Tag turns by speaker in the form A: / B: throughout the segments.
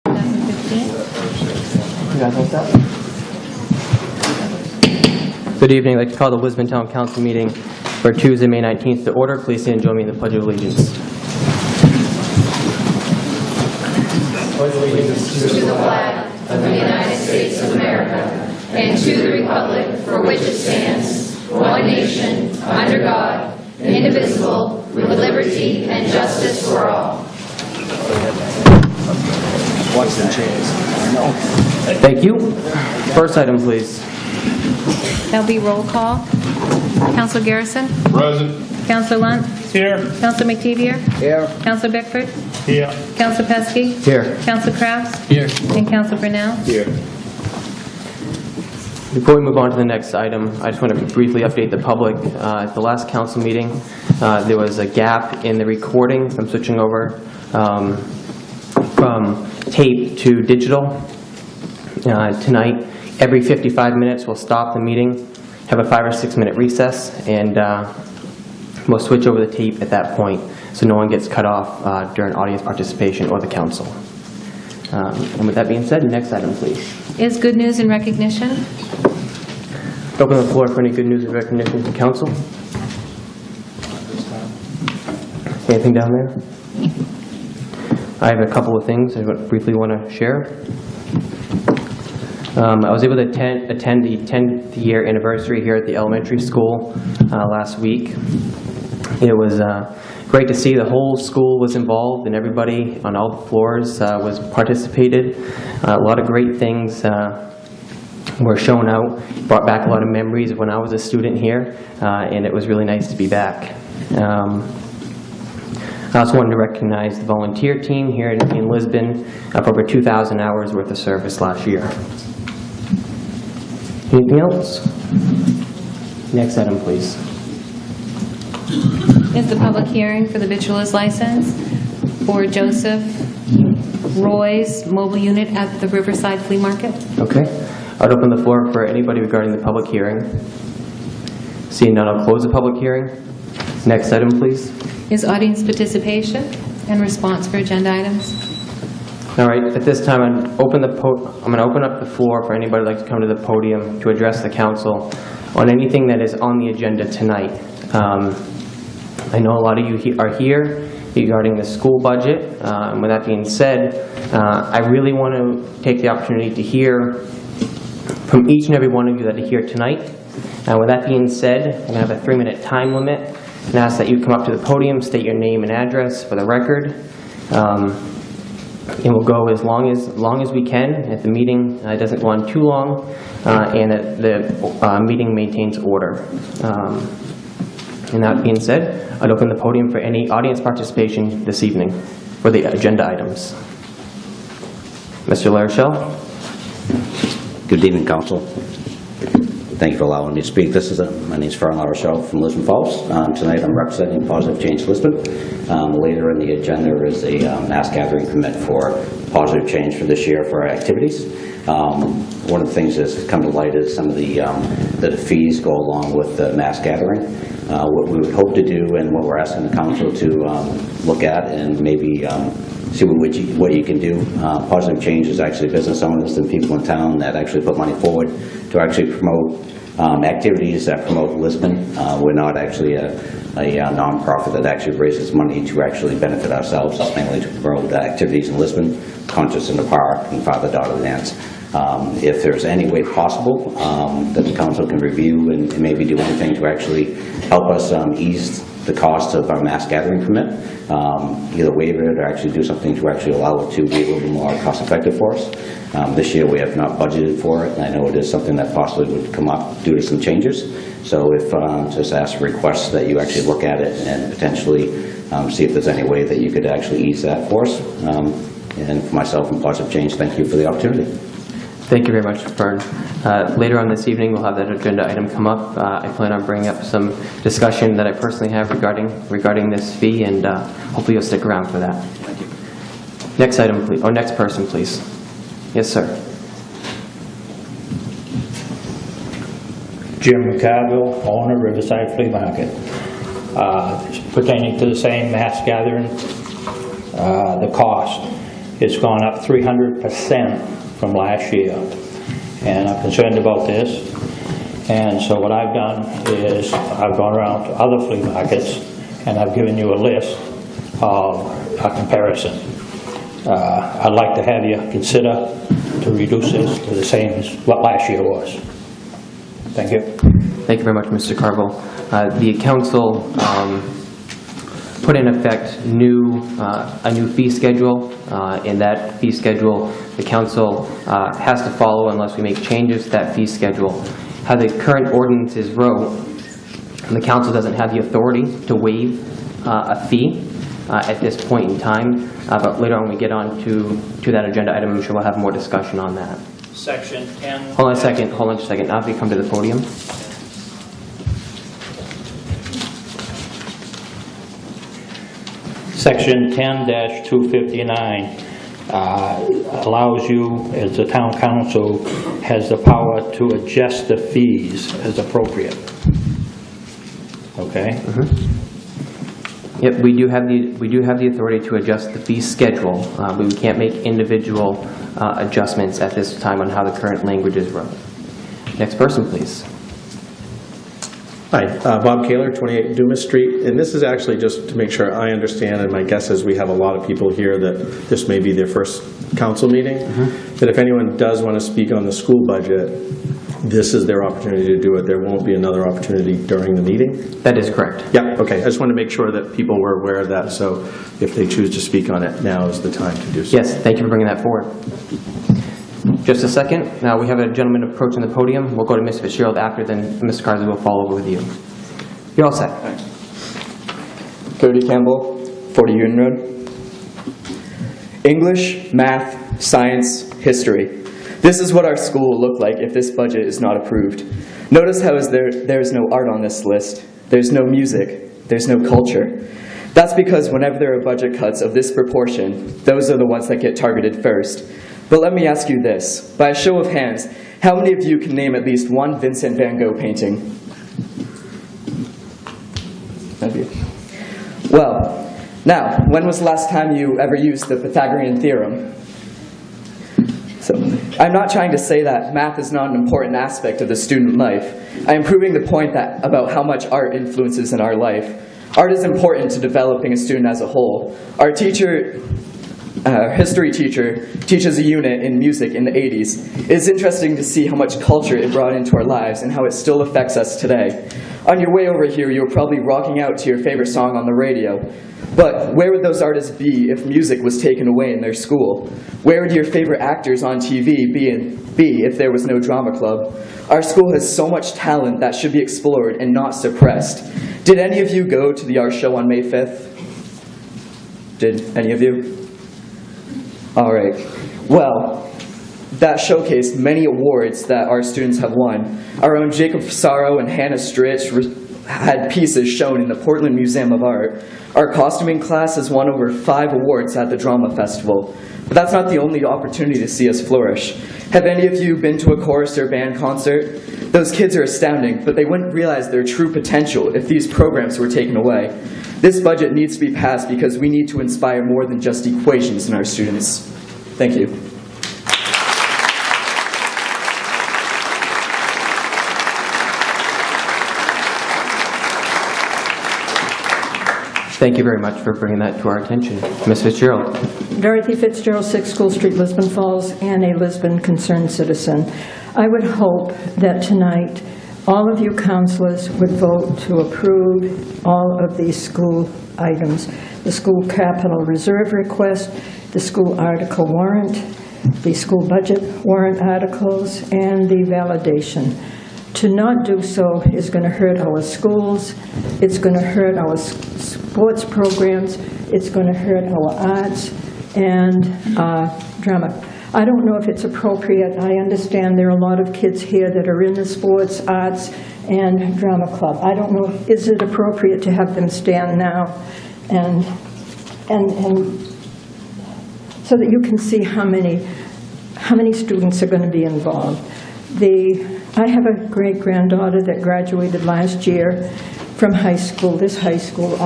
A: Good evening. I'd like to call the Lisbon Town Council meeting for Tuesday, May 19th to order. Please stand and join me in the Pledge of Allegiance.
B: Pledge allegiance to the flag of the United States of America and to the republic for which it stands, one nation, under God, indivisible, with liberty and justice for all.
C: Watch them chairs.
A: Thank you. First item, please.
D: That'll be roll call. Councilor Garrison?
E: Present.
D: Councilor Lunt?
E: Here.
D: Councilor McTevier?
C: Here.
D: Councilor Bickford?
E: Here.
D: Councilor Pesky?
A: Here.
D: Councilor Kraus?
E: Here.
D: And Councilor Brunel?
E: Here.
A: Before we move on to the next item, I just want to briefly update the public. At the last council meeting, there was a gap in the recording. I'm switching over from tape to digital. Tonight, every 55 minutes, we'll stop the meeting, have a 5 or 6 minute recess, and we'll switch over the tape at that point so no one gets cut off during audience participation or the council. And with that being said, next item, please.
D: Is good news and recognition?
A: Open the floor for any good news and recognition to council. Anything down there? I have a couple of things I briefly want to share. I was able to attend the 10th year anniversary here at the elementary school last week. It was great to see the whole school was involved and everybody on all the floors was participated. A lot of great things were shown out, brought back a lot of memories of when I was a student here, and it was really nice to be back. I also wanted to recognize the volunteer team here in Lisbon for over 2,000 hours worth of service last year. Anything else? Next item, please.
D: Is the public hearing for the victualers license for Joseph Roy's mobile unit at the Riverside Flea Market?
A: Okay. I'd open the floor for anybody regarding the public hearing. Seeing none, I'll close the public hearing. Next item, please.
D: Is audience participation and response for agenda items?
A: All right, at this time, I'm going to open up the floor for anybody who'd like to come to the podium to address the council on anything that is on the agenda tonight. I know a lot of you are here regarding the school budget. With that being said, I really want to take the opportunity to hear from each and every one of you that are here tonight. With that being said, I'm going to have a 3-minute time limit and ask that you come up to the podium, state your name and address for the record. And we'll go as long as we can. If the meeting doesn't go on too long, and that the meeting maintains order. And that being said, I'd open the podium for any audience participation this evening for the agenda items. Mr. LaRochelle.
C: Good evening, Council. Thank you for allowing me to speak. My name is Fern LaRochelle from Lisbon Falls. Tonight I'm representing Positive Change Lisbon. Later in the agenda is a mass gathering permit for Positive Change for this year for our activities. One of the things that's come to light is some of the fees go along with the mass gathering. What we would hope to do and what we're asking the Council to look at and maybe see what you can do. Positive Change is actually business owners and people in town that actually put money forward to actually promote activities that promote Lisbon. We're not actually a non-profit that actually raises money to actually benefit ourselves. It's mainly to promote activities in Lisbon, Concerts in the Park, and Father-Daughter Dance. If there's any way possible that the Council can review and maybe do anything to actually help us ease the cost of our mass gathering permit, either waive it or actually do something to actually allow it to be a little bit more cost effective for us. This year we have not budgeted for it, and I know it is something that possibly would come up due to some changes. So if just ask a request that you actually look at it and potentially see if there's any way that you could actually ease that for us. And for myself and Positive Change, thank you for the opportunity.
A: Thank you very much, Fern. Later on this evening, we'll have that agenda item come up. I plan on bringing up some discussion that I personally have regarding this fee, and hopefully you'll stick around for that.
C: Thank you.
A: Next item, please. Or next person, please. Yes, sir.
F: Jim McCarville, owner, Riverside Flea Market. Pertaining to the same mass gathering, the cost. It's gone up 300% from last year. And I'm concerned about this. And so what I've done is I've gone around to other flea markets and I've given you a list of a comparison. I'd like to have you consider to reduce this to the same as what last year was. Thank you.
A: Thank you very much, Mr. Carville. The council put in effect a new fee schedule. In that fee schedule, the council has to follow unless we make changes to that fee schedule. How the current ordinances wrote, the council doesn't have the authority to waive a fee at this point in time, but later on when we get on to that agenda item, I'm sure we'll have more discussion on that.
F: Section 10.
A: Hold on just a second. Now if you come to the podium.
F: Section 10-259 allows you, as the town council, has the power to adjust the fees as appropriate. Okay?
A: Yep, we do have the authority to adjust the fee schedule, but we can't make individual adjustments at this time on how the current language is wrote. Next person, please.
E: Hi, Bob Kaler, 28 Dumas Street, and this is actually just to make sure I understand, and my guess is we have a lot of people here that this may be their first council meeting, that if anyone does want to speak on the school budget, this is their opportunity to do it. There won't be another opportunity during the meeting?
A: That is correct.
E: Yeah, okay. I just want to make sure that people were aware of that, so if they choose to speak on it, now is the time to do so.
A: Yes, thank you for bringing that forward. Just a second. Now we have a gentleman approaching the podium. We'll go to Ms. Fitzgerald after, then Ms. Carsley will follow with you. You're all set.
G: Cody Campbell, 40 Union Road. English, math, science, history. This is what our school will look like if this budget is not approved. Notice how there is no art on this list. There's no music. There's no culture. That's because whenever there are budget cuts of this proportion, those are the ones that get targeted first. But let me ask you this. By a show of hands, how many of you can name at least one Vincent van Gogh painting? None of you. Well, now, when was the last time you ever used the Pythagorean theorem? So, I'm not trying to say that math is not an important aspect of the student life. I am proving the point about how much art influences in our life. Art is important to developing a student as a whole. Our history teacher teaches a unit in music in the 80s. It is interesting to see how much culture it brought into our lives and how it still affects us today. On your way over here, you were probably rocking out to your favorite song on the radio. But where would those artists be if music was taken away in their school? Where would your favorite actors on TV be if there was no drama club? Our school has so much talent that should be explored and not suppressed. Did any of you go to the art show on May 5th? Did any of you? All right. Well, that showcased many awards that our students have won. Our own Jacob Fusaro and Hannah Stritch had pieces shown in the Portland Museum of Art. Our costuming class has won over 5 awards at the Drama Festival. But that's not the only opportunity to see us flourish. Have any of you been to a chorus or band concert? Those kids are astounding, but they wouldn't realize their true potential if these programs were taken away. This budget needs to be passed because we need to inspire more than just equations in our students. Thank you.
A: Thank you very much for bringing that to our attention. Ms. Fitzgerald.
H: Dorothy Fitzgerald, 6 School Street, Lisbon Falls, and a Lisbon concerned citizen. I would hope that tonight all of you counselors would vote to approve all of these school items. The school capital reserve request, the school article warrant, the school budget warrant articles, and the validation. To not do so is going to hurt our schools, it's going to hurt our sports programs, it's going to hurt our arts and drama. I don't know if it's appropriate. I understand there are a lot of kids here that are in the sports, arts, and drama club. I don't know, is it appropriate to have them stand now and so that you can see how many students are going to be involved. I have a great-granddaughter that graduated last year from high school, this high school.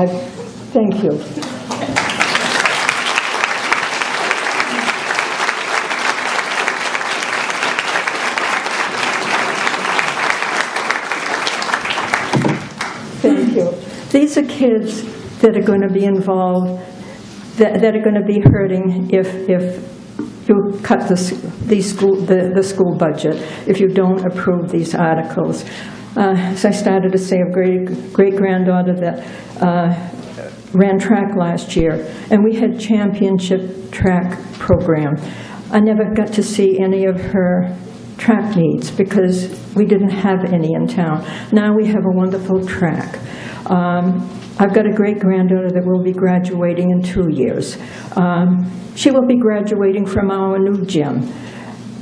H: Thank you. Thank you. These are kids that are going to be involved, that are going to be hurting if you cut the school budget, if you don't approve these articles. As I started to say, a great-granddaughter that ran track last year, and we had championship track program. I never got to see any of her track meets because we didn't have any in town. Now we have a wonderful track. I've got a great-granddaughter that will be graduating in 2 years. She will be graduating from our new gym,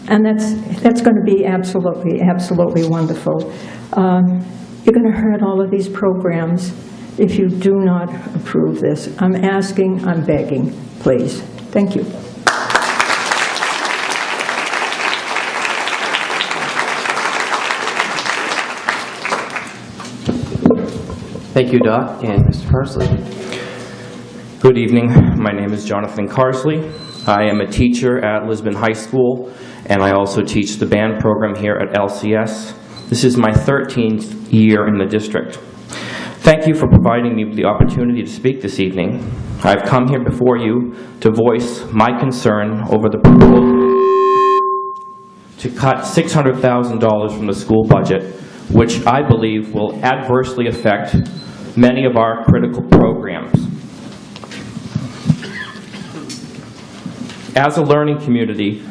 H: and that's going to be absolutely wonderful. You're going to hurt all of these programs if you do not approve this. I'm asking, I'm begging, please. Thank you.
A: Thank you, Doc, and Mr. Parsley.
I: Good evening. My name is Jonathan Carsley. I am a teacher at Lisbon High School, and I also teach the band program here at LCS. This is my 13th year in the district. Thank you for providing me with the opportunity to speak this evening. I've come here before you to voice my concern over the proposal to cut $600,000 from the school budget, which I believe will adversely affect many of our critical programs. As a learning community,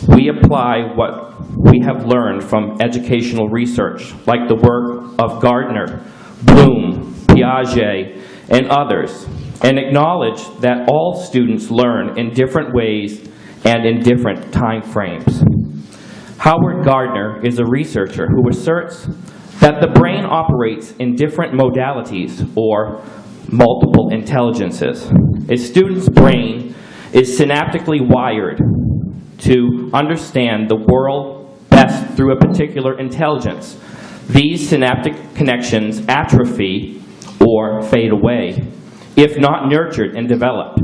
I: we apply what we have learned from educational research, like the work of Gardner, Bloom, Piaget, and others, and acknowledge that all students learn in different ways and in different time frames. Howard Gardner is a researcher who asserts that the brain operates in different modalities, or multiple intelligences. A student's brain is synaptically wired to understand the world best through a particular intelligence. These synaptic connections atrophy or fade away if not nurtured and developed.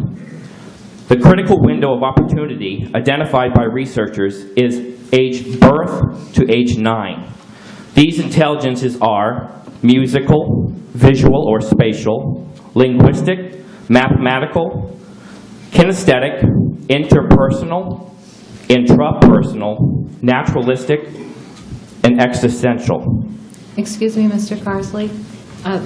I: The critical window of opportunity identified by researchers is age birth to age 9. These intelligences are musical, visual or spatial, linguistic, mathematical, kinesthetic, interpersonal, intrapersonal, naturalistic, and existential.
D: Excuse me, Mr. Carsley.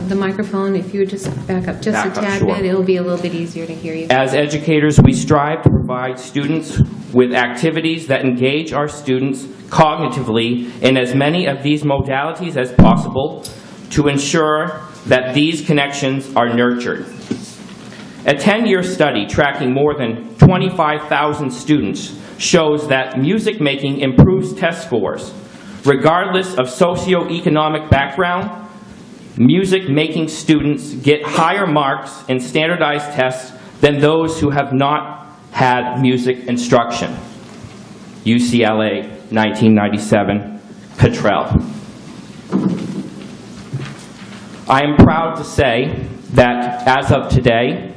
D: The microphone, if you would just back up just a tad bit, it'll be a little bit easier to hear you.
I: As educators, we strive to provide students with activities that engage our students cognitively in as many of these modalities as possible to ensure that these connections are nurtured. A 10-year study tracking more than 25,000 students shows that music making improves test scores. Regardless of socioeconomic background, music-making students get higher marks in standardized tests than those who have not had music instruction. UCLA, 1997, Cottrell. I am proud to say that as of today,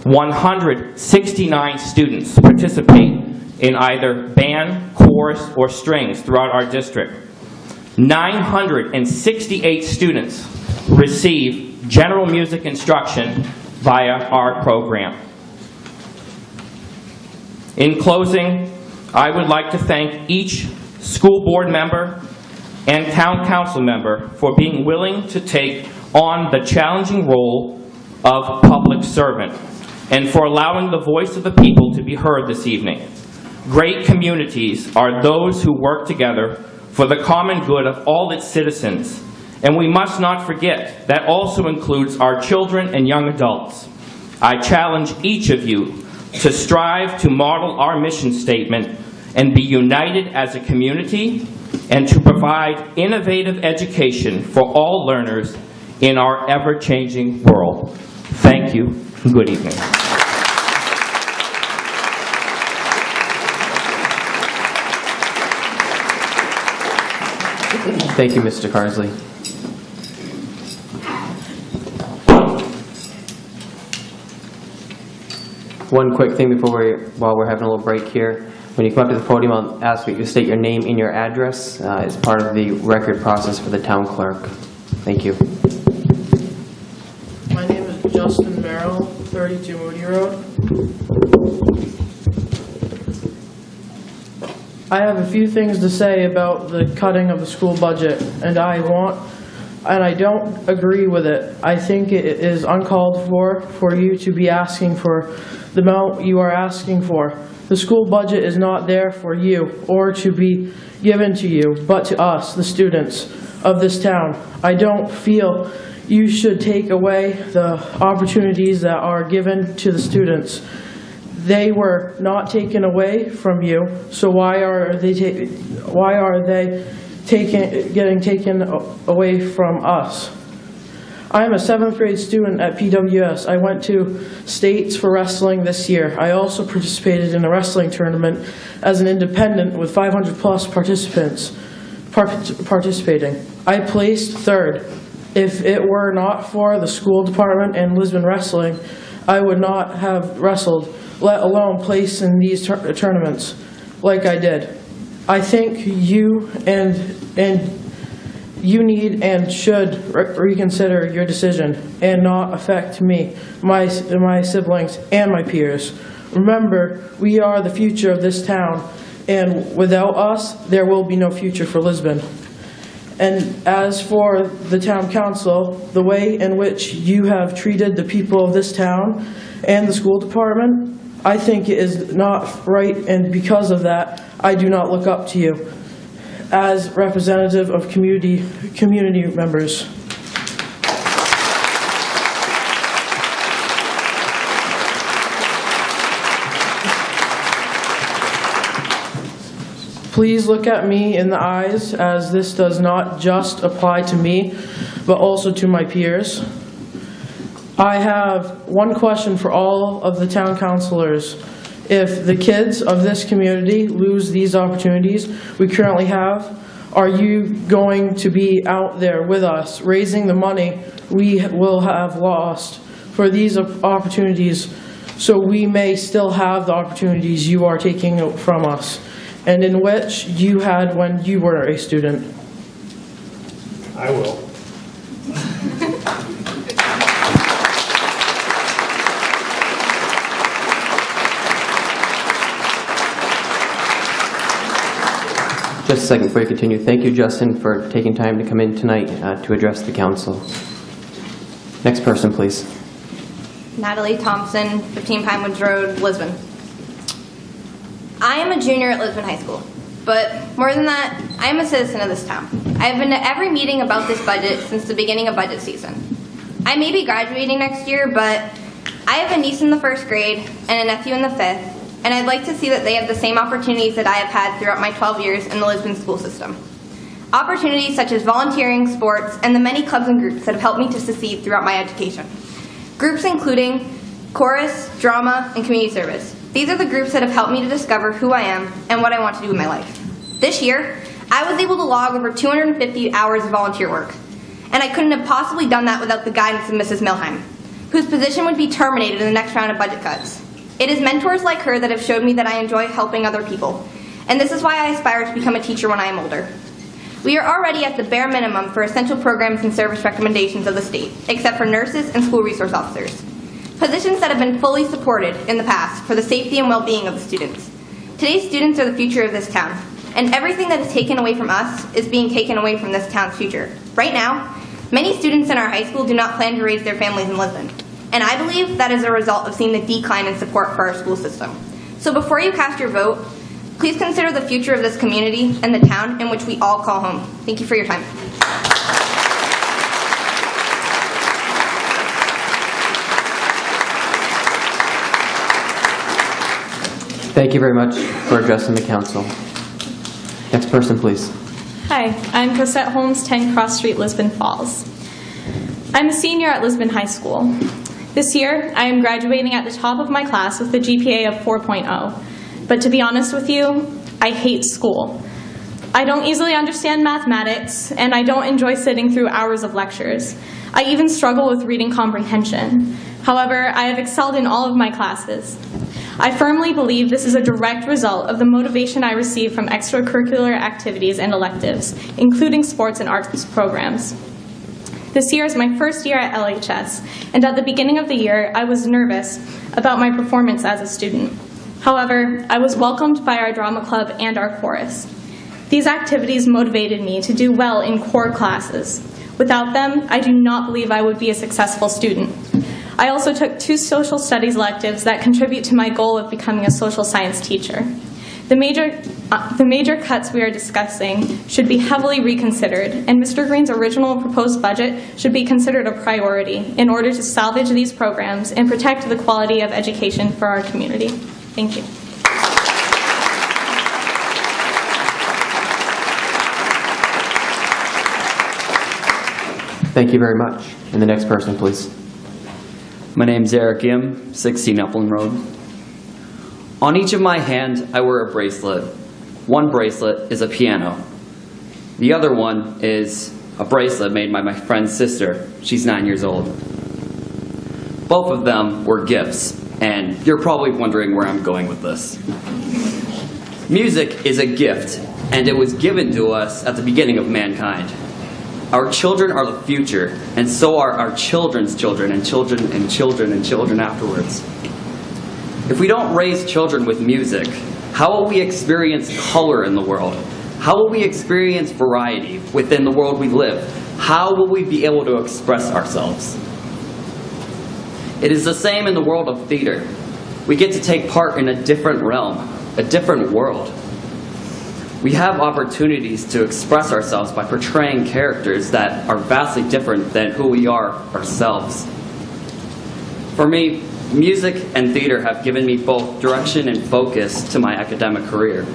I: 169 students participate in either band, chorus, or strings throughout our district. 968 students receive general music instruction via our program. In closing, I would like to thank each school board member and town council member for being willing to take on the challenging role of public servant and for allowing the voice of the people to be heard this evening. Great communities are those who work together for the common good of all its citizens, and we must not forget that also includes our children and young adults. I challenge each of you to strive to model our mission statement and be united as a community and to provide innovative education for all learners in our ever-changing world. Thank you, and good evening.
A: Thank you, Mr. Carsley. One quick thing while we're having a little break here. When you come up to the podium, I'll ask you to state your name and your address as part of the record process for the town clerk. Thank you.
J: Justin Merrill, 32 Moody Road. I have a few things to say about the cutting of the school budget, and I don't agree with it. I think it is uncalled for you to be asking for the amount you are asking for. The school budget is not there for you or to be given to you, but to us, the students of this town. I don't feel you should take away the opportunities that are given to the students. They were not taken away from you, so why are they getting taken away from us? I am a 7th grade student at PWS. I went to states for wrestling this year. I also participated in a wrestling tournament as an independent with 500 plus participants participating. I placed 3rd. If it were not for the school department and Lisbon Wrestling, I would not have wrestled, let alone place in these tournaments like I did. I think you and you need and should reconsider your decision and not affect me, my siblings, and my peers. Remember, we are the future of this town, and without us, there will be no future for Lisbon. And as for the town council, the way in which you have treated the people of this town and the school department, I think it is not right, and because of that, I do not look up to you as representative of community members. Please look at me in the eyes, as this does not just apply to me, but also to my peers. I have one question for all of the town councilors. If the kids of this community lose these opportunities we currently have, are you going to be out there with us raising the money we will have lost for these opportunities, so we may still have the opportunities you are taking from us and in which you had when you were a student?
K: I will.
A: Just a second before you continue. Thank you, Justin, for taking time to come in tonight to address the council. Next person, please.
L: Natalie Thompson, 15 Pinewoods Road, Lisbon. I am a junior at Lisbon High School, but more than that, I am a citizen of this town. I have been to every meeting about this budget since the beginning of budget season. I may be graduating next year, but I have a niece in the 1st grade and a nephew in the 5th, and I'd like to see that they have the same opportunities that I have had throughout my 12 years in the Lisbon school system. Opportunities such as volunteering, sports, and the many clubs and groups that have helped me to succeed throughout my education. Groups including chorus, drama, and community service. These are the groups that have helped me to discover who I am and what I want to do with my life. This year, I was able to log over 250 hours of volunteer work, and I couldn't have possibly done that without the guidance of Mrs. Milheim, whose position would be terminated in the next round of budget cuts. It is mentors like her that have showed me that I enjoy helping other people, and this is why I aspire to become a teacher when I am older. We are already at the bare minimum for essential programs and service recommendations of the state, except for nurses and school resource officers. Positions that have been fully supported in the past for the safety and well-being of the students. Today's students are the future of this town, and everything that is taken away from us is being taken away from this town's future. Right now, many students in our high school do not plan to raise their families in Lisbon, and I believe that is a result of seeing the decline in support for our school system. So before you cast your vote, please consider the future of this community and the town in which we all call home. Thank you for your time.
A: Thank you very much for addressing the council. Next person, please.
M: Hi, I'm Cosette Holmes, 10 Cross Street, Lisbon Falls. I'm a senior at Lisbon High School. This year, I am graduating at the top of my class with a GPA of 4.0. But to be honest with you, I hate school. I don't easily understand mathematics, and I don't enjoy sitting through hours of lectures. I even struggle with reading comprehension. However, I have excelled in all of my classes. I firmly believe this is a direct result of the motivation I receive from extracurricular activities and electives, including sports and arts programs. This year is my first year at LHS, and at the beginning of the year, I was nervous about my performance as a student. However, I was welcomed by our drama club and our chorus. These activities motivated me to do well in core classes. Without them, I do not believe I would be a successful student. I also took 2 social studies electives that contribute to my goal of becoming a social science teacher. The major cuts we are discussing should be heavily reconsidered, and Mr. Green's original proposed budget should be considered a priority in order to salvage these programs and protect the quality of education for our community. Thank you.
A: Thank you very much. And the next person, please.
N: My name's Eric Yim, 16 Upland Road. On each of my hands, I wear a bracelet. One bracelet is a piano. The other one is a bracelet made by my friend's sister. She's 9 years old. Both of them were gifts, and you're probably wondering where I'm going with this. Music is a gift, and it was given to us at the beginning of mankind. Our children are the future, and so are our children's children, and children, and children, and children afterwards. If we don't raise children with music, how will we experience color in the world? How will we experience variety within the world we live? How will we be able to express ourselves? It is the same in the world of theater. We get to take part in a different realm, a different world. We have opportunities to express ourselves by portraying characters that are vastly different than who we are ourselves. For me, music and theater have given me both direction and focus to my academic career.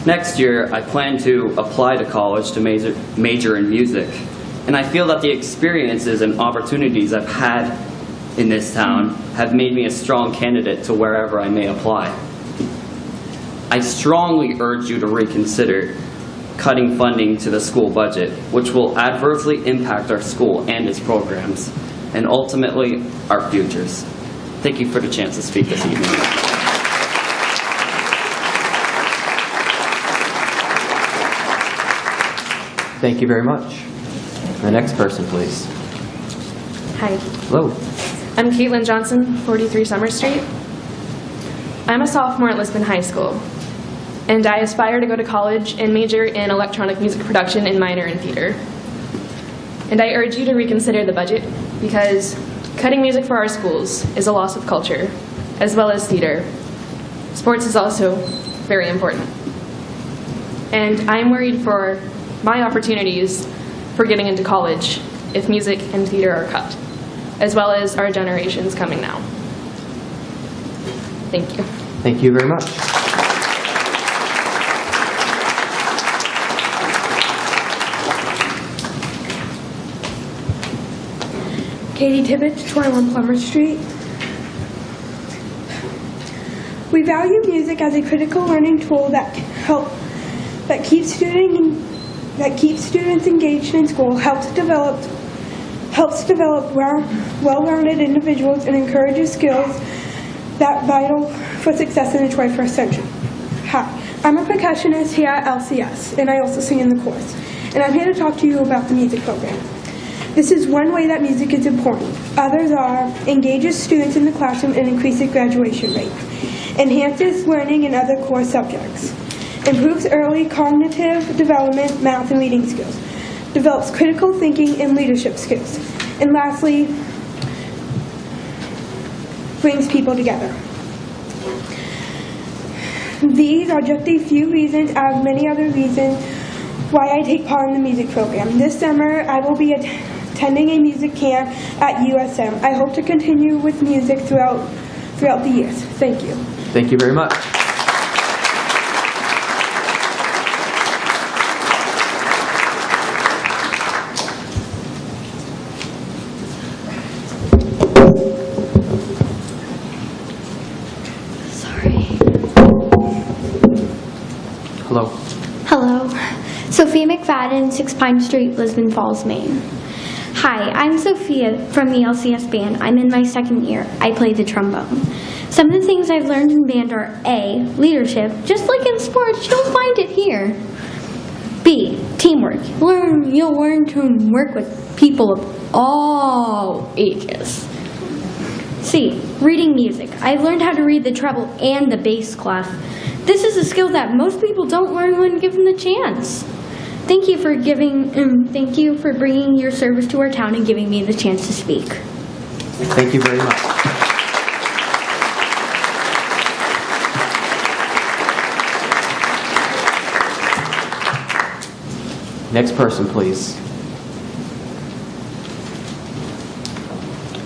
N: Next year, I plan to apply to college to major in music, and I feel that the experiences and opportunities I've had in this town have made me a strong candidate to wherever I may apply. I strongly urge you to reconsider cutting funding to the school budget, which will adversely impact our school and its programs, and ultimately our futures. Thank you for the chance to speak this evening.
A: Thank you very much. The next person, please.
O: Hi,
A: Hello.
O: I'm Caitlin Johnson, 43 Summer Street. I'm a sophomore at Lisbon High School, and I aspire to go to college and major in electronic music production and minor in theater. And I urge you to reconsider the budget because cutting music for our schools is a loss of culture, as well as theater. Sports is also very important. And I'm worried for my opportunities for getting into college if music and theater are cut, as well as our generations coming now. Thank you.
A: Thank you very much.
P: Katie Tibbetts, 21 Plummer Street. We value music as a critical learning tool that keeps students engaged in school, helps develop well-rounded individuals, and encourages skills that are vital for success in the 21st century. Hi, I'm a percussionist here at LCS, and I also sing in the chorus. And I'm here to talk to you about the music program. This is one way that music is important. Others are engages students in the classroom and increases graduation rate, enhances learning in other core subjects, improves early cognitive development, math, and reading skills, develops critical thinking and leadership skills, and lastly, brings people together. These are just a few reasons out of many other reasons why I take part in the music program. This summer, I will be attending a music camp at USM. I hope to continue with music throughout the years. Thank you.
A: Thank you very much. Hello.
Q: Hello. Sophia McFadden, 6 Pine Street, Lisbon Falls, Maine. Hi, I'm Sophia from the LCS band. I'm in my 2nd year. I play the trombone. Some of the things I've learned in band are A, leadership. Just like in sports, you don't find it here. B, Teamwork. You'll learn to work with people of all ages. C, reading music. I've learned how to read the treble and the bass clef. This is a skill that most people don't learn when given the chance. Thank you for bringing your service to our town and giving me the chance to speak.
A: Thank you very much. Next person, please.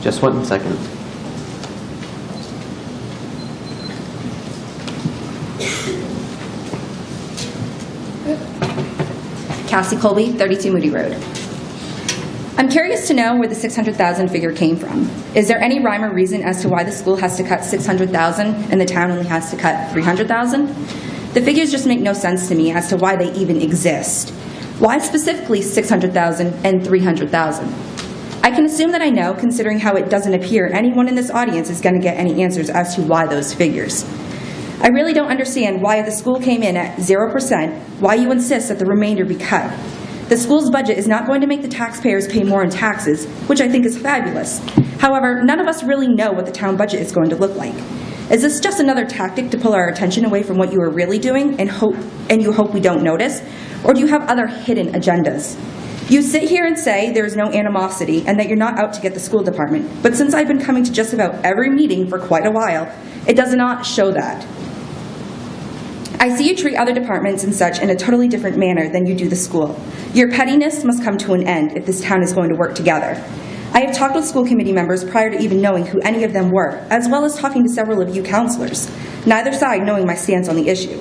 A: Just 1 second.
R: Cassie Colby, 32 Moody Road. I'm curious to know where the 600,000 figure came from. Is there any rhyme or reason as to why the school has to cut 600,000 and the town only has to cut 300,000? The figures just make no sense to me as to why they even exist. Why specifically 600,000 and 300,000? I can assume that I know, considering how it doesn't appear anyone in this audience is going to get any answers as to why those figures. I really don't understand why if the school came in at 0%, why you insist that the remainder be cut. The school's budget is not going to make the taxpayers pay more in taxes, which I think is fabulous. However, none of us really know what the town budget is going to look like. Is this just another tactic to pull our attention away from what you are really doing and you hope we don't notice? Or do you have other hidden agendas? You sit here and say there is no animosity and that you're not out to get the school department, but since I've been coming to just about every meeting for quite a while, it does not show that. I see you treat other departments and such in a totally different manner than you do the school. Your pettiness must come to an end if this town is going to work together. I have talked with school committee members prior to even knowing who any of them were, as well as talking to several of you counselors, neither side knowing my stance on the issue.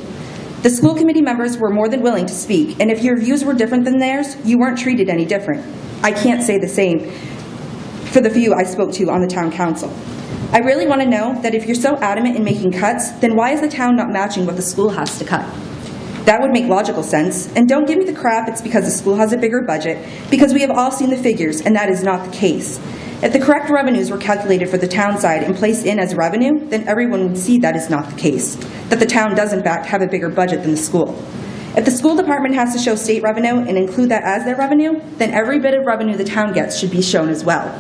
R: The school committee members were more than willing to speak, and if your views were different than theirs, you weren't treated any different. I can't say the same for the few I spoke to on the town council. I really want to know that if you're so adamant in making cuts, then why is the town not matching what the school has to cut? That would make logical sense, and don't give me the crap it's because the school has a bigger budget, because we have all seen the figures, and that is not the case. If the correct revenues were calculated for the town side and placed in as revenue, then everyone would see that is not the case, that the town does in fact have a bigger budget than the school. If the school department has to show state revenue and include that as their revenue, then every bit of revenue the town gets should be shown as well.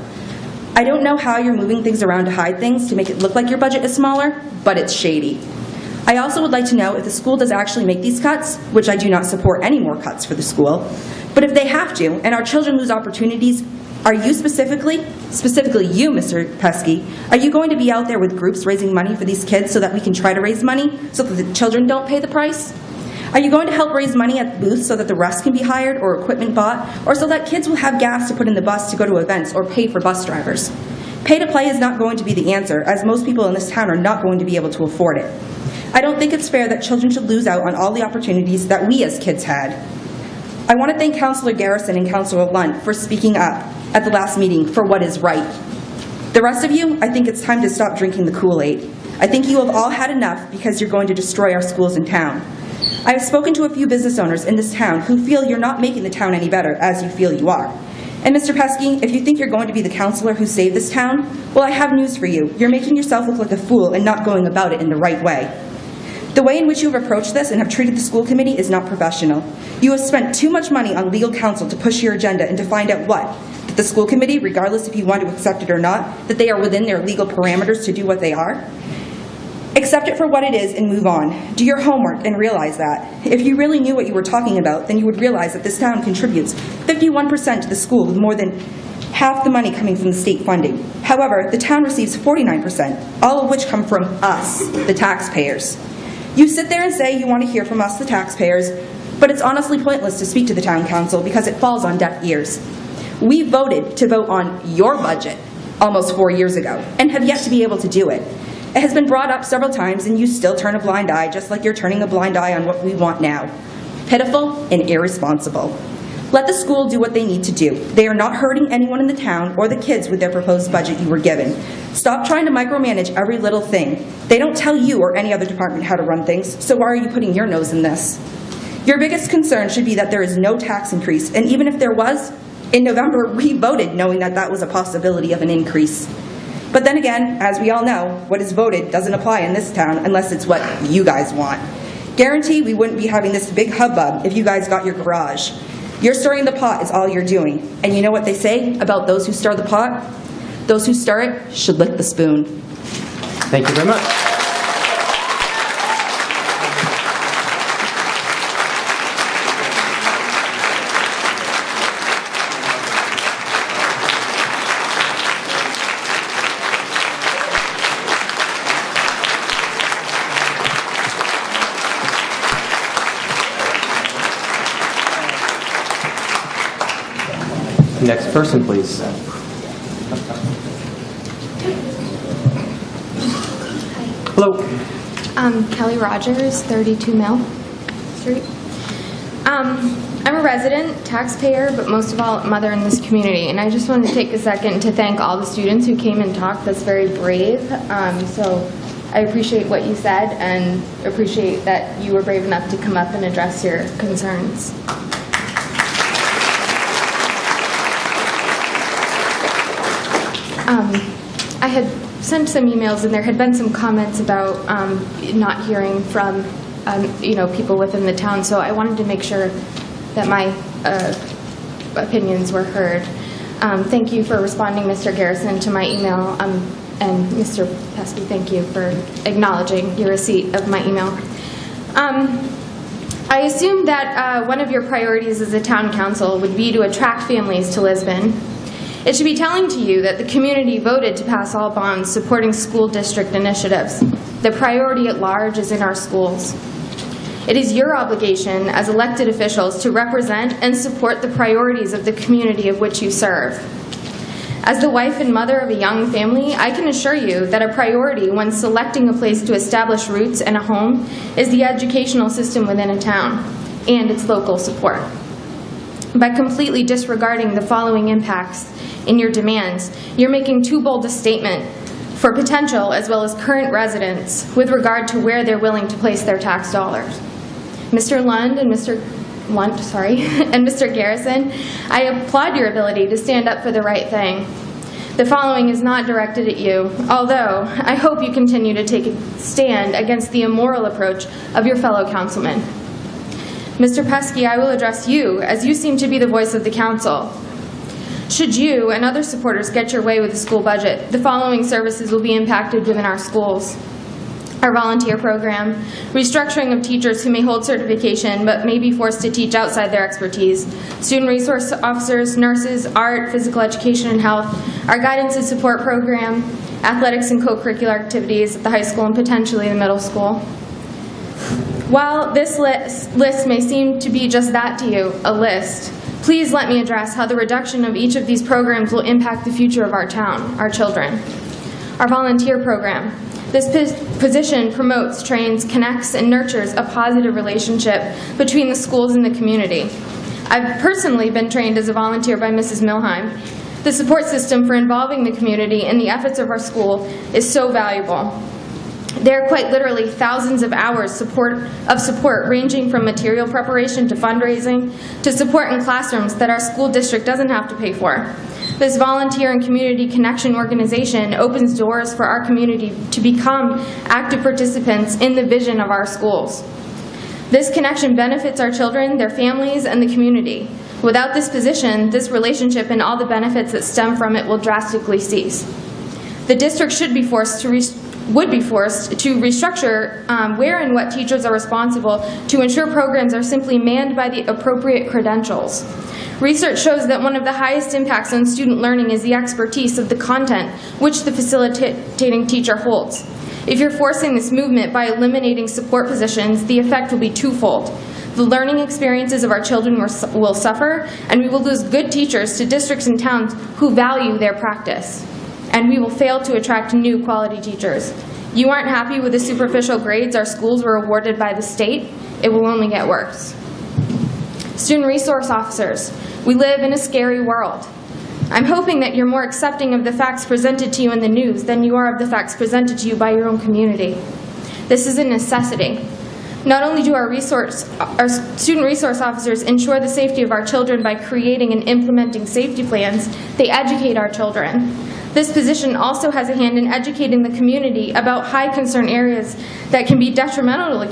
R: I don't know how you're moving things around to hide things to make it look like your budget is smaller, but it's shady. I also would like to know if the school does actually make these cuts, which I do not support any more cuts for the school, but if they have to and our children lose opportunities, are you specifically you, Mr. Pesky, are you going to be out there with groups raising money for these kids so that we can try to raise money so that the children don't pay the price? Are you going to help raise money at booths so that the rest can be hired or equipment bought, or so that kids will have gas to put in the bus to go to events or pay for bus drivers? Pay to play is not going to be the answer, as most people in this town are not going to be able to afford it. I don't think it's fair that children should lose out on all the opportunities that we as kids had. I want to thank Councillor Garrison and Councillor Lunt for speaking up at the last meeting for what is right. The rest of you, I think it's time to stop drinking the Kool-Aid. I think you have all had enough because you're going to destroy our schools in town. I have spoken to a few business owners in this town who feel you're not making the town any better as you feel you are. And Mr. Pesky, if you think you're going to be the councillor who saved this town, well, I have news for you. You're making yourself look like a fool and not going about it in the right way. The way in which you have approached this and have treated the school committee is not professional. You have spent too much money on legal counsel to push your agenda and to find out what? That the school committee, regardless if you want to accept it or not, that they are within their legal parameters to do what they are? Accept it for what it is and move on. Do your homework and realize that. If you really knew what you were talking about, then you would realize that this town contributes 51% to the school with more than half the money coming from the state funding. However, the town receives 49%, all of which come from us, the taxpayers. You sit there and say you want to hear from us, the taxpayers, but it's honestly pointless to speak to the town council because it falls on deaf ears. We voted to vote on your budget almost 4 years ago and have yet to be able to do it. It has been brought up several times and you still turn a blind eye, just like you're turning a blind eye on what we want now. Pitiful and irresponsible. Let the school do what they need to do. They are not hurting anyone in the town or the kids with their proposed budget you were given. Stop trying to micromanage every little thing. They don't tell you or any other department how to run things, so why are you putting your nose in this? Your biggest concern should be that there is no tax increase, and even if there was, in November we voted knowing that that was a possibility of an increase. But then again, as we all know, what is voted doesn't apply in this town unless it's what you guys want. Guarantee we wouldn't be having this big hubbub if you guys got your garage. You're stirring the pot is all you're doing. And you know what they say about those who stir the pot? Those who stir it should lick the spoon.
A: Thank you very much. Next person, please. Hello.
O: Kelly Rogers, 32 Mill Street. I'm a resident, taxpayer, but most of all, a mother in this community. And I just want to take a second to thank all the students who came and talked. That's very brave. So I appreciate what you said and appreciate that you were brave enough to come up and address your concerns. I had sent some emails, and there had been some comments about not hearing from, people within the town. So I wanted to make sure that my opinions were heard. Thank you for responding, Mr. Garrison, to my email, and Mr. Pesky, thank you for acknowledging your receipt of my email. I assume that one of your priorities as a town council would be to attract families to Lisbon. It should be telling to you that the community voted to pass all bonds supporting school district initiatives. The priority at large is in our schools. It is your obligation as elected officials to represent and support the priorities of the community of which you serve. As the wife and mother of a young family, I can assure you that a priority when selecting a place to establish roots and a home is the educational system within a town and its local support. By completely disregarding the following impacts in your demands, you're making too bold a statement for potential as well as current residents with regard to where they're willing to place their tax dollars. Mr. Lund and Mr. Garrison, I applaud your ability to stand up for the right thing. The following is not directed at you, although I hope you continue to take a stand against the immoral approach of your fellow councilmen. Mr. Pesky, I will address you, as you seem to be the voice of the council. Should you and other supporters get your way with the school budget, the following services will be impacted within our schools. Our volunteer program, restructuring of teachers who may hold certification but may be forced to teach outside their expertise, student resource officers, nurses, art, physical education and health, our guidance and support program, athletics and co-curricular activities at the high school and potentially the middle school. While this list may seem to be just that to you, a list, please let me address how the reduction of each of these programs will impact the future of our town, our children. Our volunteer program. This position promotes, trains, connects, and nurtures a positive relationship between the schools and the community. I've personally been trained as a volunteer by Mrs. Milheim. The support system for involving the community in the efforts of our school is so valuable. There are quite literally thousands of hours of support ranging from material preparation to fundraising to support in classrooms that our school district doesn't have to pay for. This volunteer and community connection organization opens doors for our community to become active participants in the vision of our schools. This connection benefits our children, their families, and the community. Without this position, this relationship and all the benefits that stem from it will drastically cease. The district would be forced to restructure where and what teachers are responsible to ensure programs are simply manned by the appropriate credentials. Research shows that one of the highest impacts on student learning is the expertise of the content which the facilitating teacher holds. If you're forcing this movement by eliminating support positions, the effect will be twofold. The learning experiences of our children will suffer, and we will lose good teachers to districts and towns who value their practice. And we will fail to attract new quality teachers. You aren't happy with the superficial grades our schools were awarded by the state? It will only get worse. Student resource officers, we live in a scary world. I'm hoping that you're more accepting of the facts presented to you in the news than you are of the facts presented to you by your own community. This is a necessity. Not only do our student resource officers ensure the safety of our children by creating and implementing safety plans, they educate our children. This position also has a hand in educating the community about high concern areas that can be detrimental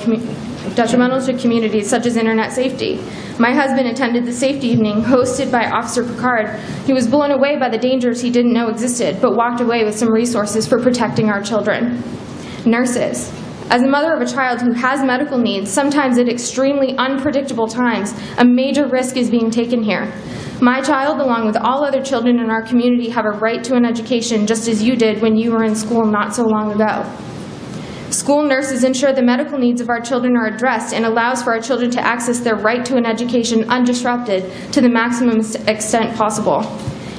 M: detrimental to communities such as internet safety. My husband attended the safety evening hosted by Officer Picard. He was blown away by the dangers he didn't know existed, but walked away with some resources for protecting our children. Nurses. As a mother of a child who has medical needs, sometimes at extremely unpredictable times, a major risk is being taken here. My child, along with all other children in our community, have a right to an education just as you did when you were in school not so long ago. School nurses ensure the medical needs of our children are addressed and allows for our children to access their right to an education undisrupted to the maximum extent possible.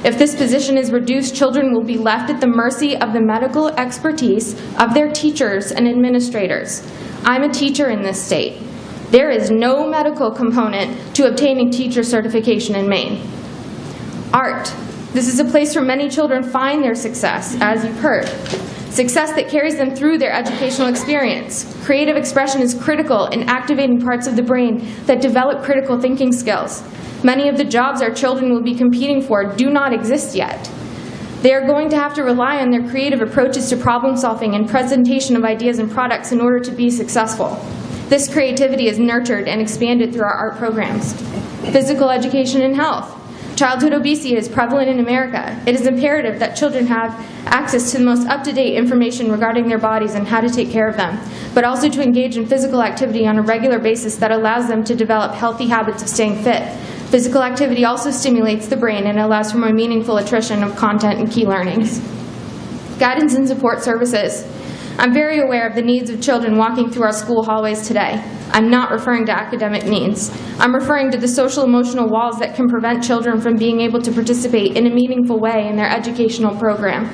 M: If this position is reduced, children will be left at the mercy of the medical expertise of their teachers and administrators. I'm a teacher in this state. There is no medical component to obtaining teacher certification in Maine. Art. This is a place where many children find their success, as you've heard. Success that carries them through their educational experience. Creative expression is critical in activating parts of the brain that develop critical thinking skills. Many of the jobs our children will be competing for do not exist yet. They are going to have to rely on their creative approaches to problem solving and presentation of ideas and products in order to be successful. This creativity is nurtured and expanded through our art programs. Physical education and health. Childhood obesity is prevalent in America. It is imperative that children have access to the most up-to-date information regarding their bodies and how to take care of them, but also to engage in physical activity on a regular basis that allows them to develop healthy habits of staying fit. Physical activity also stimulates the brain and allows for more meaningful attrition of content and key learnings. Guidance and support services. I'm very aware of the needs of children walking through our school hallways today. I'm not referring to academic needs. I'm referring to the social-emotional walls that can prevent children from being able to participate in a meaningful way in their educational program.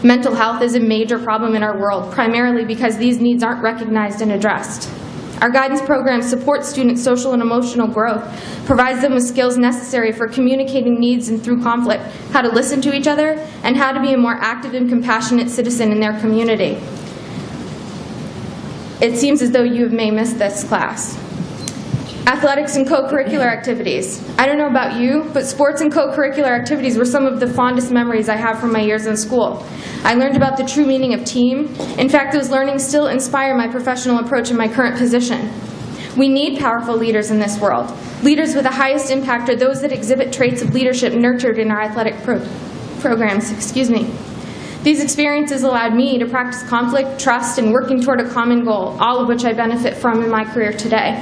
M: Mental health is a major problem in our world, primarily because these needs aren't recognized and addressed. Our guidance program supports students' social and emotional growth, provides them with skills necessary for communicating needs and through conflict, how to listen to each other, and how to be a more active and compassionate citizen in their community. It seems as though you may miss this class. Athletics and co-curricular activities. I don't know about you, but sports and co-curricular activities were some of the fondest memories I have from my years in school. I learned about the true meaning of team. In fact, those learnings still inspire my professional approach in my current position. We need powerful leaders in this world. Leaders with the highest impact are those that exhibit traits of leadership nurtured in our athletic programs. These experiences allowed me to practice conflict, trust, and working toward a common goal, all of which I benefit from in my career today.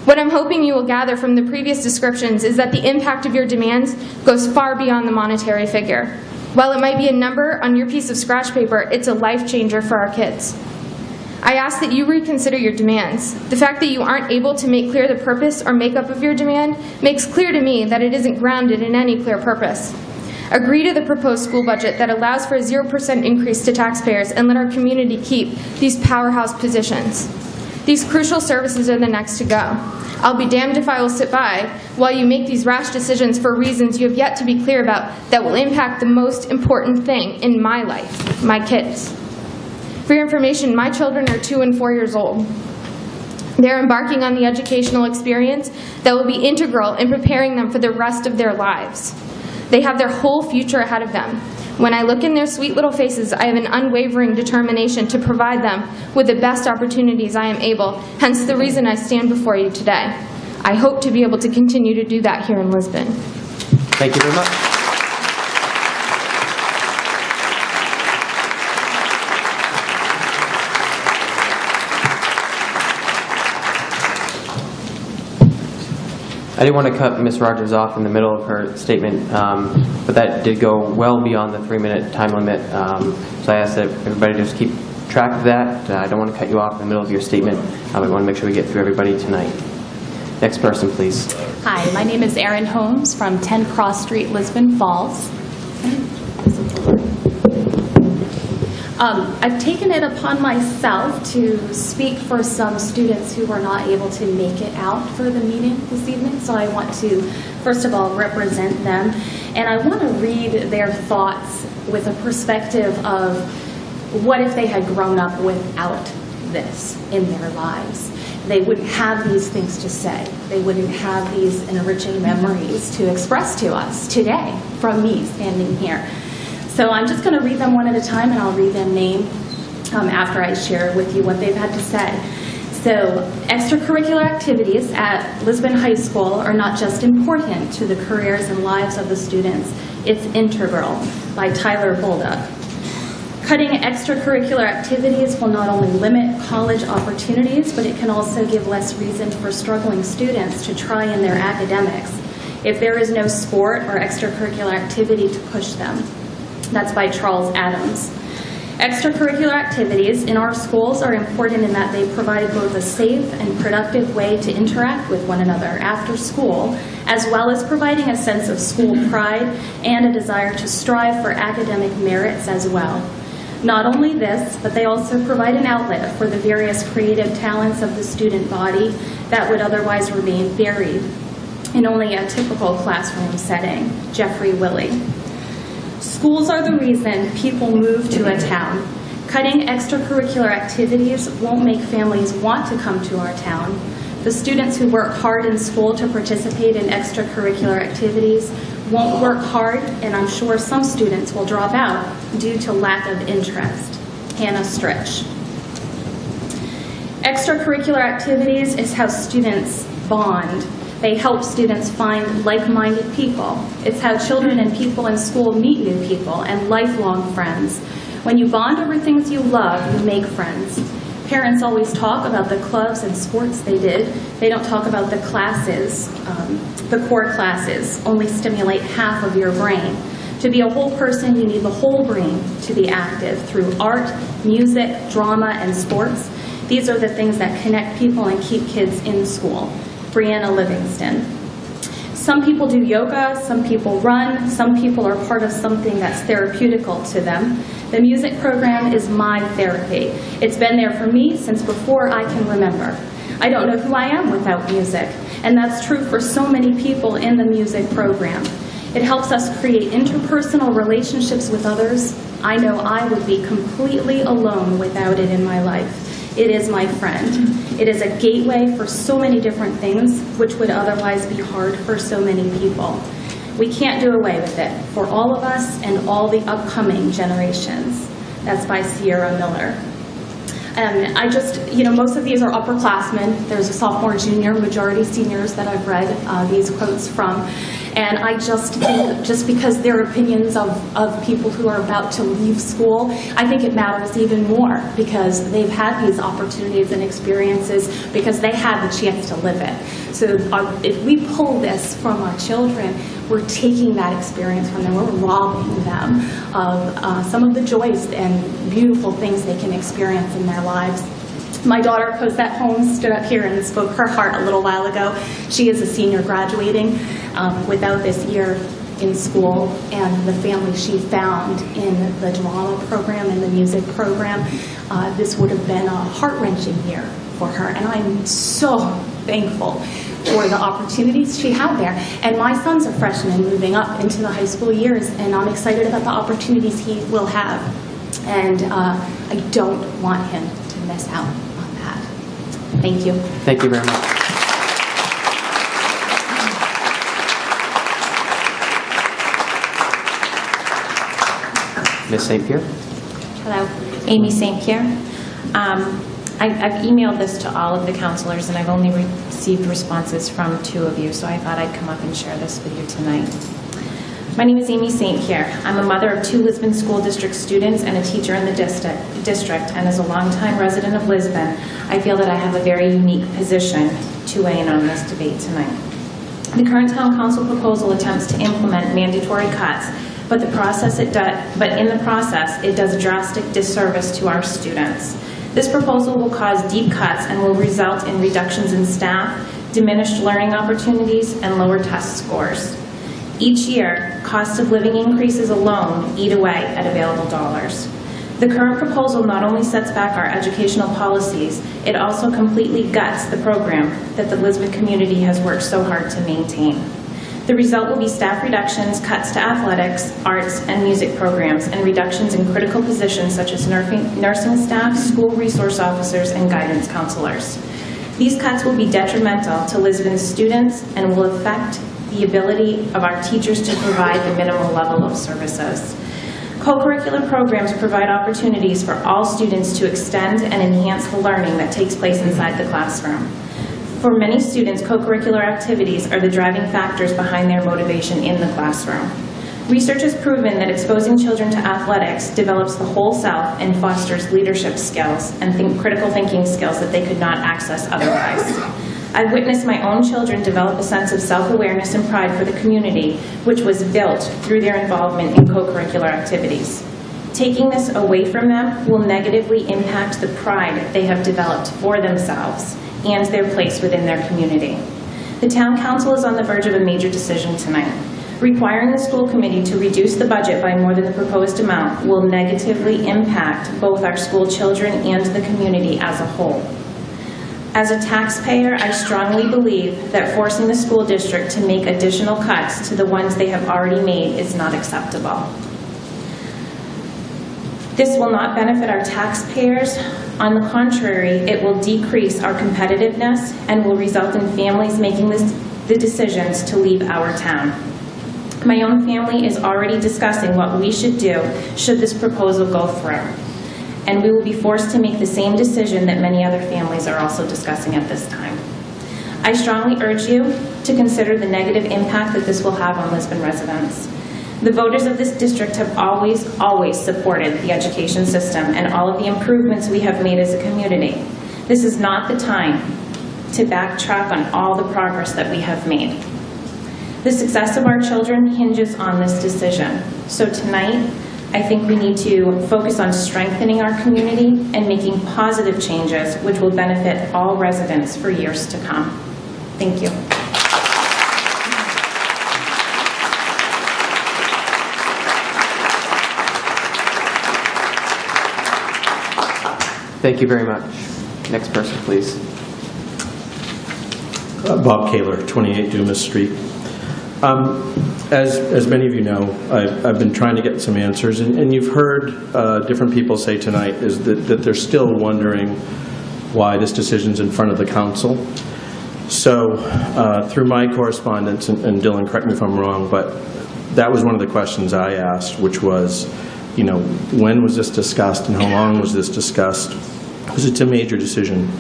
M: What I'm hoping you will gather from the previous descriptions is that the impact of your demands goes far beyond the monetary figure. While it might be a number on your piece of scratch paper, it's a life changer for our kids. I ask that you reconsider your demands. The fact that you aren't able to make clear the purpose or makeup of your demand makes clear to me that it isn't grounded in any clear purpose. Agree to the proposed school budget that allows for a 0% increase to taxpayers and let our community keep these powerhouse positions. These crucial services are the next to go. I'll be damned if I will sit by while you make these rash decisions for reasons you have yet to be clear about that will impact the most important thing in my life, my kids. For your information, my children are 2 and 4 years old. They're embarking on the educational experience that will be integral in preparing them for the rest of their lives. They have their whole future ahead of them. When I look in their sweet little faces, I have an unwavering determination to provide them with the best opportunities I am able, hence the reason I stand before you today. I hope to be able to continue to do that here in Lisbon.
A: Thank you very much. I didn't want to cut Ms. Rogers off in the middle of her statement, but that did go well beyond the 3-minute time limit. So I ask that everybody just keep track of that. I don't want to cut you off in the middle of your statement. I want to make sure we get through everybody tonight. Next person, please.
S: Hi, my name is Erin Holmes from 10 Cross Street, Lisbon Falls. I've taken it upon myself to speak for some students who were not able to make it out for the meeting this evening, so I want to, first of all, represent them, and I want to read their thoughts with a perspective of what if they had grown up without this in their lives. They wouldn't have these things to say. They wouldn't have these enriching memories to express to us today from me standing here. So I'm just going to read them one at a time, and I'll read them name after I share with you what they've had to say. So extracurricular activities at Lisbon High School are not just important to the careers and lives of the students, it's integral, by Tyler Bolduc. Cutting extracurricular activities will not only limit college opportunities, but it can also give less reason for struggling students to try in their academics if there is no sport or extracurricular activity to push them. That's by Charles Adams. Extracurricular activities in our schools are important in that they provide both a safe and productive way to interact with one another after school, as well as providing a sense of school pride and a desire to strive for academic merits as well. Not only this, but they also provide an outlet for the various creative talents of the student body that would otherwise remain buried in only a typical classroom setting. Jeffrey Willey. Schools are the reason people move to a town. Cutting extracurricular activities won't make families want to come to our town. The students who work hard in school to participate in extracurricular activities won't work hard, and I'm sure some students will drop out due to lack of interest. Hannah Stritch. Extracurricular activities is how students bond. They help students find like-minded people. It's how children and people in school meet new people and lifelong friends. When you bond over things you love, you make friends. Parents always talk about the clubs and sports they did. They don't talk about the classes. The core classes only stimulate half of your brain. To be a whole person, you need the whole brain to be active through art, music, drama, and sports. These are the things that connect people and keep kids in school. Brianna Livingston. Some people do yoga, some people run, some people are part of something that's therapeutical to them. The music program is my therapy. It's been there for me since before I can remember. I don't know who I am without music, and that's true for so many people in the music program. It helps us create interpersonal relationships with others. I know I would be completely alone without it in my life. It is my friend. It is a gateway for so many different things which would otherwise be hard for so many people. We can't do away with it for all of us and all the upcoming generations. That's by Sierra Miller. Most of these are upperclassmen. There's a sophomore, junior, majority seniors that I've read these quotes from. And I just think, just because they're opinions of people who are about to leave school, I think it matters even more because they've had these opportunities and experiences because they had the chance to live it. So if we pull this from our children, we're taking that experience from them. We're robbing them of some of the joys and beautiful things they can experience in their lives. My daughter, Cosette Holmes, stood up here and spoke her heart a little while ago. She is a senior graduating without this year in school, and the family she found in the drama program and the music program. This would have been a heart-wrenching year for her, and I'm so thankful for the opportunities she had there. And my son's a freshman moving up into the high school years, and I'm excited about the opportunities he will have. And I don't want him to miss out on that. Thank you.
A: Thank you very much. Ms. St. Pierre?
T: Hello, Amy St. Pierre. I've emailed this to all of the counselors, and I've only received responses from 2 of you, so I thought I'd come up and share this with you tonight. My name is Amy St. Pierre. I'm a mother of 2 Lisbon School District students and a teacher in the district, and as a longtime resident of Lisbon, I feel that I have a very unique position to weigh in on this debate tonight. The current town council proposal attempts to implement mandatory cuts, but in the process, it does a drastic disservice to our students. This proposal will cause deep cuts and will result in reductions in staff, diminished learning opportunities, and lower test scores. Each year, cost of living increases alone eat away at available dollars. The current proposal not only sets back our educational policies, it also completely guts the program that the Lisbon community has worked so hard to maintain. The result will be staff reductions, cuts to athletics, arts, and music programs, and reductions in critical positions such as nursing staff, school resource officers, and guidance counselors. These cuts will be detrimental to Lisbon's students and will affect the ability of our teachers to provide the minimal level of services. Co-curricular programs provide opportunities for all students to extend and enhance the learning that takes place inside the classroom. For many students, co-curricular activities are the driving factors behind their motivation in the classroom. Research has proven that exposing children to athletics develops the whole self and fosters leadership skills and critical thinking skills that they could not access otherwise. I've witnessed my own children develop a sense of self-awareness and pride for the community, which was built through their involvement in co-curricular activities. Taking this away from them will negatively impact the pride they have developed for themselves and their place within their community. The Town Council is on the verge of a major decision tonight. Requiring the school committee to reduce the budget by more than the proposed amount will negatively impact both our school children and the community as a whole. As a taxpayer, I strongly believe that forcing the school district to make additional cuts to the ones they have already made is not acceptable. This will not benefit our taxpayers. On the contrary, it will decrease our competitiveness and will result in families making the decisions to leave our town. My own family is already discussing what we should do should this proposal go through, and we will be forced to make the same decision that many other families are also discussing at this time. I strongly urge you to consider the negative impact that this will have on Lisbon residents. The voters of this district have always supported the education system and all of the improvements we have made as a community. This is not the time to backtrack on all the progress that we have made. The success of our children hinges on this decision. So tonight, I think we need to focus on strengthening our community and making positive changes which will benefit all residents for years to come. Thank you.
A: Thank you very much. Next person, please.
E: Bob Kaler, 28 Dumas Street. As many of you know, I've been trying to get some answers, and you've heard different people say tonight is that they're still wondering why this decision's in front of the council. So through my correspondence, and Dylan, correct me if I'm wrong, but that was one of the questions I asked, which was, you know, when was this discussed and how long was this discussed? Because it's a major decision.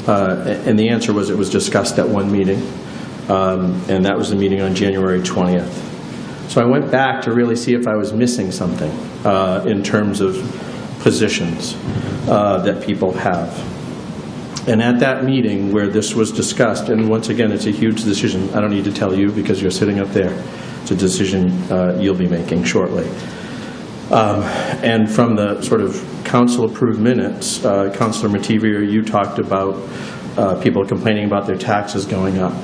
E: And the answer was it was discussed at one meeting. And that was the meeting on January 20th. So I went back to really see if I was missing something in terms of positions that people have. And at that meeting where this was discussed, and once again, it's a huge decision. I don't need to tell you because you're sitting up there. It's a decision you'll be making shortly. And from the sort of council-approved minutes, Councilor Mativier, you talked about people complaining about their taxes going up.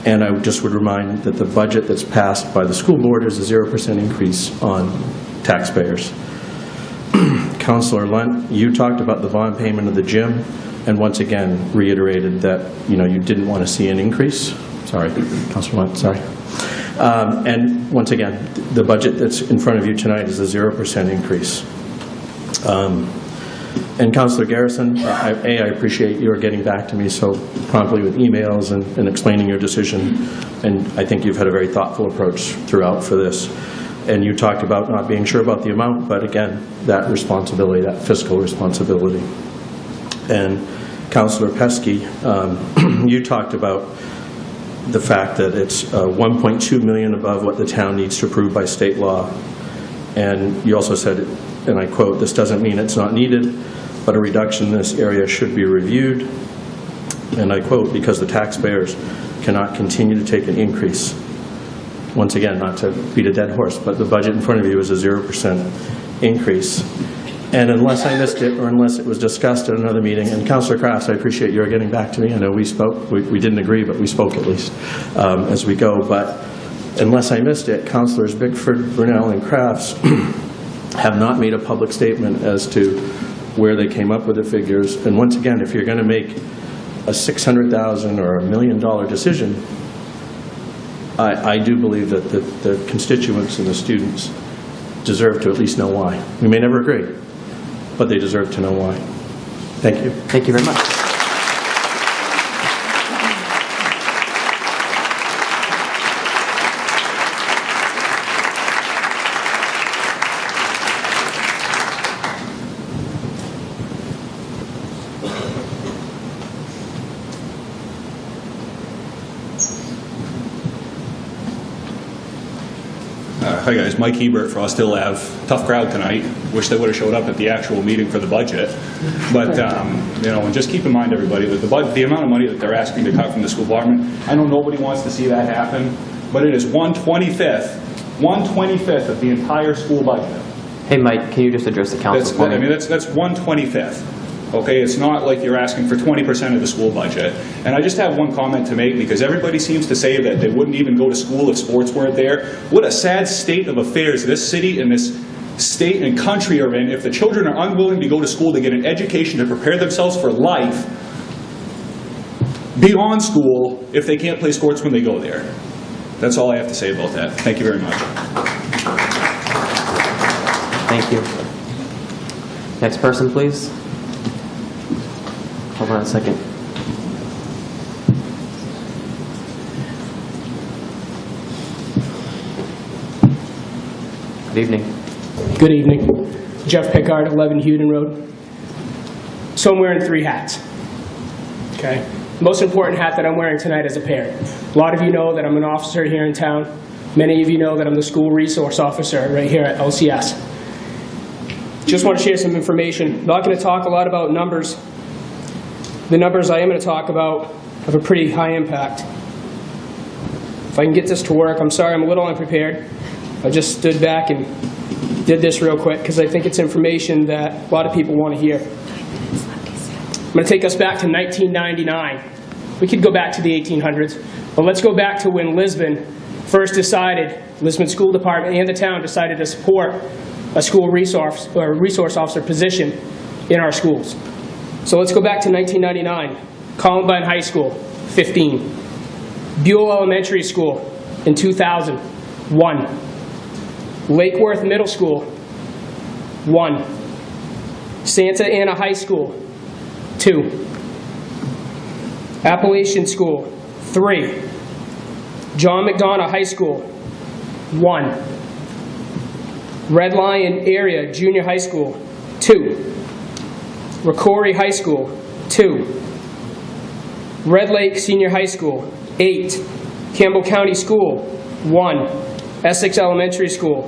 E: And I just would remind that the budget that's passed by the school board is a 0% increase on taxpayers. Councilor Lunt, you talked about the bond payment of the gym, and once again reiterated that, you know, you didn't want to see an increase. Sorry, Councilor Lunt, sorry. And once again, the budget that's in front of you tonight is a 0% increase. And Councilor Garrison, I appreciate your getting back to me so promptly with emails and explaining your decision, and I think you've had a very thoughtful approach throughout for this. And you talked about not being sure about the amount, but again, that responsibility, that fiscal responsibility. And Councilor Pesky, you talked about the fact that it's $1.2 million above what the town needs to approve by state law. And you also said, and I quote, "This doesn't mean it's not needed, but a reduction in this area should be reviewed." And I quote, "Because the taxpayers cannot continue to take an increase." Once again, not to beat a dead horse, but the budget in front of you is a 0% increase. And unless I missed it, or unless it was discussed at another meeting, and Councilor Crafts, I appreciate your getting back to me. I know we spoke, we didn't agree, but we spoke at least as we go. But unless I missed it, Councilors Bickford, Brunel, and Crafts have not made a public statement as to where they came up with the figures. And once again, if you're going to make a $600,000 or $1 million decision, I do believe that the constituents and the students deserve to at least know why. We may never agree, but they deserve to know why. Thank you.
A: Thank you very much.
K: Hi guys, Mike Hebert, Frost Hill Ave. Tough crowd tonight. Wish they would have showed up at the actual meeting for the budget. But, and just keep in mind, everybody, that the amount of money that they're asking to cut from the school department, I know nobody wants to see that happen, but it is 1/25th of the entire school budget.
A: Hey, Mike, can you just address the council for me?
K: That's 1/25th. Okay, it's not like you're asking for 20% of the school budget. And I just have one comment to make, because everybody seems to say that they wouldn't even go to school if sports weren't there. What a sad state of affairs this city and this state and country are in if the children are unwilling to go to school to get an education to prepare themselves for life beyond school if they can't play sports when they go there. That's all I have to say about that. Thank you very much.
A: Thank you. Next person, please. Hold on a second. Good evening.
U: Good evening. Jeff Pickard, 11 Hewden Road. So I'm wearing 3 hats. Okay? The most important hat that I'm wearing tonight is a parent. A lot of you know that I'm an officer here in town. Many of you know that I'm the school resource officer right here at LCS. Just want to share some information. I'm not going to talk a lot about numbers. The numbers I am going to talk about have a pretty high impact. If I can get this to work, I'm sorry I'm a little unprepared. I just stood back and did this real quick because I think it's information that a lot of people want to hear. I'm going to take us back to 1999. We could go back to the 1800s, but let's go back to when Lisbon first decided, Lisbon School Department and the town decided to support a school resource officer position in our schools. So let's go back to 1999. Columbine High School, 15. Buell Elementary School in 2000, 1. Lakeworth Middle School, 1. Santa Ana High School, 2. Appalachian School, 3. John McDonough High School, 1. Red Lion Area Junior High School, 2. Rocori High School, 2. Red Lake Senior High School, 8. Campbell County School, 1. Essex Elementary School,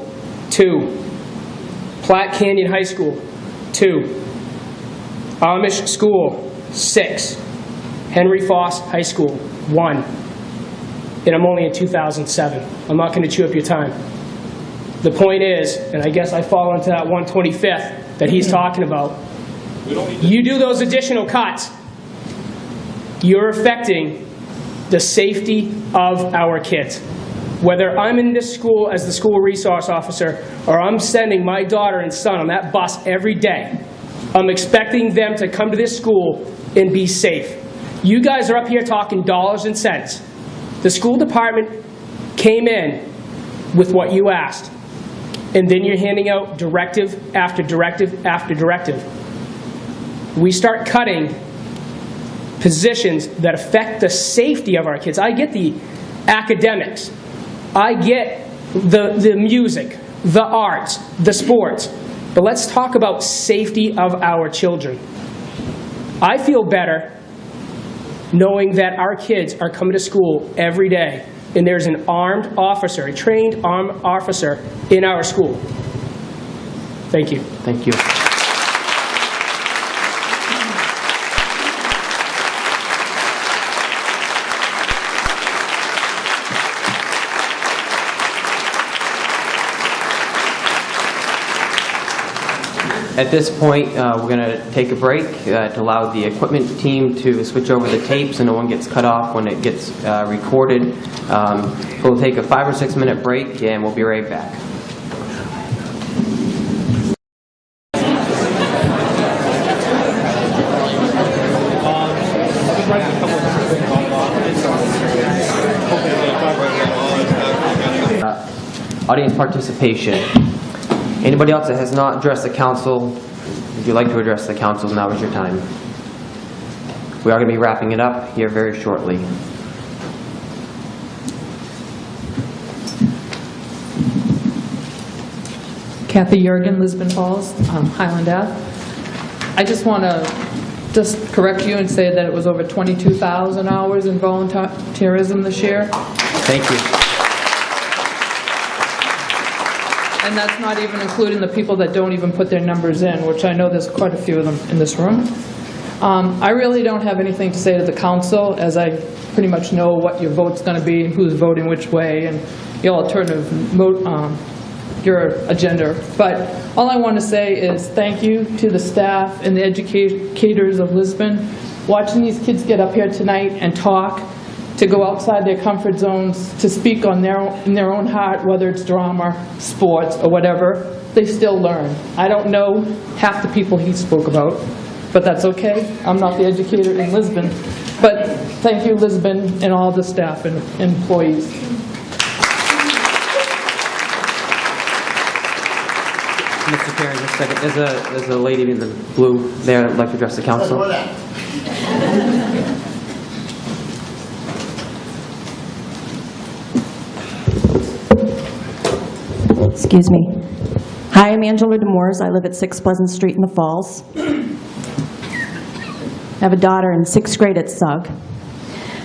U: 2. Platte Canyon High School, 2. Amish School, 6. Henry Foss High School, 1. And I'm only in 2007. I'm not going to chew up your time. The point is, and I guess I fall into that 1/25th that he's talking about, you do those additional cuts, you're affecting the safety of our kids. Whether I'm in this school as the school resource officer or I'm sending my daughter and son on that bus every day, I'm expecting them to come to this school and be safe. You guys are up here talking dollars and cents. The school department came in with what you asked, and then you're handing out directive after directive after directive. We start cutting positions that affect the safety of our kids. I get the academics. I get the music, the arts, the sports. But let's talk about safety of our children. I feel better knowing that our kids are coming to school every day and there's an armed officer, a trained armed officer in our school. Thank you.
A: Thank you. At this point, we're going to take a break to allow the equipment team to switch over the tapes and no one gets cut off when it gets recorded. We'll take a 5 or 6 minute break and we'll be right back. Audience participation. Anybody else that has not addressed the council, if you'd like to address the council, now is your time. We are going to be wrapping it up here very shortly.
V: Kathy Yergin, Lisbon Falls, Highland Ave. I just want to correct you and say that it was over 22,000 hours in volunteerism this year.
A: Thank you.
V: And that's not even including the people that don't even put their numbers in, which I know there's quite a few of them in this room. I really don't have anything to say to the council, as I pretty much know what your vote's going to be and who's voting which way and your alternative your agenda. But all I want to say is thank you to the staff and the educators of Lisbon. Watching these kids get up here tonight and talk, to go outside their comfort zones, to speak on in their own heart, whether it's drama, sports, or whatever, they still learn. I don't know half the people he spoke about, but that's okay. I'm not the educator in Lisbon. But thank you, Lisbon, and all the staff and employees.
A: Mr. Chair, just a second. There's a lady in the blue there that'd like to address the council.
B: Excuse me. Hi, I'm Angela Demores. I live at 6 Pleasant Street in the Falls. I have a daughter in 6th grade at SUG.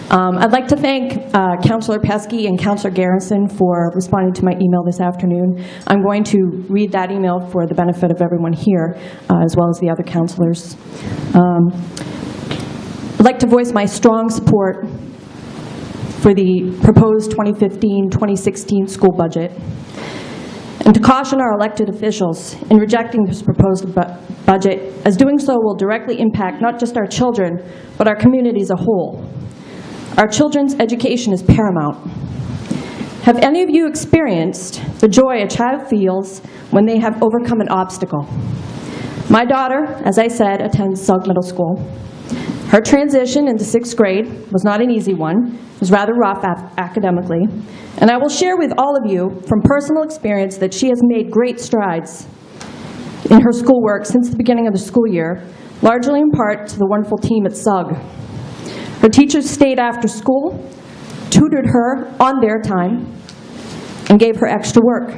B: I'd like to thank Councilor Pesky and Councilor Garrison for responding to my email this afternoon. I'm going to read that email for the benefit of everyone here, as well as the other councilors. I'd like to voice my strong support for the proposed 2015-2016 school budget, and to caution our elected officials in rejecting this proposed budget, as doing so will directly impact not just our children, but our community as a whole. Our children's education is paramount. Have any of you experienced the joy a child feels when they have overcome an obstacle? My daughter, as I said, attends SUG Middle School. Her transition into 6th grade was not an easy one. It was rather rough academically. And I will share with all of you from personal experience that she has made great strides in her schoolwork since the beginning of the school year, largely in part to the wonderful team at SUG. Her teachers stayed after school, tutored her on their time, and gave her extra work.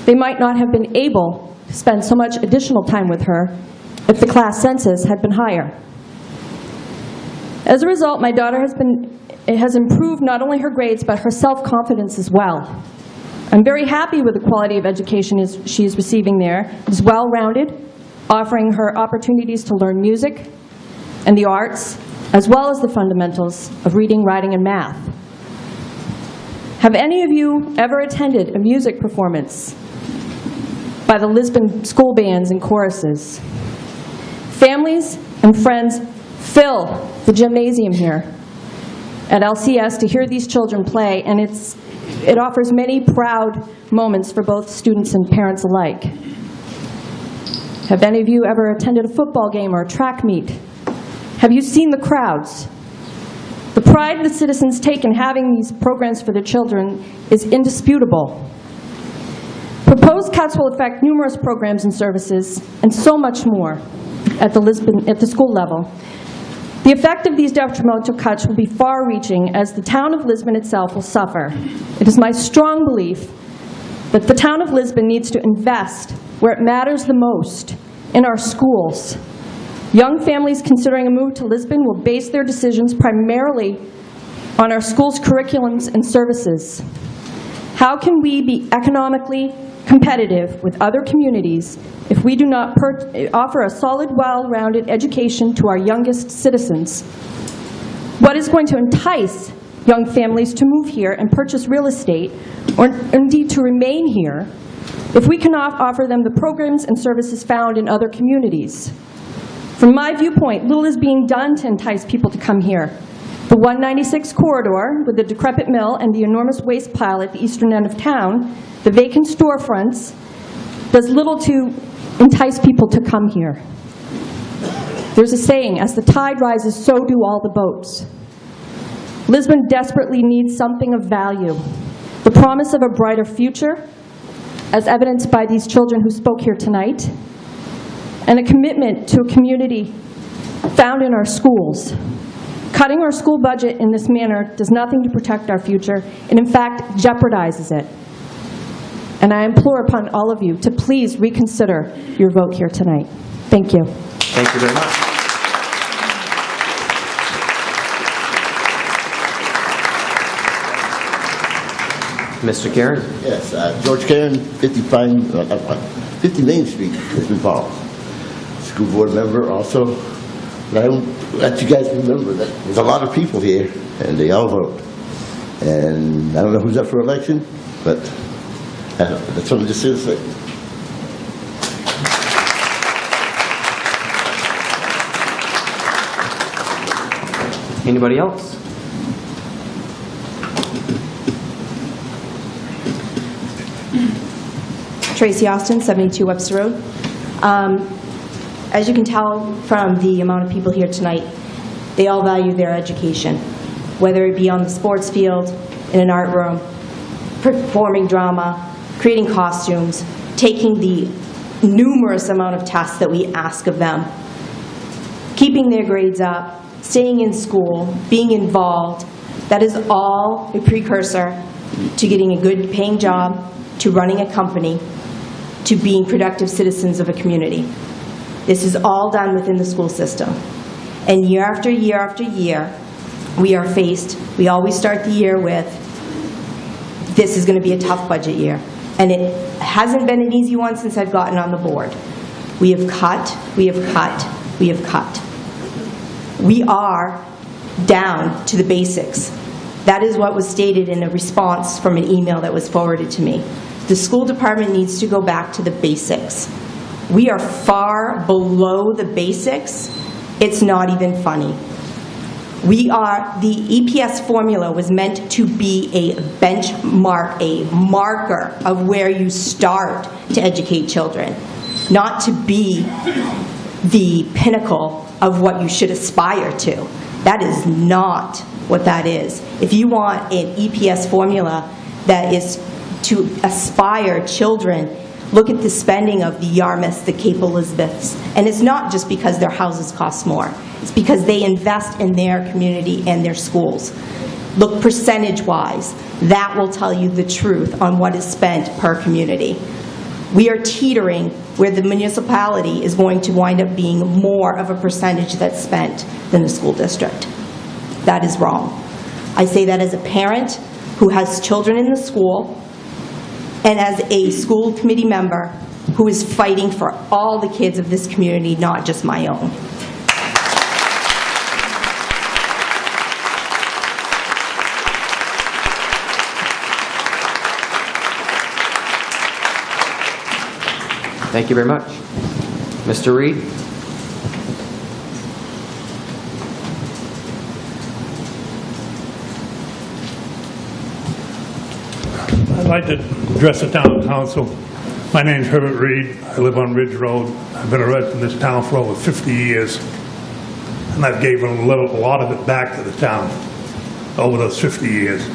B: They might not have been able to spend so much additional time with her if the class census had been higher. As a result, my daughter has improved not only her grades, but her self-confidence as well. I'm very happy with the quality of education she is receiving there. It's well-rounded, offering her opportunities to learn music and the arts, as well as the fundamentals of reading, writing, and math. Have any of you ever attended a music performance by the Lisbon school bands and choruses? Families and friends fill the gymnasium here at LCS to hear these children play, and it offers many proud moments for both students and parents alike. Have any of you ever attended a football game or a track meet? Have you seen the crowds? The pride the citizens take in having these programs for their children is indisputable. Proposed cuts will affect numerous programs and services, and so much more at the school level. The effect of these detrimental cuts will be far-reaching, as the town of Lisbon itself will suffer. It is my strong belief that the town of Lisbon needs to invest where it matters the most, in our schools. Young families considering a move to Lisbon will base their decisions primarily on our schools' curriculums and services. How can we be economically competitive with other communities if we do not offer a solid, well-rounded education to our youngest citizens? What is going to entice young families to move here and purchase real estate, or indeed to remain here, if we cannot offer them the programs and services found in other communities? From my viewpoint, little is being done to entice people to come here. The 196 corridor, with the decrepit mill and the enormous waste pile at the eastern end of town, the vacant storefronts, does little to entice people to come here. There's a saying, as the tide rises, so do all the boats. Lisbon desperately needs something of value. The promise of a brighter future, as evidenced by these children who spoke here tonight, and a commitment to a community found in our schools. Cutting our school budget in this manner does nothing to protect our future. It, in fact, jeopardizes it. And I implore upon all of you to please reconsider your vote here tonight. Thank you.
A: Thank you very much. Mr. Karen?
C: Yes, George Karen, 50 Main Street, Lisbon Falls. School board member also. And I let you guys remember that there's a lot of people here, and they all vote. And I don't know who's up for election, but that's what I'm just here to say.
A: Anybody else?
F: Tracy Austin, 72 Webster Road. As you can tell from the amount of people here tonight, they all value their education, whether it be on the sports field, in an art room, performing drama, creating costumes, taking the numerous amount of tests that we ask of them, keeping their grades up, staying in school, being involved. That is all a precursor to getting a good paying job, to running a company, to being productive citizens of a community. This is all done within the school system. And year after year after year, we are faced, we always start the year with, this is going to be a tough budget year. And it hasn't been an easy one since I've gotten on the board. We have cut, we have cut, we have cut. We are down to the basics. That is what was stated in a response from an email that was forwarded to me. The school department needs to go back to the basics. We are far below the basics. It's not even funny. The EPS formula was meant to be a benchmark, a marker of where you start to educate children, not to be the pinnacle of what you should aspire to. That is not what that is. If you want an EPS formula that is to aspire children, look at the spending of the Yarmouths, the Cape Elizabeths. And it's not just because their houses cost more. It's because they invest in their community and their schools. Look percentage-wise. That will tell you the truth on what is spent per community. We are teetering where the municipality is going to wind up being more of a percentage that's spent than the school district. That is wrong. I say that as a parent who has children in the school, and as a school committee member who is fighting for all the kids of this community, not just my own.
A: Thank you very much. Mr. Reed?
W: I'd like to address the town council. My name's Herbert Reed. I live on Ridge Road. I've been a resident in this town for over 50 years, and I've given a lot of it back to the town over those 50 years.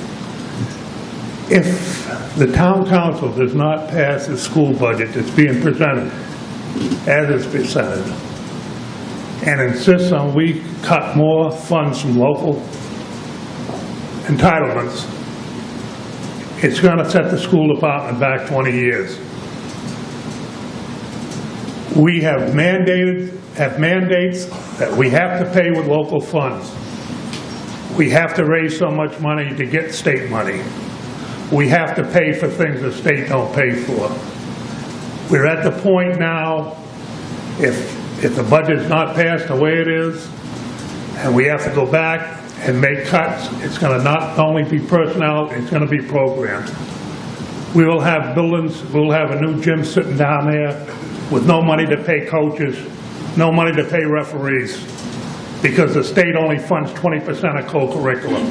W: If the town council does not pass the school budget that's being presented, as it's presented, and insists on we cut more funds from local entitlements, it's going to set the school department back 20 years. We have mandates that we have to pay with local funds. We have to raise so much money to get state money. We have to pay for things the state don't pay for. We're at the point now, if the budget's not passed the way it is, and we have to go back and make cuts, it's going to not only be personnel, it's going to be programs. We will have buildings, we'll have a new gym sitting down there with no money to pay coaches, no money to pay referees, because the state only funds 20% of co-curriculum.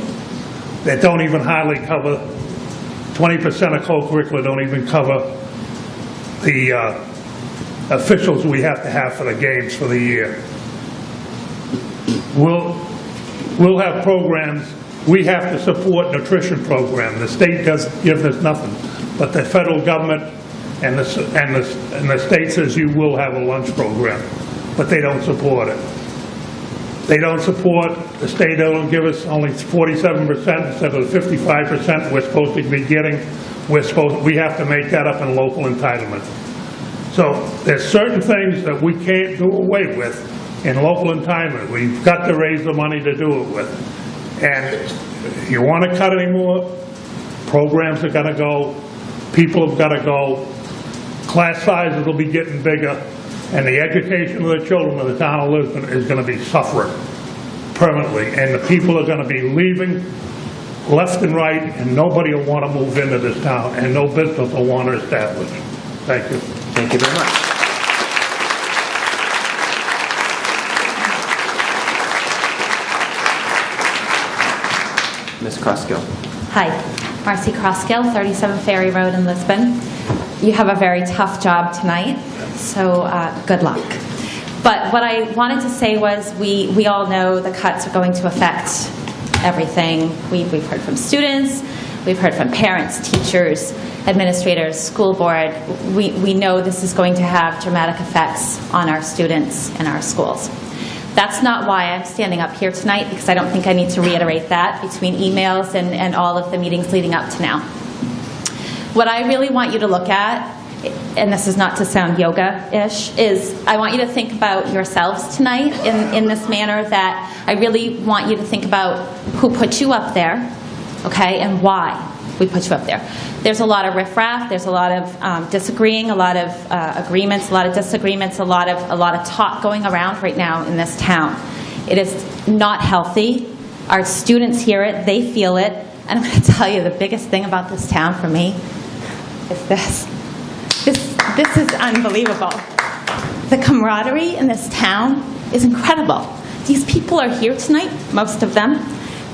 W: That don't even hardly cover, 20% of co-curricular don't even cover the officials we have to have for the games for the year. We'll have programs. We have to support nutrition program. The state doesn't give us nothing, but the federal government and the state says you will have a lunch program, but they don't support it. They don't support, the state don't give us only 47% instead of the 55% we're supposed to be getting. We have to make that up in local entitlement. So there's certain things that we can't do away with in local entitlement. We've got to raise the money to do it with. And if you want to cut any more, Programs are gonna go, people have gotta go, class sizes will be getting bigger, and the education of the children of the town of Lisbon is gonna be suffering permanently, and the people are gonna be leaving left and right, and nobody will wanna move into this town, and no business will wanna establish. Thank you.
A: Thank you very much. Ms. Crossgill.
D: Hi, Marcy Crossgill, 37 Ferry Road in Lisbon. You have a very tough job tonight, so good luck. But what I wanted to say was we all know the cuts are going to affect everything. We've heard from students, we've heard from parents, teachers, administrators, school board. We know this is going to have dramatic effects on our students and our schools. That's not why I'm standing up here tonight, because I don't think I need to reiterate that between emails and all of the meetings leading up to now. What I really want you to look at, and this is not to sound yoga-ish, is I want you to think about yourselves tonight in this manner, that I really want you to think about who put you up there, okay, and why we put you up there. There's a lot of riffraff, there's a lot of disagreeing, a lot of agreements, a lot of disagreements, a lot of talk going around right now in this town. It is not healthy. Our students hear it, they feel it, and I'm going to tell you the biggest thing about this town for me is this. This is unbelievable. The camaraderie in this town is incredible. These people are here tonight, most of them,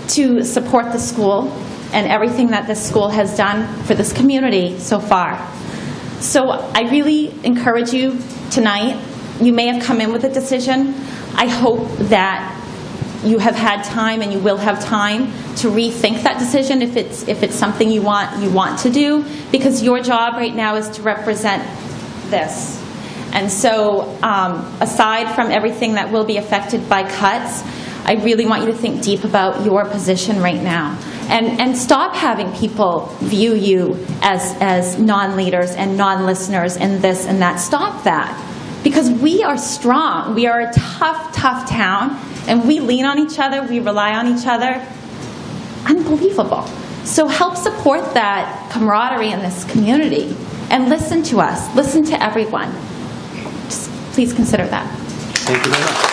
D: to support the school and everything that this school has done for this community so far. So I really encourage you tonight. You may have come in with a decision. I hope that you have had time, and you will have time to rethink that decision if it's something you want to do, because your job right now is to represent this. And so aside from everything that will be affected by cuts, I really want you to think deep about your position right now. And stop having people view you as non-leaders and non-listeners and this and that. Stop that. Because we are strong. We are a tough, tough town. And we lean on each other. We rely on each other. Unbelievable. So help support that camaraderie in this community. And listen to us. Listen to everyone. Just please consider that.
A: Thank you very much.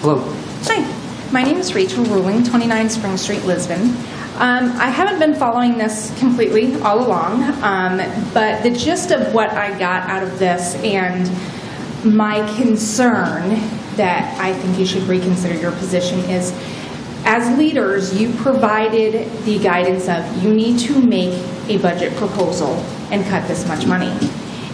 A: Hello.
G: Hi, my name is Rachel Ruling, 29 Spring Street, Lisbon. I haven't been following this completely all along, but the gist of what I got out of this and my concern that I think you should reconsider your position is, as leaders, you provided the guidance of you need to make a budget proposal and cut this much money.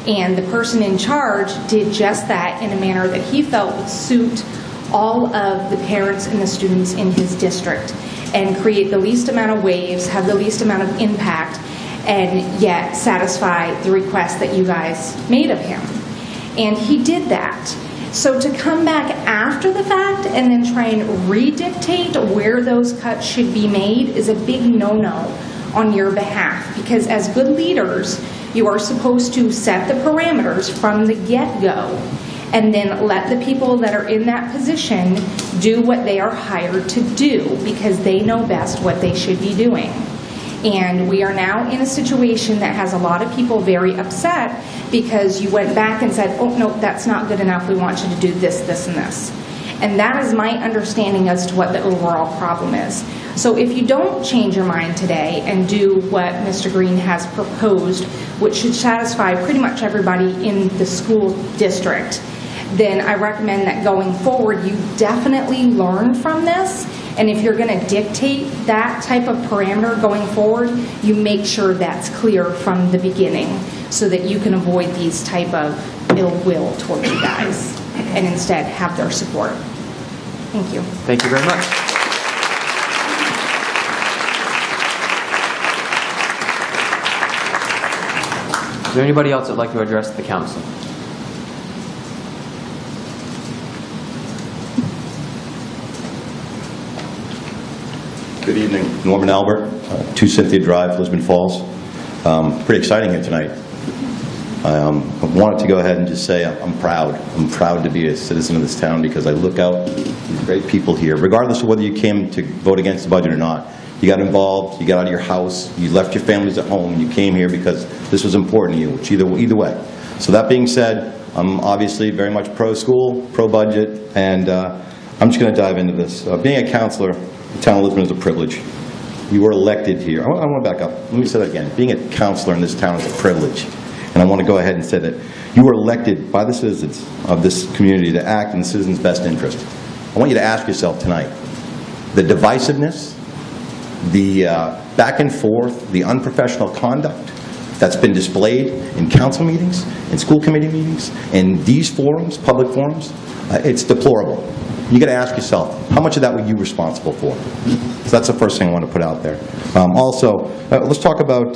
G: And the person in charge did just that in a manner that he felt would suit all of the parents and the students in his district and create the least amount of waves, have the least amount of impact, and yet satisfy the request that you guys made of him. And he did that. So to come back after the fact and then try and redictate where those cuts should be made is a big no-no on your behalf, because as good leaders, you are supposed to set the parameters from the get-go and then let the people that are in that position do what they are hired to do, because they know best what they should be doing. And we are now in a situation that has a lot of people very upset because you went back and said, oh, no, that's not good enough, we want you to do this, this, and this. And that is my understanding as to what the overall problem is. So if you don't change your mind today and do what Mr. Green has proposed, which should satisfy pretty much everybody in the school district, then I recommend that going forward you definitely learn from this, and if you're going to dictate that type of parameter going forward, you make sure that's clear from the beginning so that you can avoid these type of ill will towards you guys and instead have their support. Thank you.
A: Thank you very much. Is there anybody else that would like to address the council?
H: Good evening. Norman Albert, 2 Cynthia Drive, Lisbon Falls. Pretty exciting here tonight. I wanted to go ahead and just say I'm proud. I'm proud to be a citizen of this town because I look out at these great people here, regardless of whether you came to vote against the budget or not. You got involved, you got out of your house, you left your families at home, and you came here because this was important to you, which either way. So that being said, I'm obviously very much pro-school, pro-budget, and I'm just going to dive into this. Being a counselor in the town of Lisbon is a privilege. You were elected here. I want to back up. Let me say that again. Being a counselor in this town is a privilege. And I want to go ahead and say that you were elected by the citizens of this community to act in the citizens' best interest. I want you to ask yourself tonight, the divisiveness, the back and forth, the unprofessional conduct that's been displayed in council meetings, in school committee meetings, in these forums, public forums, it's deplorable. You got to ask yourself, how much of that were you responsible for? So that's the first thing I want to put out there. Also, let's talk about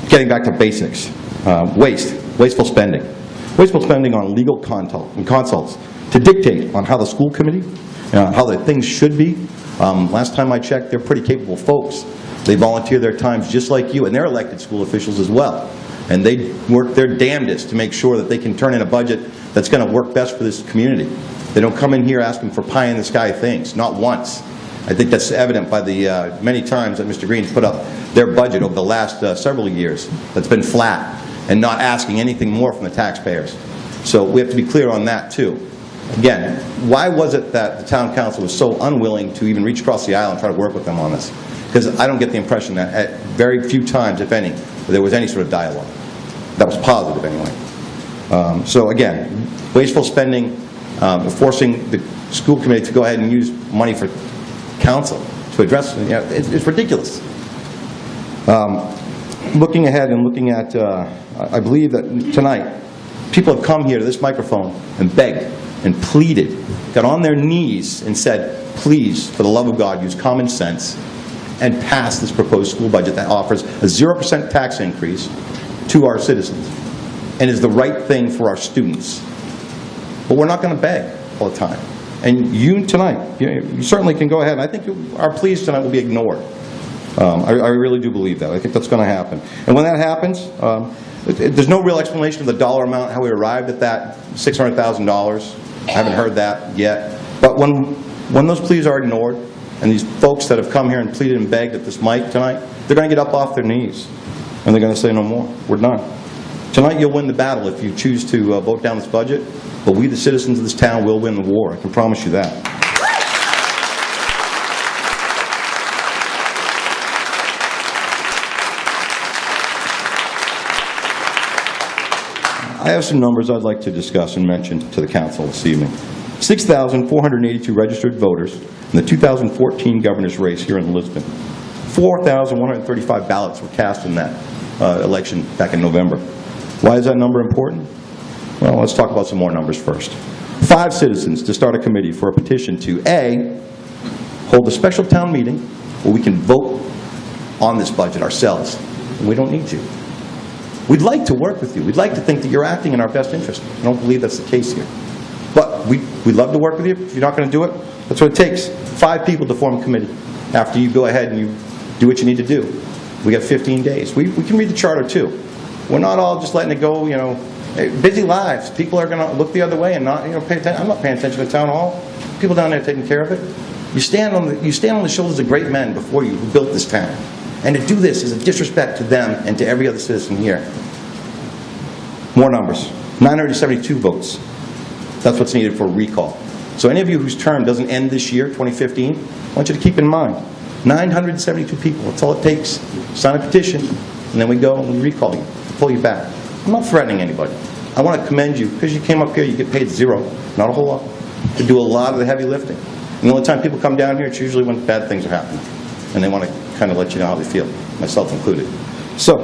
H: getting back to basics. Wasteful spending. Wasteful spending on legal consults to dictate on how the school committee, how the things should be. Last time I checked, they're pretty capable folks. They volunteer their times just like you, and they're elected school officials as well. And they work their damnedest to make sure that they can turn in a budget that's going to work best for this community. They don't come in here asking for pie-in-the-sky things, not once. I think that's evident by the many times that Mr. Green's put up their budget over the last several years that's been flat and not asking anything more from the taxpayers. So we have to be clear on that, too. Again, why was it that the town council was so unwilling to even reach across the aisle and try to work with them on this? Because I don't get the impression that at very few times, if any, there was any sort of dialogue. That was positive, anyway. So again, wasteful spending, forcing the school committee to go ahead and use money for council to address, it's ridiculous. Looking ahead and looking at, I believe that tonight, people have come here to this microphone and begged and pleaded, got on their knees and said, please, for the love of God, use common sense and pass this proposed school budget that offers a 0% tax increase to our citizens and is the right thing for our students. But we're not going to beg all the time. And you tonight, you certainly can go ahead. And I think our pleas tonight will be ignored. I really do believe that. I think that's going to happen. And when that happens, there's no real explanation of the dollar amount, how we arrived at that $600,000. I haven't heard that yet. But when those pleas are ignored, and these folks that have come here and pleaded and begged at this mic tonight, they're going to get up off their knees. And they're going to say no more. We're done. Tonight you'll win the battle if you choose to vote down this budget. But we, the citizens of this town, will win the war. I can promise you that. I have some numbers I'd like to discuss and mention to the council this evening. 6,482 registered voters in the 2014 governor's race here in Lisbon. 4,135 ballots were cast in that election back in November. Why is that number important? Well, let's talk about some more numbers first. 5 citizens to start a committee for a petition to A, hold a special town meeting where we can vote on this budget ourselves. And we don't need to. We'd like to work with you. We'd like to think that you're acting in our best interest. I don't believe that's the case here. But we'd love to work with you. If you're not going to do it, that's what it takes. 5 people to form a committee after you go ahead and you do what you need to do. We got 15 days. We can read the charter too. We're not all just letting it go, busy lives. People are going to look the other way and not, pay attention. I'm not paying attention to town hall. People down there taking care of it. You stand on the shoulders of great men before you who built this town. And to do this is a disrespect to them and to every other citizen here. More numbers. 972 votes. That's what's needed for a recall. So any of you whose term doesn't end this year, 2015, I want you to keep in mind, 972 people, that's all it takes. Sign a petition, and then we go and we recall you, pull you back. I'm not threatening anybody. I want to commend you, because you came up here, you get paid 0, not a whole lot, to do a lot of the heavy lifting. And the only time people come down here, it's usually when bad things are happening. And they want to kind of let you know how they feel, myself included. So,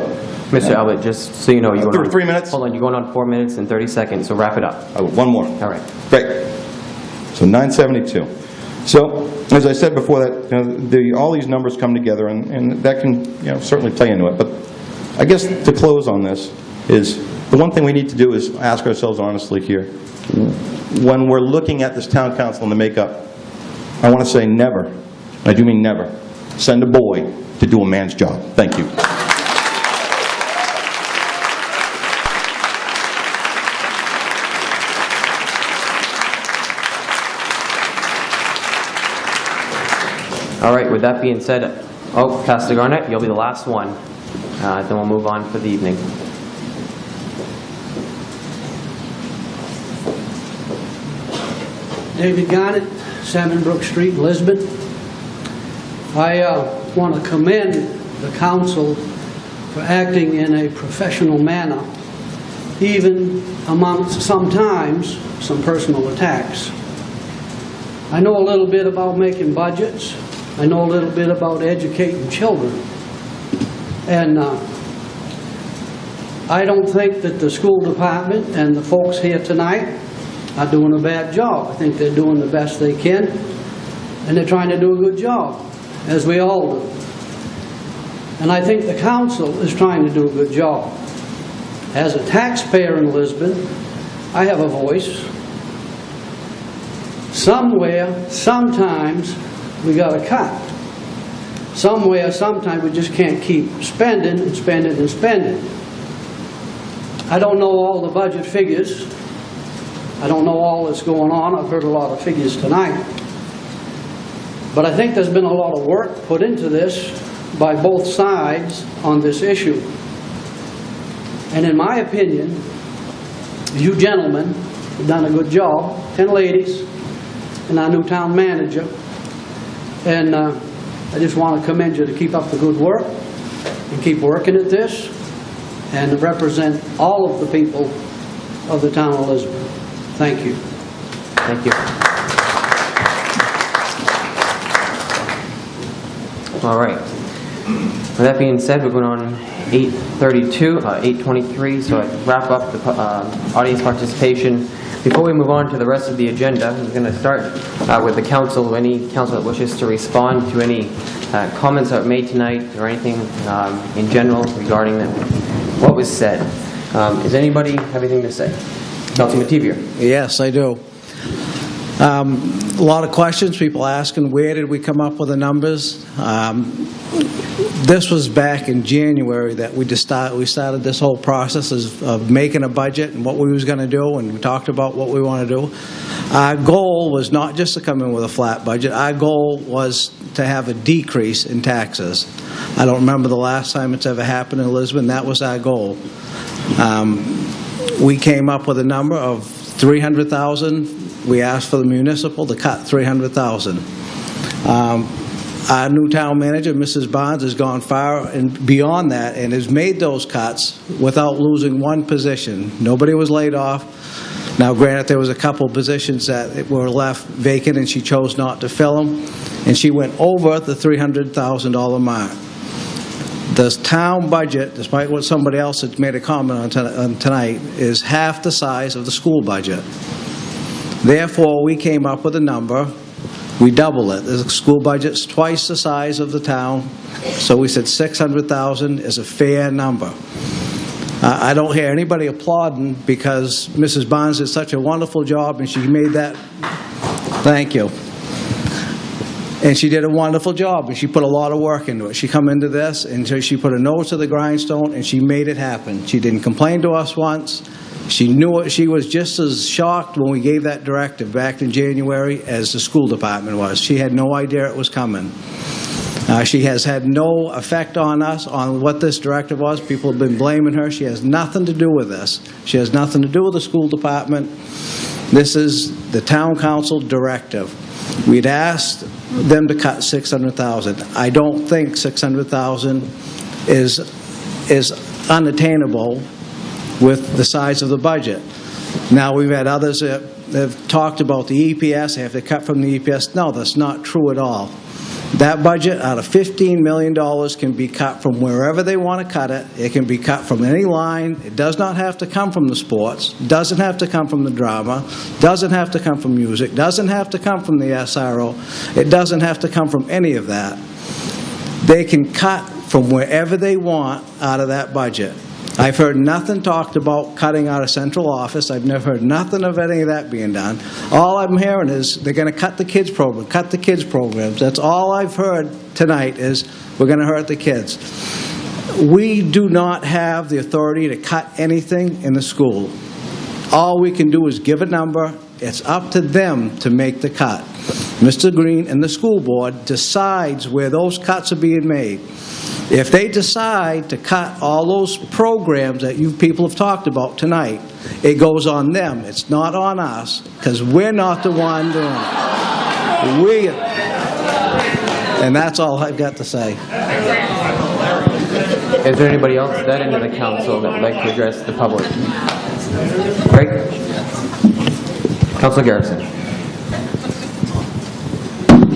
A: Mr. Albert, just so you know, you're going on
C: 3 minutes?
A: Hold on, you're going on 4 minutes and 30 seconds, so wrap it up.
C: Oh, one more.
A: All right.
C: Great. So 972. So, as I said before, that all these numbers come together, and that can certainly play into it. But I guess to close on this is the one thing we need to do is ask ourselves honestly here. When we're looking at this town council and the makeup, I want to say never, and I do mean never, send a boy to do a man's job. Thank you.
A: All right, with that being said, Pastor Garnett, you'll be the last one. Then we'll move on for the evening.
I: David Garnett, 7 Brook Street, Lisbon. I want to commend the council for acting in a professional manner, even amongst sometimes some personal attacks. I know a little bit about making budgets. I know a little bit about educating children. And I don't think that the school department and the folks here tonight are doing a bad job. I think they're doing the best they can, and they're trying to do a good job, as we all do. And I think the council is trying to do a good job. As a taxpayer in Lisbon, I have a voice. Somewhere, sometimes, we got to cut. Somewhere, sometimes, we just can't keep spending and spending and spending. I don't know all the budget figures. I don't know all that's going on. I've heard a lot of figures tonight. But I think there's been a lot of work put into this by both sides on this issue. And in my opinion, you gentlemen have done a good job, and ladies, and our new town manager. And I just want to commend you to keep up the good work and keep working at this and to represent all of the people of the town of Lisbon. Thank you.
A: Thank you. All right. With that being said, we're going on 8:32, 8:23, so I wrap up the audience participation. Before we move on to the rest of the agenda, we're going to start with the council. Any council that wishes to respond to any comments that were made tonight or anything in general regarding what was said. Does anybody have anything to say? Councilman Mativier.
J: Yes, I do. A lot of questions, people asking where did we come up with the numbers. This was back in January that we started this whole process of making a budget and what we was going to do, and we talked about what we want to do. Our goal was not just to come in with a flat budget. Our goal was to have a decrease in taxes. I don't remember the last time it's ever happened in Lisbon. That was our goal. We came up with a number of $300,000. We asked for the municipal to cut $300,000. Our new town manager, Mrs. Barnes, has gone far and beyond that and has made those cuts without losing one position. Nobody was laid off. Now, granted, there was a couple positions that were left vacant and she chose not to fill them, and she went over the $300,000 mark. The town budget, despite what somebody else had made a comment on tonight, is half the size of the school budget. Therefore, we came up with a number. We double it. The school budget's twice the size of the town, so we said $600,000 is a fair number. I don't hear anybody applauding because Mrs. Barnes did such a wonderful job, and she made that. Thank you. And she did a wonderful job, and she put a lot of work into it. She come into this, and she put a nose to the grindstone, and she made it happen. She didn't complain to us once. She knew it. She was just as shocked when we gave that directive back in January as the school department was. She had no idea it was coming. She has had no effect on us on what this directive was. People have been blaming her. She has nothing to do with this. She has nothing to do with the school department. This is the town council directive. We'd asked them to cut $600,000. I don't think $600,000 is unattainable with the size of the budget. Now, we've had others that have talked about the EPS. They have to cut from the EPS. No, that's not true at all. That budget out of $15 million can be cut from wherever they want to cut it. It can be cut from any line. It does not have to come from the sports. It doesn't have to come from the drama. It doesn't have to come from music. It doesn't have to come from the SRO. It doesn't have to come from any of that. They can cut from wherever they want out of that budget. I've heard nothing talked about cutting out of central office. I've never heard nothing of any of that being done. All I'm hearing is they're going to cut the kids program, cut the kids programs. That's all I've heard tonight is we're going to hurt the kids. We do not have the authority to cut anything in the school. All we can do is give a number It's up to them to make the cut. Mr. Green and the school board decides where those cuts are being made. If they decide to cut all those programs that you people have talked about tonight, it goes on them. It's not on us, because we're not the one doing it. And that's all I've got to say.
A: Is there anybody else that end of the council that would like to address the public? Great. Councilor Garrison.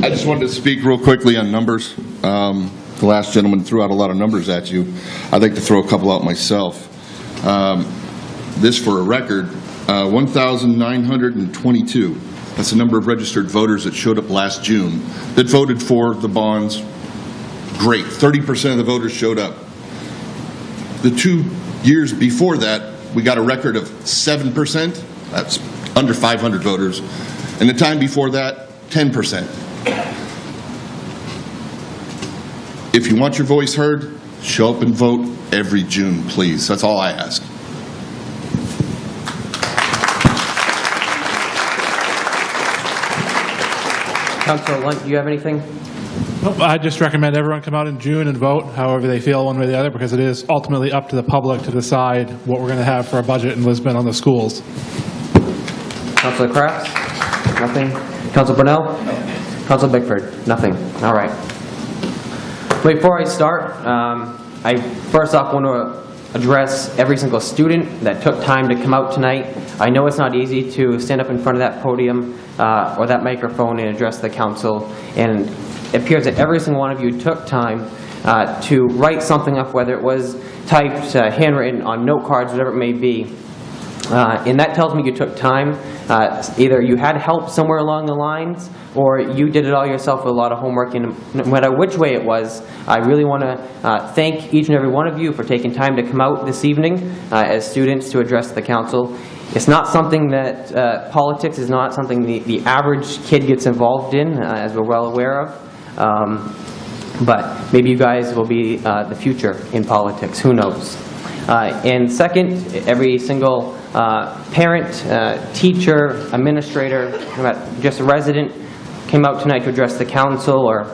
L: I just wanted to speak real quickly on numbers. The last gentleman threw out a lot of numbers at you. I'd like to throw a couple out myself. This for a record, 1,922. That's the number of registered voters that showed up last June that voted for the bonds. Great, 30% of the voters showed up. The 2 years before that, we got a record of 7%. That's under 500 voters. And the time before that, 10%. If you want your voice heard, show up and vote every June, please. That's all I ask.
A: Councilor Lunt, do you have anything?
N: Nope, I just recommend everyone come out in June and vote however they feel one way or the other, because it is ultimately up to the public to decide what we're going to have for a budget in Lisbon on the schools.
A: Councilor Crafts? Nothing. Councilor Brunel? No. Councilor Bickford? Nothing. All right. Before I start, I first off want to address every single student that took time to come out tonight. I know it's not easy to stand up in front of that podium or that microphone and address the council, and it appears that every single one of you took time to write something up, whether it was typed, handwritten, on note cards, whatever it may be. And that tells me you took time. Either you had help somewhere along the lines, or you did it all yourself with a lot of homework. And no matter which way it was, I really want to thank each and every one of you for taking time to come out this evening as students to address the council. It's not something that, politics is not something the average kid gets involved in, as we're well aware of. But maybe you guys will be the future in politics, who knows. And second, every single parent, teacher, administrator, just a resident came out tonight to address the council or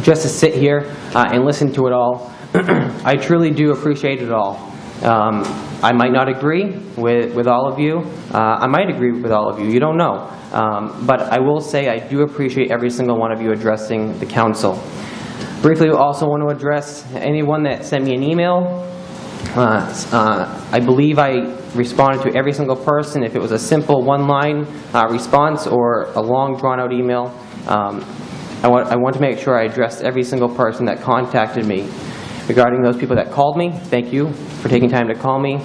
A: just to sit here and listen to it all. I truly do appreciate it all. I might not agree with all of you. I might agree with all of you. You don't know. But I will say I do appreciate every single one of you addressing the council. Briefly, I also want to address anyone that sent me an email. I believe I responded to every single person. If it was a simple one-line response or a long, drawn-out email, I want to make sure I addressed every single person that contacted me. Regarding those people that called me, thank you for taking time to call me.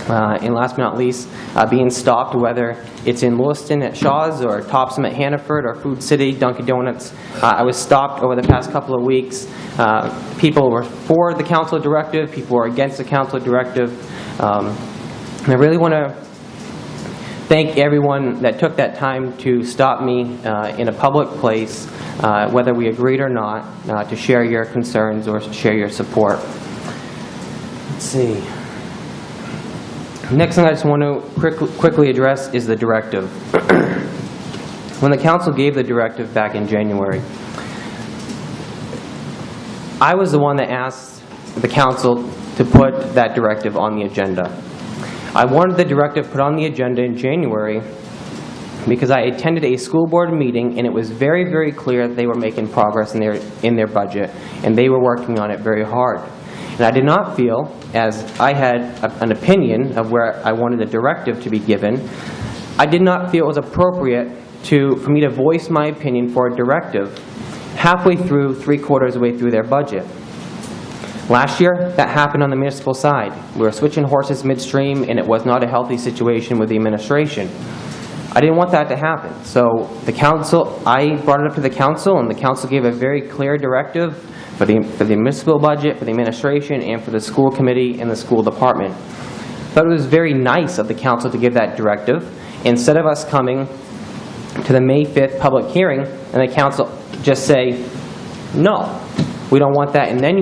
A: And last but not least, being stopped, whether it's in Lewiston at Shaw's or Topsom at Hannaford or Food City, Dunkin' Donuts. I was stopped over the past couple of weeks. People were for the council directive, people were against the council directive. And I really want to thank everyone that took that time to stop me in a public place, whether we agreed or not, to share your concerns or share your support. Let's see. Next thing I just want to quickly address is the directive. When the council gave the directive back in January, I was the one that asked the council to put that directive on the agenda. I wanted the directive put on the agenda in January because I attended a school board meeting and it was very, very clear that they were making progress in their budget and they were working on it very hard. And I did not feel, as I had an opinion of where I wanted the directive to be given, I did not feel it was appropriate for me to voice my opinion for a directive halfway through, 3/4 of the way through their budget. Last year, that happened on the municipal side. We were switching horses midstream and it was not a healthy situation with the administration. I didn't want that to happen. So the council, I brought it up to the council and the council gave a very clear directive for the municipal budget, for the administration, and for the school committee and the school department. But it was very nice of the council to give that directive instead of us coming to the May 5th public hearing and the council just say, no, we don't want that, and then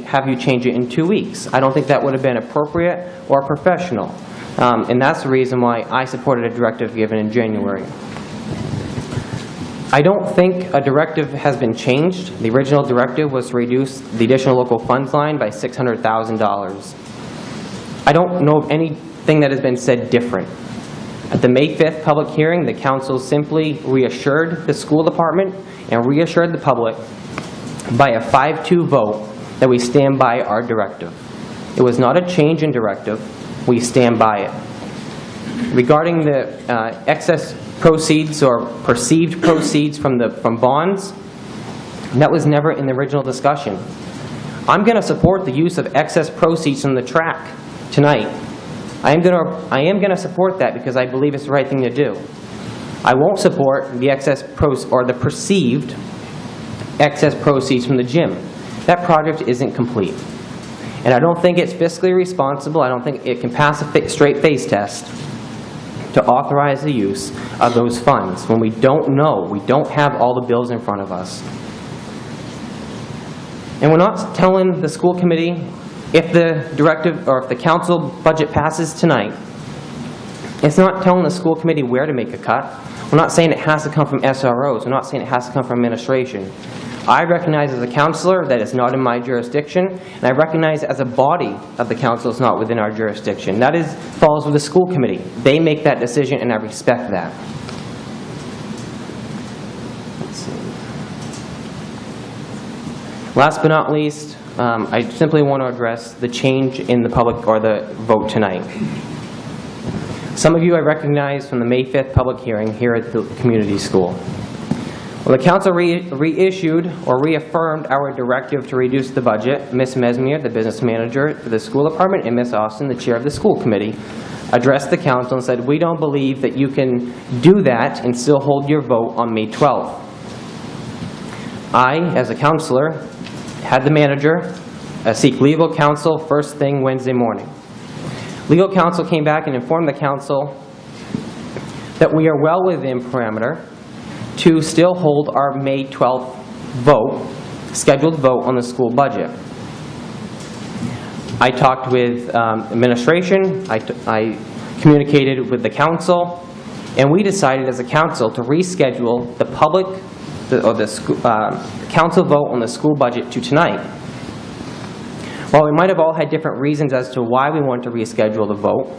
A: have you change it in 2 weeks. I don't think that would have been appropriate or professional. And that's the reason why I supported a directive given in January. I don't think a directive has been changed. The original directive was to reduce the additional local funds line by $600,000. I don't know of anything that has been said different. At the May 5th public hearing, the council simply reassured the school department and reassured the public by a 5-2 vote that we stand by our directive. It was not a change in directive. We stand by it. Regarding the excess proceeds or perceived proceeds from bonds, that was never in the original discussion. I'm going to support the use of excess proceeds from the track tonight. I am going to support that because I believe it's the right thing to do. I won't support the the perceived excess proceeds from the gym. That project isn't complete. And I don't think it's fiscally responsible. I don't think it can pass a straight face test to authorize the use of those funds when we don't know, we don't have all the bills in front of us. And we're not telling the school committee if the directive or if the council budget passes tonight. It's not telling the school committee where to make a cut. We're not saying it has to come from SROs. We're not saying it has to come from administration. I recognize as a counselor that it's not in my jurisdiction, and I recognize as a body of the council it's not within our jurisdiction. That falls with the school committee. They make that decision, and I respect that. Let's see. Last but not least, I simply want to address the change in the public or the vote tonight. Some of you I recognize from the May 5th public hearing here at the community school. Well, the council reissued or reaffirmed our directive to reduce the budget. Ms. Mesmere, the business manager for the school department, and Ms. Austin, the chair of the school committee, addressed the council and said, we don't believe that you can do that and still hold your vote on May 12th. I, as a counselor, had the manager seek legal counsel first thing Wednesday morning. Legal counsel came back and informed the council that we are well within parameter to still hold our May 12th vote, scheduled vote on the school budget. I talked with administration, I communicated with the council, and we decided as a council to reschedule the council vote on the school budget to tonight. While we might have all had different reasons as to why we wanted to reschedule the vote,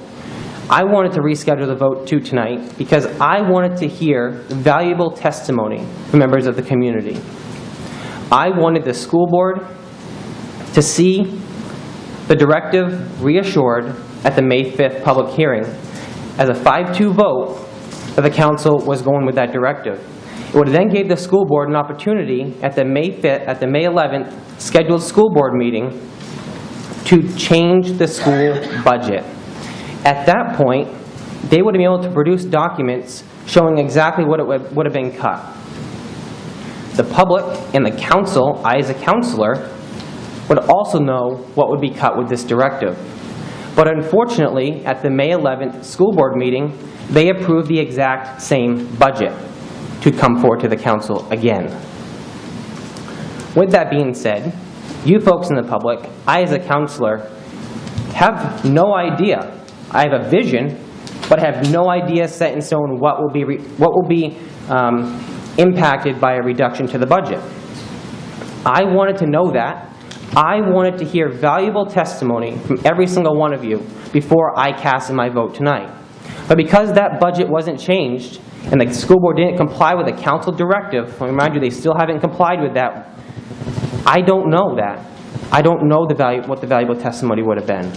A: I wanted to reschedule the vote to tonight because I wanted to hear valuable testimony from members of the community. I wanted the school board to see the directive reassured at the May 5th public hearing as a 5-2 vote that the council was going with that directive. It would have then gave the school board an opportunity at the May 11th scheduled school board meeting to change the school budget. At that point, they would have been able to produce documents showing exactly what it would have been cut. The public and the council, I as a counselor, would also know what would be cut with this directive. But unfortunately, at the May 11th school board meeting, they approved the exact same budget to come forward to the council again. With that being said, you folks in the public, I as a counselor, have no idea. I have a vision, but have no idea set in stone what will be impacted by a reduction to the budget. I wanted to know that. I wanted to hear valuable testimony from every single one of you before I casted my vote tonight. But because that budget wasn't changed, and the school board didn't comply with the council directive, I remind you they still haven't complied with that, I don't know that. I don't know what the valuable testimony would have been.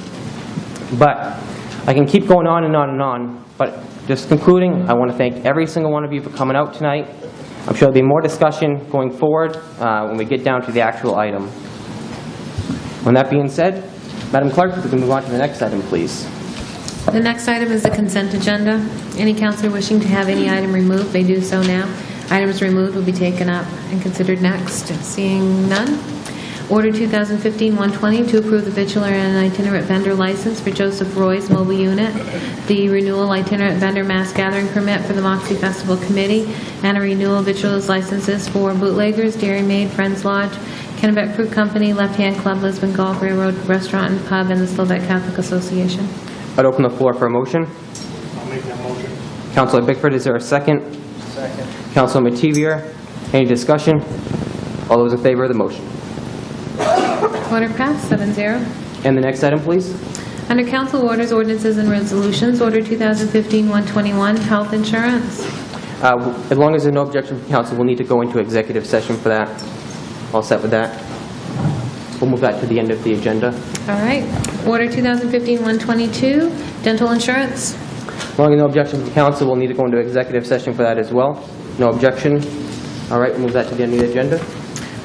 A: But I can keep going on and on and on, but just concluding, I want to thank every single one of you for coming out tonight. I'm sure there'll be more discussion going forward when we get down to the actual item. With that being said, Madam Clerk, we can move on to the next item, please.
P: The next item is the consent agenda. Any counselor wishing to have any item removed may do so now. Items removed will be taken up and considered next. Seeing none. Order 2015-120 to approve the vitular and itinerant vendor license for Joseph Roy's mobile unit, the renewal itinerant vendor mass gathering permit for the Moxie Festival Committee, and a renewal victuals licenses for Bootleggers, Dairy Maid, Friends Lodge, Kennebec Fruit Company, Left Hand Club, Lisbon Golf Railroad Restaurant and Pub, and the Slovak Catholic Association.
A: I'd open the floor for a motion.
W: I'll make that motion.
A: Councilor Bickford, is there a second?
W: Second.
A: Councilor Mativier, any discussion? All those in favor of the motion?
P: Order passed, 7-0.
A: And the next item, please.
P: Under council orders, ordinances, and resolutions, Order 2015-121, health insurance.
A: As long as there's no objection from council, we'll need to go into executive session for that. All set with that? We'll move that to the end of the agenda.
P: All right. Order 2015-122, dental insurance.
A: As long as no objection from council, we'll need to go into executive session for that as well. No objection? All right, we'll move that to the end of the agenda.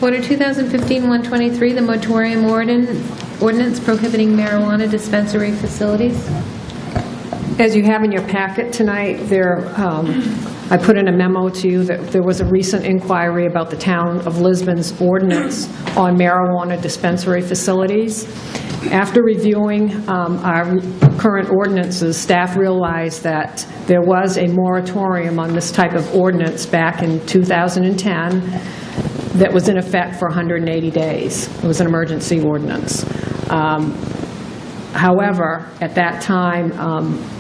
P: Order 2015-123, the moratorium ordinance prohibiting marijuana dispensary facilities.
O: As you have in your packet tonight, I put in a memo to you that there was a recent inquiry about the town of Lisbon's ordinance on marijuana dispensary facilities. After reviewing our current ordinances, staff realized that there was a moratorium on this type of ordinance back in 2010 that was in effect for 180 days. It was an emergency ordinance. However, at that time,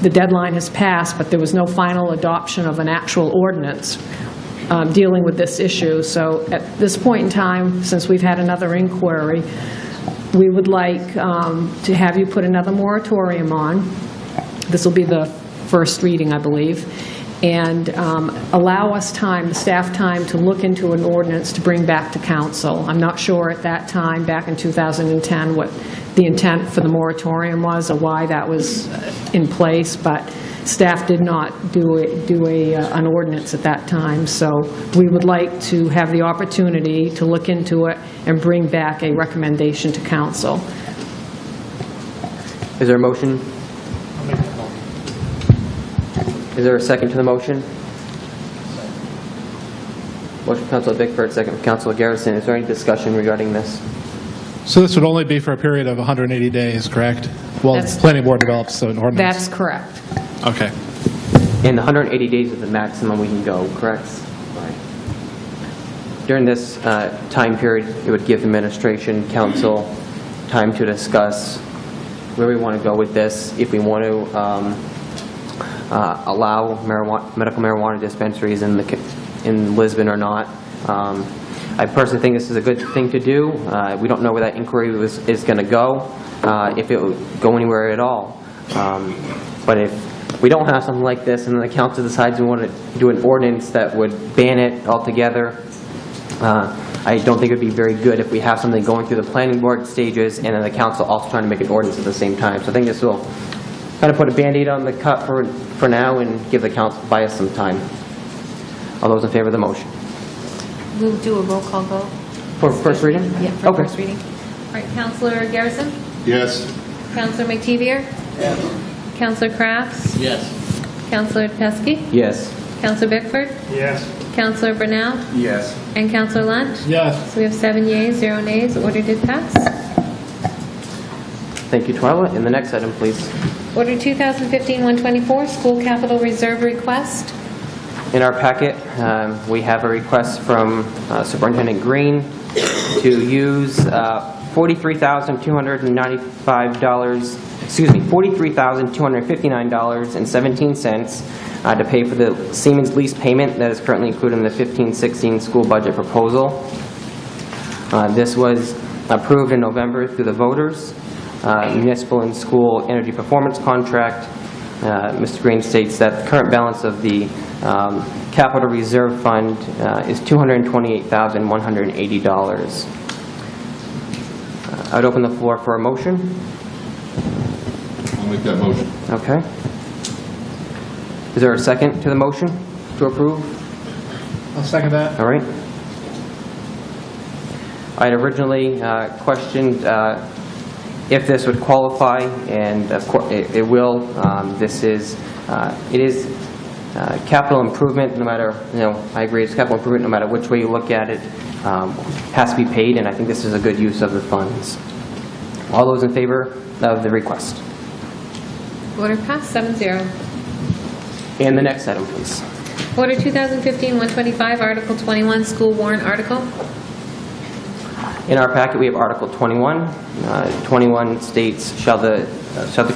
O: the deadline has passed, but there was no final adoption of an actual ordinance dealing with this issue. So at this point in time, since we've had another inquiry, we would like to have you put another moratorium on. This will be the first reading, I believe, and allow us time, the staff time, to look into an ordinance to bring back to council. I'm not sure at that time, back in 2010, what the intent for the moratorium was or why that was in place, but staff did not do an ordinance at that time. So we would like to have the opportunity to look into it and bring back a recommendation to council.
A: Is there a motion? Is there a second to the motion? Motion from Councilor Bickford, second from Councilor Garrison. Is there any discussion regarding this?
N: So this would only be for a period of 180 days, correct? Well,
O: That's-
N: the planning board develops an ordinance.
O: That's correct.
N: Okay.
A: And 180 days is the maximum we can go, correct? Right. During this time period, it would give administration, council, time to discuss where we want to go with this, if we want to allow medical marijuana dispensaries in Lisbon or not. I personally think this is a good thing to do. We don't know where that inquiry is going to go, if it will go anywhere at all. But if we don't have something like this and then the council decides we want to do an ordinance that would ban it altogether, I don't think it would be very good if we have something going through the planning board stages and then the council also trying to make an ordinance at the same time. So I think this will kind of put a Band-Aid on the cut for now and give the council, buy us some time. All those in favor of the motion?
P: We'll do a roll call vote.
A: For first reading?
P: Yeah, for
A: Okay.
P: first reading. All right, Councilor Garrison?
L: Yes.
P: Councilor McTevier? Yes. Councilor Crafts?
I: Yes.
P: Councilor Teskey?
A: Yes.
P: Councilor Bickford?
W: Yes.
P: Councilor Brunel?
L: Yes.
P: And Councilor Lunt?
N: Yes.
P: So we have 7 yeas, 0 nays. Order did pass.
A: Thank you, Twyla. And the next item, please.
P: Order 2015-124, school capital reserve request.
A: In our packet, we have a request from Superintendent Green to use $43,259.17 to pay for the Siemens lease payment that is currently included in the 15-16 school budget proposal. This was approved in November through the voters. Municipal and school energy performance contract. Mr. Green states that the current balance of the capital reserve fund is $228,180. I would open the floor for a motion.
L: I'll make that motion.
A: Okay. Is there a second to the motion to approve?
N: I'll second that.
A: All right. I had originally questioned if this would qualify, and of course it will. It is capital improvement, no matter, I agree, it's capital improvement no matter which way you look at it, has to be paid, and I think this is a good use of the funds. All those in favor of the request?
P: Order passed, 7-0.
A: And the next item, please.
P: Order 2015-125, Article 21, school warrant article.
A: In our packet, we have Article 21. 21 states, shall the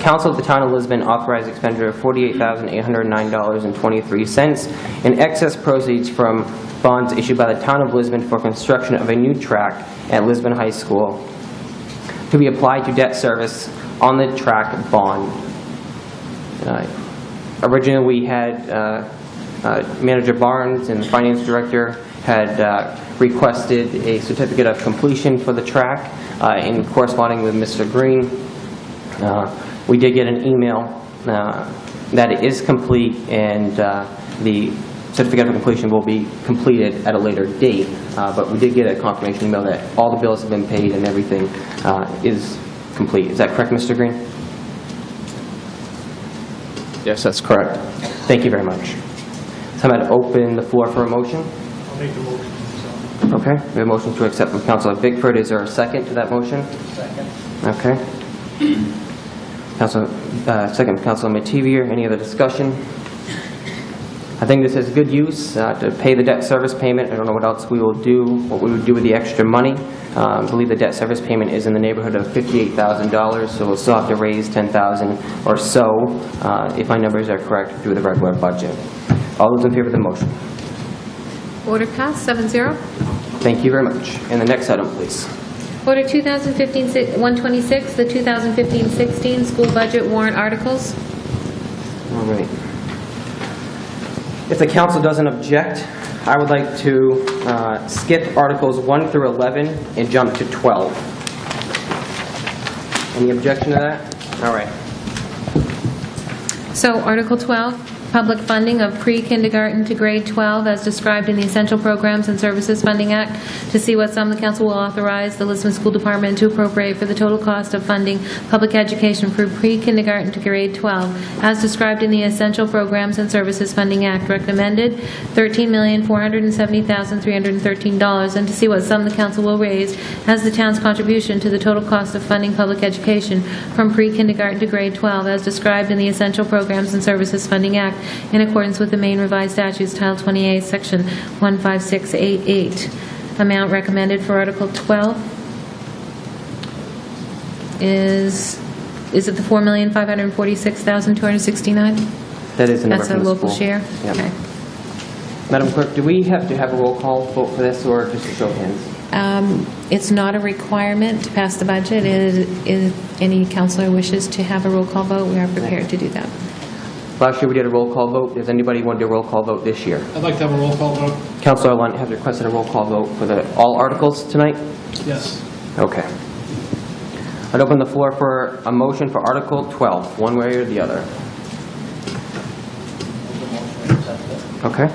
A: Council of the Town of Lisbon authorize expenditure of $48,809.23 in excess proceeds from bonds issued by the Town of Lisbon for construction of a new track at Lisbon High School to be applied to debt service on the track bond. Originally, we had Manager Barnes and the Finance Director had requested a certificate of completion for the track in corresponding with Mr. Green. We did get an email that it is complete and the certificate of completion will be completed at a later date, but we did get a confirmation email that all the bills have been paid and everything is complete. Is that correct, Mr. Green? Yes, that's correct. Thank you very much. So I'm going to open the floor for a motion.
W: I'll make the motion.
A: Okay, we have a motion to accept from Councilor Bickford. Is there a second to that motion?
W: Second.
A: Okay. Second from Councilor Mativier. Any other discussion? I think this is good use to pay the debt service payment. I don't know what else we will do, what we would do with the extra money. I believe the debt service payment is in the neighborhood of $58,000, so we'll still have to raise $10,000 or so, if my numbers are correct, through the regular budget. All those in favor of the motion?
P: Order passed, 7-0.
A: Thank you very much. And the next item, please.
P: Order 2015-126, the 2015-16 school budget warrant articles.
A: All right. If the council doesn't object, I would like to skip Articles 1 through 11 and jump to 12. Any objection to that? All right.
P: So Article 12, public funding of pre-kindergarten to grade 12 as described in the Essential Programs and Services Funding Act, to see what sum the council will authorize the Lisbon School Department to appropriate for the total cost of funding public education for pre-kindergarten to grade 12 as described in the Essential Programs and Services Funding Act. Recommended $13,470,313, and to see what sum the council will raise as the town's contribution to the total cost of funding public education from pre-kindergarten to grade 12 as described in the Essential Programs and Services Funding Act, in accordance with the Maine Revised Statutes, Title 28, Section 15688. Amount recommended for Article 12 is it the $4,546,269?
A: That is the number
P: That's a
A: from the
P: local
A: school.
P: share?
A: Yep.
P: Okay.
A: Madam Clerk, do we have to have a roll call vote for this, or just a show of hands?
P: It's not a requirement to pass the budget. If any councilor wishes to have a roll call vote, we are prepared to do that.
A: Last year we did a roll call vote. Does anybody want to do a roll call vote this year?
N: I'd like to have a roll call vote.
A: Councilor Lunt has requested a roll call vote for all articles tonight?
N: Yes.
A: Okay. I'd open the floor for a motion for Article 12, one way or the other. Okay.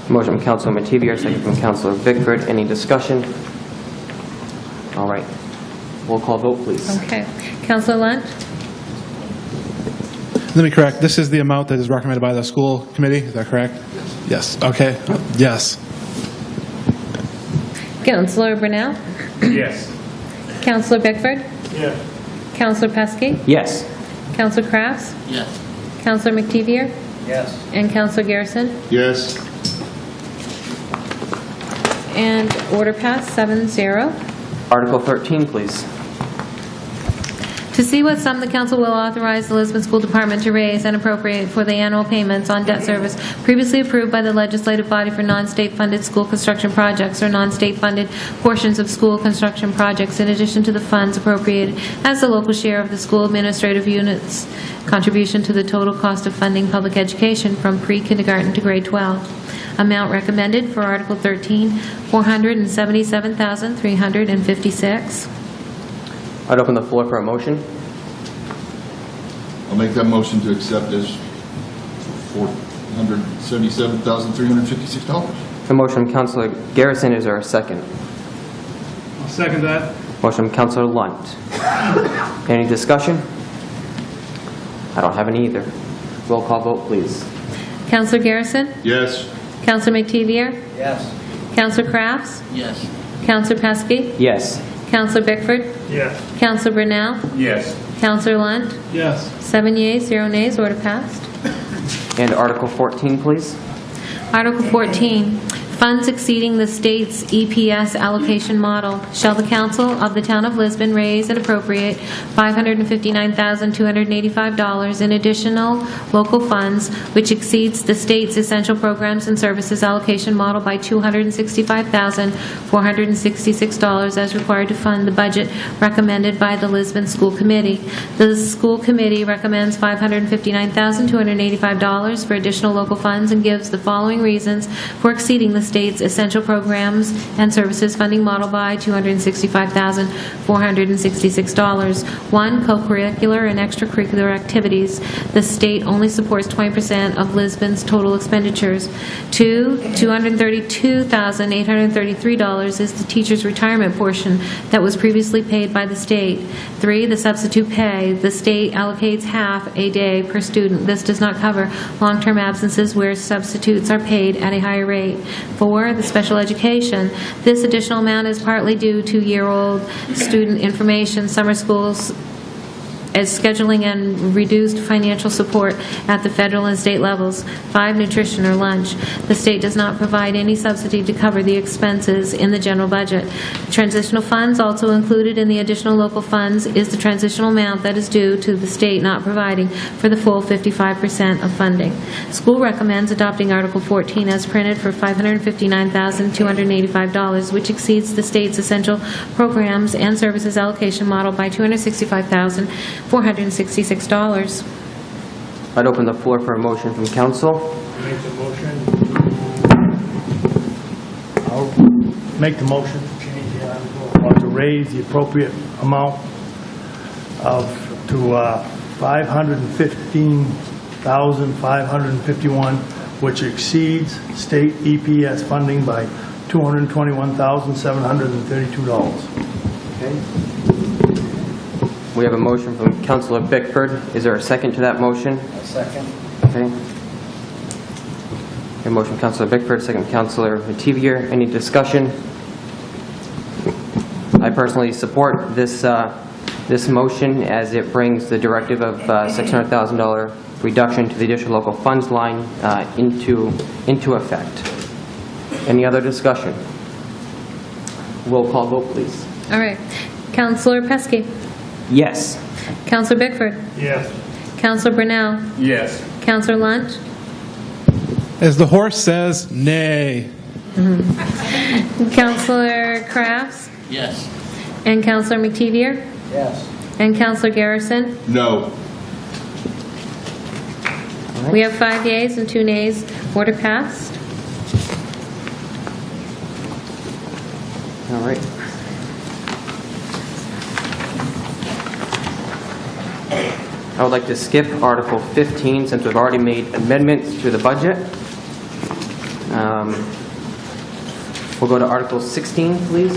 A: Motion from Councilor Mativier, second from Councilor Bickford. Any discussion? All right. Roll call vote, please.
P: Okay. Councilor Lunt?
N: Let me correct, this is the amount that is recommended by the school committee, is that correct? Yes. Okay, yes.
P: Councilor Brunel?
W: Yes.
P: Councilor Bickford?
W: Yes.
P: Councilor Pesky?
A: Yes.
P: Councilor Crafts?
W: Yes.
P: Councilor McTevier?
W: Yes.
P: And Councilor Garrison?
L: Yes.
P: And order passed, 7-0.
A: Article 13, please.
P: To see what sum the council will authorize the Lisbon School Department to raise and appropriate for the annual payments on debt service previously approved by the legislative body for non-state funded school construction projects or non-state funded portions of school construction projects, in addition to the funds appropriated as the local share of the school administrative unit's contribution to the total cost of funding public education from pre-kindergarten to grade 12. Amount recommended for Article 13, $477,356.
A: I'd open the floor for a motion.
L: I'll make that motion to accept as $477,356.
A: A motion from Councilor Garrison. Is there a second?
W: I'll second that.
A: Motion from Councilor Lunt. Any discussion? I don't have any either. Roll call vote, please.
P: Councilor Garrison?
L: Yes.
P: Councilor McTevier?
W: Yes.
P: Councilor Crafts?
W: Yes.
P: Councilor Pesky?
A: Yes.
P: Councilor Bickford?
W: Yes.
P: Councilor Brunel?
W: Yes.
P: Councilor Lunt?
W: Yes.
P: 7 yeas, 0 nays, order passed.
A: And Article 14, please.
P: Article 14, Funds exceeding the state's EPS allocation model. Shall the Council of the Town of Lisbon raise and appropriate $559,285 in additional local funds, which exceeds the state's essential programs and services allocation model by $265,466 as required to fund the budget recommended by the Lisbon School Committee. The school committee recommends $559,285 for additional local funds and gives the following reasons for exceeding the state's essential programs and services funding model by $265,466. 1. Co-curricular and extracurricular activities. The state only supports 20% of Lisbon's total expenditures. 2. $232,833 is the teacher's retirement portion that was previously paid by the state. 3. The substitute pay. The state allocates half a day per student. This does not cover long-term absences where substitutes are paid at a higher rate. 4. The special education. This additional amount is partly due to year-old student information, summer schools, as scheduling and reduced financial support at the federal and state levels. 5. Nutrition or lunch. The state does not provide any subsidy to cover the expenses in the general budget. Transitional funds, also included in the additional local funds, is the transitional amount that is due to the state not providing for the full 55% of funding. School recommends adopting Article 14 as printed for $559,285, which exceeds the state's essential programs and services allocation model by $265,466.
A: I'd open the floor for a motion from council.
W: Make the motion. I'll make the motion to change the article, or to raise the appropriate amount to $515,551, which exceeds state EPS funding by $221,732.
A: Okay. We have a motion from Councilor Bickford. Is there a second to that motion?
I: A second.
A: Okay. A motion from Councilor Bickford, second from Councilor Mativier. Any discussion? I personally support this motion as it brings the directive of $600,000 reduction to the additional local funds line into effect. Any other discussion? Roll call vote, please.
P: All right. Councilor Pesky.
A: Yes.
P: Councilor Bickford.
W: Yes.
P: Councilor Brunel.
K: Yes.
P: Councilor Lunt.
N: As the horse says, nay.
P: Councilor Crafts.
C: Yes.
P: And Councilor McTevier.
I: Yes.
P: And Councilor Garrison.
L: No.
P: We have 5 yeas and 2 nays. Order passed.
A: All right. I would like to skip Article 15 since we've already made amendments to the budget. We'll go to Article 16, please.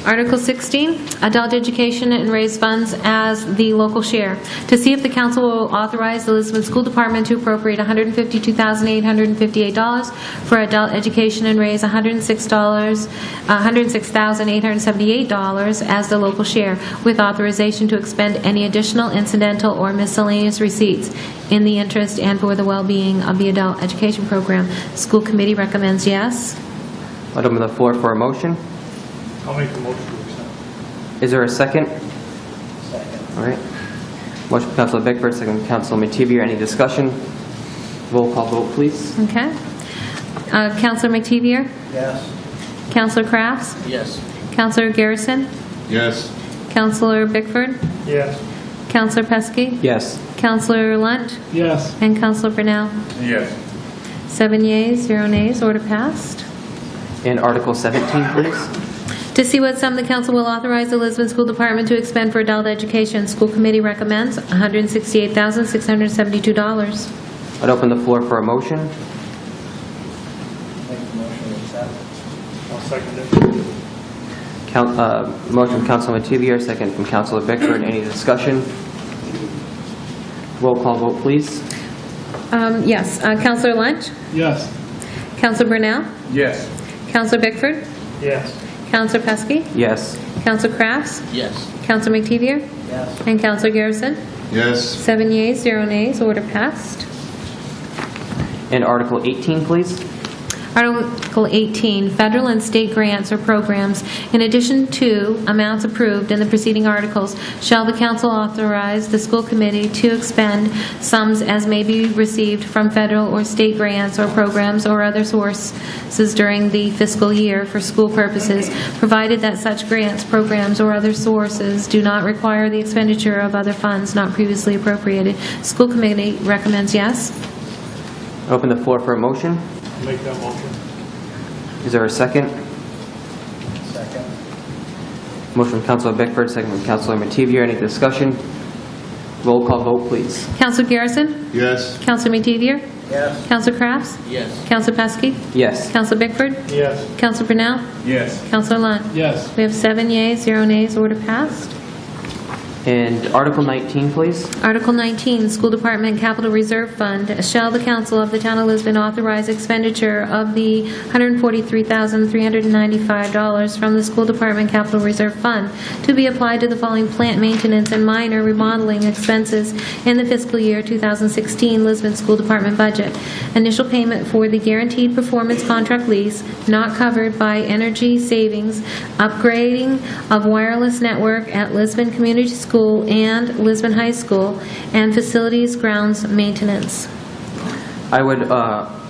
P: Article 16, adult education and raise funds as the local share. To see if the council will authorize the Lisbon School Department to appropriate $152,858 for adult education and raise $106,878 as the local share, with authorization to expend any additional incidental or miscellaneous receipts in the interest and for the well-being of the adult education program. School committee recommends yes.
A: I'd open the floor for a motion.
W: I'll make the motion to accept.
A: Is there a second?
I: Second.
A: All right. Motion from Councilor Bickford, second from Councilor Mativier. Any discussion? Roll call vote, please.
P: Okay. Councilor McTevier?
I: Yes.
P: Councilor Crafts?
I: Yes.
P: Councilor Garrison?
L: Yes.
P: Councilor Bickford?
W: Yes.
P: Councilor Pesky?
A: Yes.
P: Councilor Lunt?
W: Yes.
P: And Councilor Brunel?
K: Yes.
P: 7 yeas, 0 nays, order passed.
A: And Article 17, please.
P: To see what sum the council will authorize the Lisbon School Department to expend for adult education, school committee recommends $168,672.
A: I'd open the floor for a motion.
I: Make the motion to accept.
W: I'll second it.
A: Motion from Councilor Mativier, second from Councilor Bickford. Any discussion? Roll call vote, please.
P: Yes. Councilor Lunt?
W: Yes.
P: Councilor Brunel?
K: Yes.
P: Councilor Bickford?
W: Yes.
P: Councilor Pesky?
A: Yes.
P: Councilor Crafts?
I: Yes.
P: Councilor McTevier?
I: Yes.
P: And Councilor Garrison?
L: Yes.
P: 7 yeas, 0 nays, order passed.
A: And Article 18, please.
P: Article 18, federal and state grants or programs. In addition to amounts approved in the preceding articles, shall the council authorize the school committee to expend sums as may be received from federal or state grants or programs or other sources during the fiscal year for school purposes, provided that such grants, programs, or other sources do not require the expenditure of other funds not previously appropriated. School committee recommends yes.
A: Open the floor for a motion.
W: Make that motion.
A: Is there a second?
W: Second.
A: Motion from Councilor Bickford, second from Councilor Mativier. Any discussion? Roll call vote, please.
P: Councilor Garrison?
L: Yes.
P: Councilor Mativier?
W: Yes.
P: Councilor Crafts?
W: Yes.
P: Councilor Pesky?
A: Yes.
P: Councilor Bickford?
W: Yes.
P: Councilor Brunel?
K: Yes.
P: Councilor Lunt?
W: Yes.
P: We have 7 yeas, 0 nays, order passed.
A: And Article 19, please.
P: Article 19, School Department Capital Reserve Fund. Shall the council of the town of Lisbon authorize expenditure of the $143,395 from the School Department Capital Reserve Fund to be applied to the following plant maintenance and minor remodeling expenses in the fiscal year 2016 Lisbon School Department budget. Initial payment for the guaranteed performance contract lease not covered by energy savings, upgrading of wireless network at Lisbon Community School and Lisbon High School, and facilities grounds maintenance.
A: I would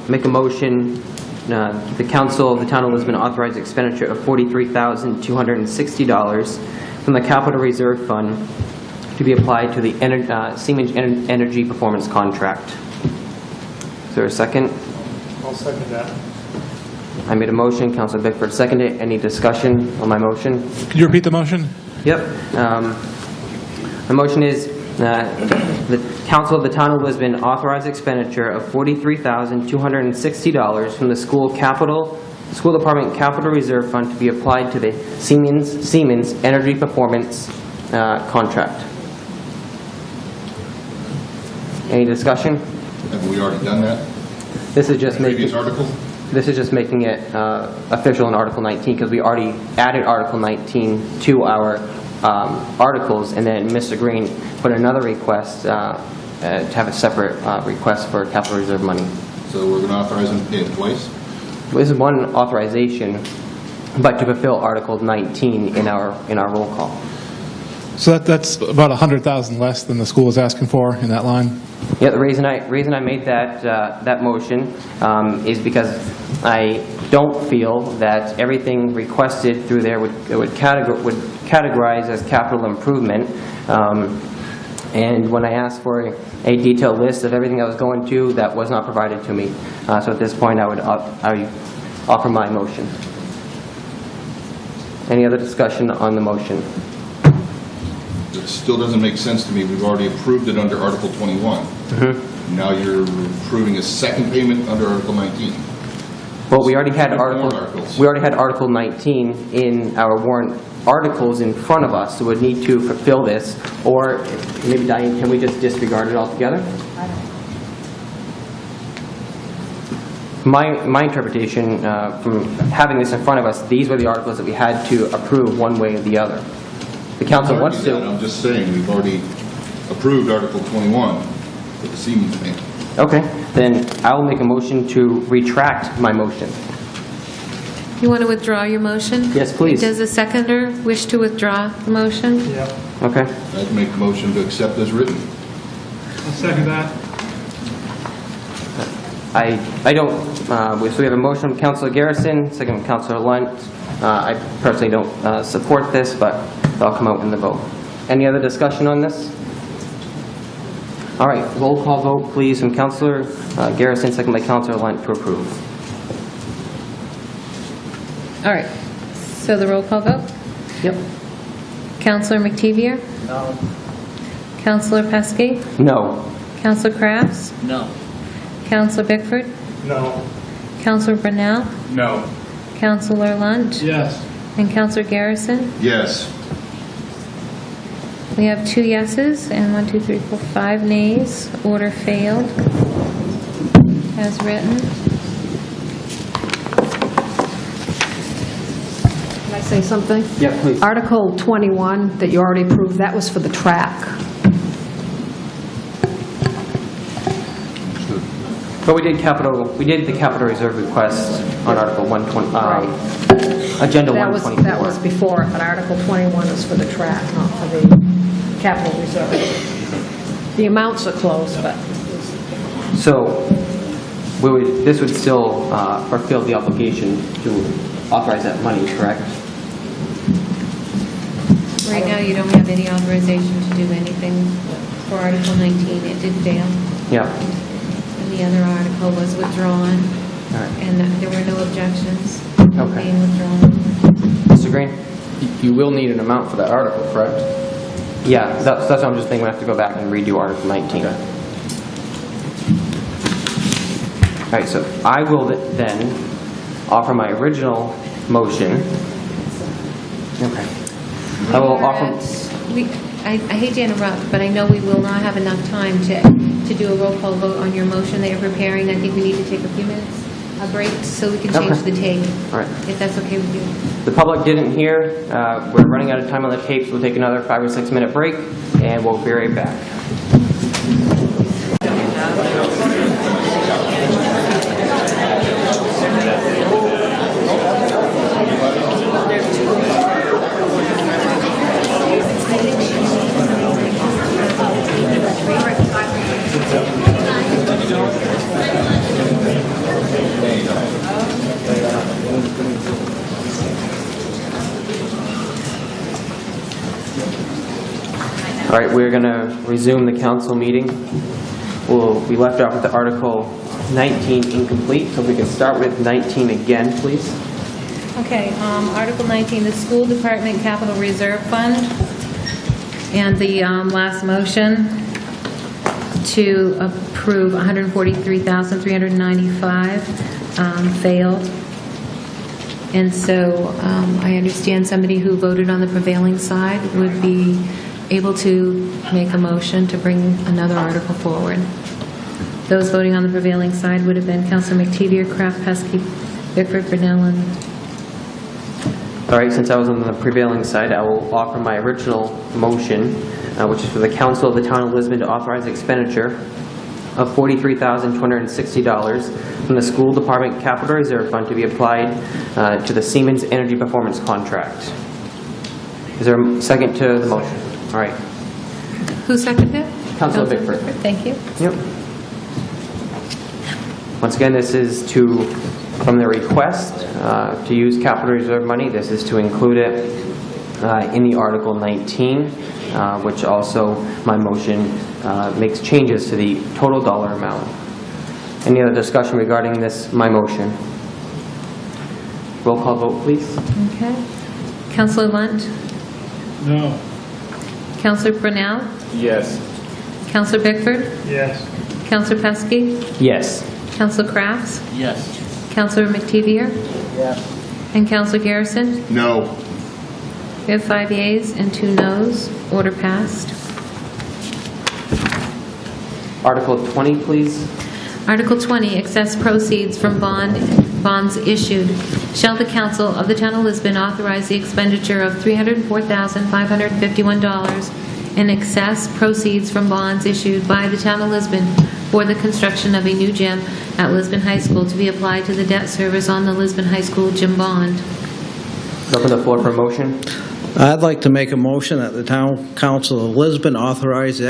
A: make a motion, the council of the town of Lisbon authorize expenditure of $43,260 from the Capital Reserve Fund to be applied to the Siemens Energy Performance Contract. Is there a second?
W: I'll second that.
A: I made a motion, Councilor Bickford seconded. Any discussion on my motion?
N: Could you repeat the motion?
A: Yep. The motion is the council of the town of Lisbon authorize expenditure of $43,260 from the school department capital reserve fund to be applied to the Siemens Energy Performance contract. Any discussion?
L: Have we already done that?
A: This is just
L: Previous article?
A: This is just making it official in Article 19 because we already added Article 19 to our articles, and then Mr. Green put another request to have a separate request for capital reserve money.
L: So we're going to authorize them to pay it twice?
A: This is one authorization, but to fulfill Article 19 in our roll call.
N: So that's about $100,000 less than the school is asking for in that line?
A: Yeah, the reason I made that motion is because I don't feel that everything requested through there would categorize as capital improvement. And when I asked for a detailed list of everything I was going to, that was not provided to me. So at this point, I would offer my motion. Any other discussion on the motion?
L: It still doesn't make sense to me. We've already approved it under Article 21. Now you're approving a second payment under Article 19.
A: Well, we already had Article 19 in our warrant articles in front of us, so we'd need to fulfill this. Or maybe, Diane, can we just disregard it altogether? My interpretation from having this in front of us, these were the articles that we had to approve one way or the other. The council wants to...
L: I'm just saying, we've already approved Article 21 for the Siemens payment.
A: Okay, then I'll make a motion to retract my motion.
P: You want to withdraw your motion?
A: Yes, please.
P: Does the seconder wish to withdraw the motion?
W: Yeah.
A: Okay.
L: I'd make the motion to accept as written.
W: I'll second that.
A: I don't, so we have a motion from Councilor Garrison, second from Councilor Lunt. I personally don't support this, but I'll come out in the vote. Any other discussion on this? All right, roll call vote, please, from Councilor Garrison, second by Councilor Lunt to approve.
P: All right, so the roll call vote?
A: Yep.
P: Councilor McTevier?
W: No.
P: Councilor Pesky?
A: No.
P: Councilor Crafts?
W: No.
P: Councilor Bickford?
W: No.
P: Councilor Brunel?
K: No.
P: Councilor Lunt?
W: Yes.
P: And Councilor Garrison?
L: Yes.
P: We have 2 yeses and 1, 2, 3, 4, 5 nays. Order failed as written.
O: Can I say something?
A: Yeah, please.
O: Article 21 that you already approved, that was for the track.
A: But we did the capital reserve request on Article 120, Agenda
O: That
A: 124.
O: that was before, but Article 21 is for the track, not for the capital reserve. The amounts are close, but
A: So this would still fulfill the obligation to authorize that money, correct?
P: Right now, you don't have any authorization to do anything for Article 19. It did fail.
A: Yeah.
P: And the other article was withdrawn, and there were no objections
A: Okay.
P: being withdrawn.
A: Mr. Green?
M: You will need an amount for that article, correct?
A: Yeah, that's what I'm just thinking. We have to go back and redo Article 19. All right, so I will then offer my original motion. Okay. I will offer...
P: I hate to interrupt, but I know we will not have enough time to do a roll call vote on your motion that you're preparing. I think we need to take a few minutes, a break, so we can change the tape,
A: All right.
P: if that's okay with you.
A: The public didn't hear. We're running out of time on the tapes. We'll take another 5 or 6 minute break, and we'll be right back. All right, we're going to resume the council meeting. We left off with the Article 19 incomplete, so if we can start with 19 again, please.
P: Okay, Article 19, the School Department Capital Reserve Fund. And the last motion to approve $143,395 failed. And so I understand somebody who voted on the prevailing side would be able to make a motion to bring another article forward. Those voting on the prevailing side would have been Councilor McTevier, Kraft, Pesky, Bickford, Brunel, and...
A: All right, since I was on the prevailing side, I will offer my original motion, which is for the Council of the Town of Lisbon to authorize expenditure of $43,260 from the School Department Capital Reserve Fund to be applied to the Siemens Energy Performance Contract. Is there a second to the motion? All right.
P: Who seconded it?
A: Councilor Bickford.
P: Thank you.
A: Yep. Once again, this is from the request to use capital reserve money. This is to include it in the Article 19, which also my motion makes changes to the total dollar amount. Any other discussion regarding my motion? Roll call vote, please.
P: Okay. Councilor Lunt?
W: No.
P: Councilor Brunel?
W: Yes.
P: Councilor Bickford?
W: Yes.
P: Councilor Pesky?
A: Yes.
P: Councilor Crafts?
M: Yes.
P: Councilor McTevier?
M: Yes.
P: And Councilor Garrison?
L: No.
P: We have 5 yeas and 2 noes. Order passed.
A: Article 20, please.
P: Article 20, excess proceeds from bonds issued. Shall the Council of the Town of Lisbon authorize the expenditure of $304,551 in excess proceeds from bonds issued by the Town of Lisbon for the construction of a new gym at Lisbon High School to be applied to the debt service on the Lisbon High School gym bond?
A: Open the floor for a motion.
J: I'd like to make a motion that the Town Council of Lisbon authorize the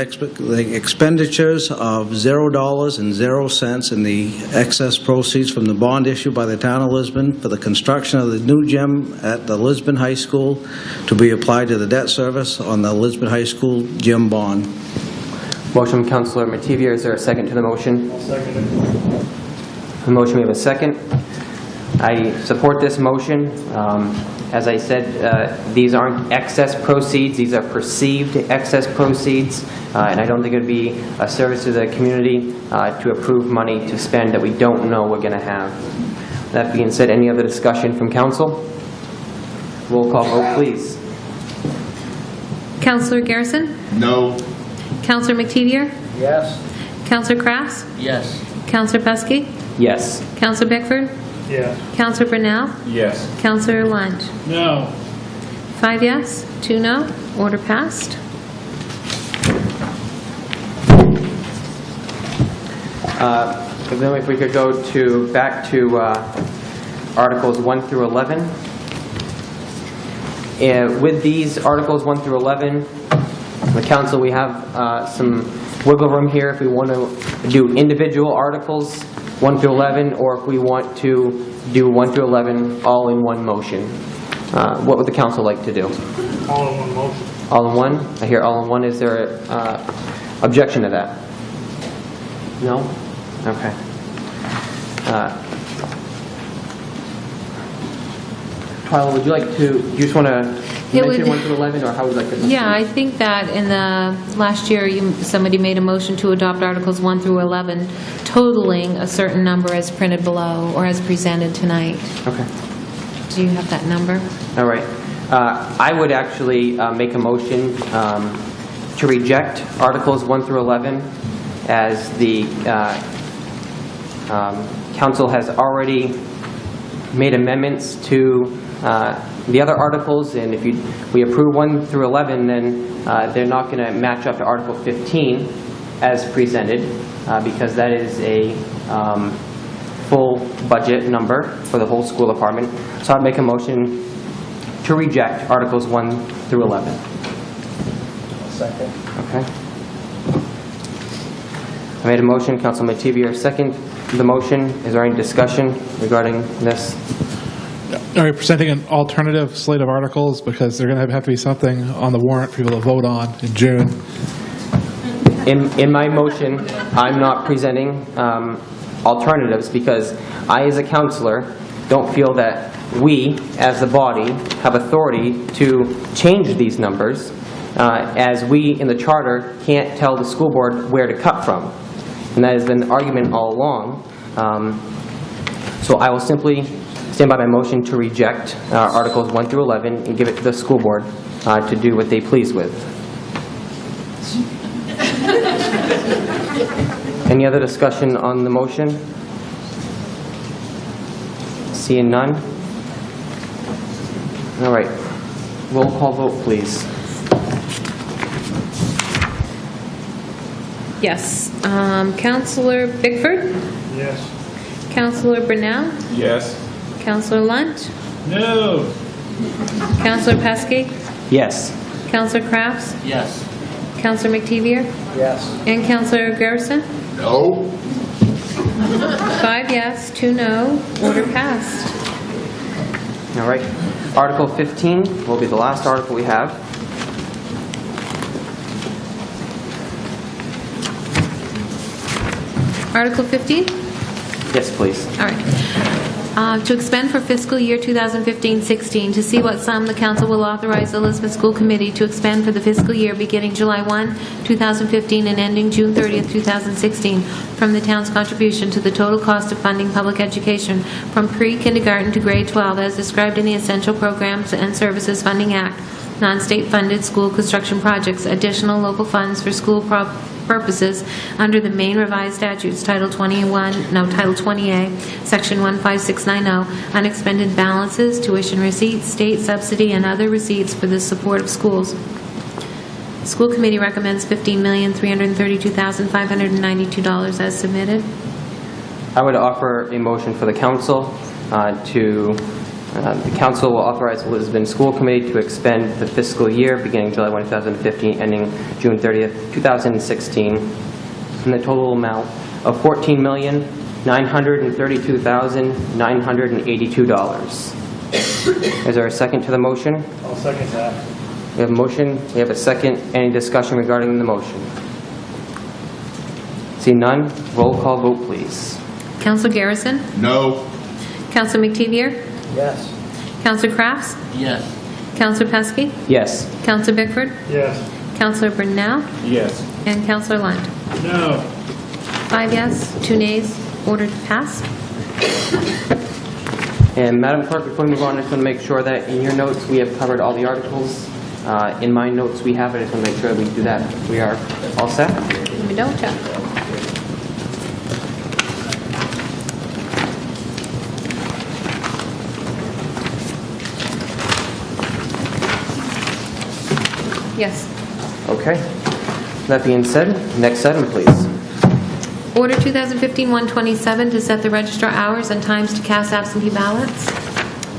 J: expenditures of $0.00 in the excess proceeds from the bond issued by the Town of Lisbon for the construction of the new gym at the Lisbon High School to be applied to the debt service on the Lisbon High School gym bond.
A: Motion from Councilor Mativier. Is there a second to the motion?
W: I'll second it.
A: The motion, we have a second. I support this motion. As I said, these aren't excess proceeds. These are perceived excess proceeds. And I don't think it would be a service to the community to approve money to spend that we don't know we're going to have. That being said, any other discussion from council? Roll call vote, please.
P: Councilor Garrison?
L: No.
P: Councilor McTevier?
M: Yes.
P: Councilor Crafts?
M: Yes.
P: Councilor Pesky?
A: Yes.
P: Councilor Bickford?
W: Yes.
P: Councilor Brunel?
W: Yes.
P: Councilor Lunt?
W: No.
P: 5 yes, 2 no. Order passed.
A: Then if we could go back to Articles 1 through 11. With these Articles 1 through 11, the council, we have some wiggle room here if we want to do individual Articles 1 through 11, or if we want to do 1 through 11 all in one motion. What would the council like to do?
W: All in one motion.
A: All in one? I hear all in one. Is there an objection to that? No? Okay. Twyla, would you like to, do you just want to mention 1 through 11, or how would you like to?
P: Yeah, I think that in the last year, somebody made a motion to adopt Articles 1 through 11, totaling a certain number as printed below or as presented tonight.
A: Okay.
P: Do you have that number?
A: All right. I would actually make a motion to reject Articles 1 through 11, as the council has already made amendments to the other articles, and if we approve 1 through 11, then they're not going to match up to Article 15 as presented, because that is a full budget number for the whole school department. So I'd make a motion to reject Articles 1 through 11.
M: Second.
A: Okay. I made a motion. Councilman Mativier second the motion. Is there any discussion regarding this?
N: Are we presenting an alternative slate of articles, because they're going to have to be something on the warrant for people to vote on in June?
A: In my motion, I'm not presenting alternatives, because I, as a counselor, don't feel that we, as the body, have authority to change these numbers, as we, in the charter, can't tell the school board where to cut from. And that has been the argument all along. So I will simply stand by my motion to reject Articles 1 through 11 and give it to the school board to do what they please with. Any other discussion on the motion? Seeing none? All right. Roll call vote, please.
P: Yes. Counselor Bickford?
W: Yes.
P: Counselor Brunel?
K: Yes.
P: Counselor Lunt?
W: No.
P: Counselor Pesky?
A: Yes.
P: Counselor Crafts?
I: Yes.
P: Counselor McTevier?
I: Yes.
P: And Counselor Garrison?
L: No.
P: 5 yes, 2 no. Order passed.
A: All right. Article 15 will be the last article we have.
P: Article 15?
A: Yes, please.
P: All right. To expend for fiscal year 2015-16, to see what sum the council will authorize the Elizabeth School Committee to expend for the fiscal year beginning July 1, 2015 and ending June 30th, 2016, from the town's contribution to the total cost of funding public education from pre-kindergarten to grade 12 as described in the Essential Programs and Services Funding Act, non-state funded school construction projects, additional local funds for school purposes under the Maine Revised Statutes, Title 20A, Section 15690, unexpended balances, tuition receipts, state subsidy, and other receipts for the support of schools. School Committee recommends $15,332,592 as submitted.
A: I would offer a motion for the council the council will authorize the Lisbon School Committee to expend the fiscal year beginning July 1, 2015, ending June 30th, 2016, in the total amount of $14,932,982. Is there a second to the motion?
W: I'll second that.
A: We have a motion. We have a second. Any discussion regarding the motion? See none. Roll call vote, please.
P: Counselor Garrison?
L: No.
P: Counselor McTevier?
I: Yes.
P: Counselor Crafts?
I: Yes.
P: Counselor Pesky?
A: Yes.
P: Counselor Bickford?
W: Yes.
P: Counselor Brunel?
K: Yes.
P: And Counselor Lund?
W: No.
P: 5 yes, 2 nays, ordered passed.
A: And Madam Clerk, before we move on, I just want to make sure that in your notes we have covered all the articles. In my notes we have it. I just want to make sure we do that. We are all set?
P: We don't check. Yes.
A: Okay. That being said, next item, please.
P: Order 2015-127 to set the registrar hours and times to cast absentee ballots.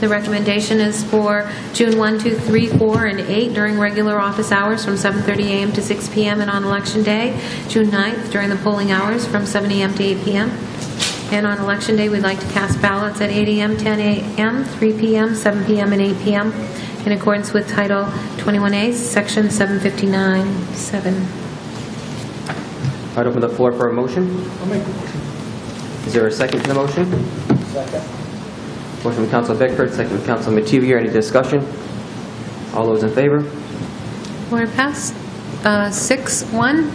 P: The recommendation is for June 1, 2, 3, 4, and 8 during regular office hours from 7:30 a.m. to 6 p.m. and on Election Day, June 9th during the polling hours from 7 a.m. to 8 p.m. And on Election Day, we'd like to cast ballots at 8 a.m., 10 a.m., 3 p.m., 7 p.m., and 8 p.m. in accordance with Title 21A, Section 759-7.
A: I'd open the floor for a motion.
M: I'll make a motion.
A: Is there a second to the motion?
M: Second.
A: Motion from Council Bickford, second from Council Mativier. Any discussion? All those in favor?
P: Order passed. 6-1.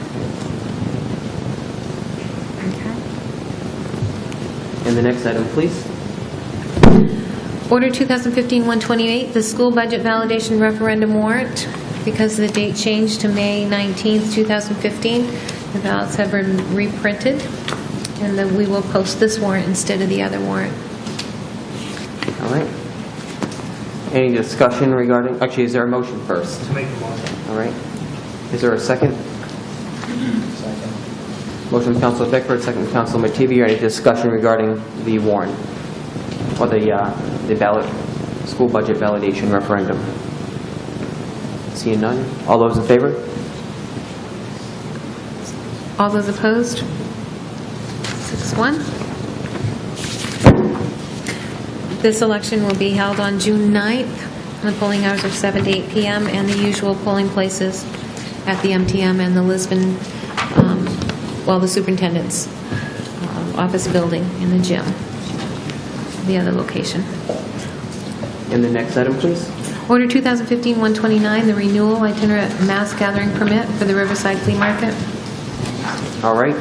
A: And the next item, please.
P: Order 2015-128, the school budget validation referendum warrant. Because the date changed to May 19th, 2015, the ballots have been reprinted, and then we will post this warrant instead of the other warrant.
A: All right. Any discussion regarding, actually, is there a motion first?
M: Make a motion.
A: All right. Is there a second?
M: Second.
A: Motion from Council Bickford, second from Council Mativier. Any discussion regarding the warrant or the ballot school budget validation referendum? Seeing none. All those in favor?
P: All those opposed? 6-1. This election will be held on June 9th. The polling hours are 7 to 8 p.m. and the usual polling places at the MTM and the Lisbon, the superintendent's office building in the gym, the other location.
A: And the next item, please.
P: Order 2015-129, the renewal itinerant mass gathering permit for the Riverside Flea Market.
A: All right.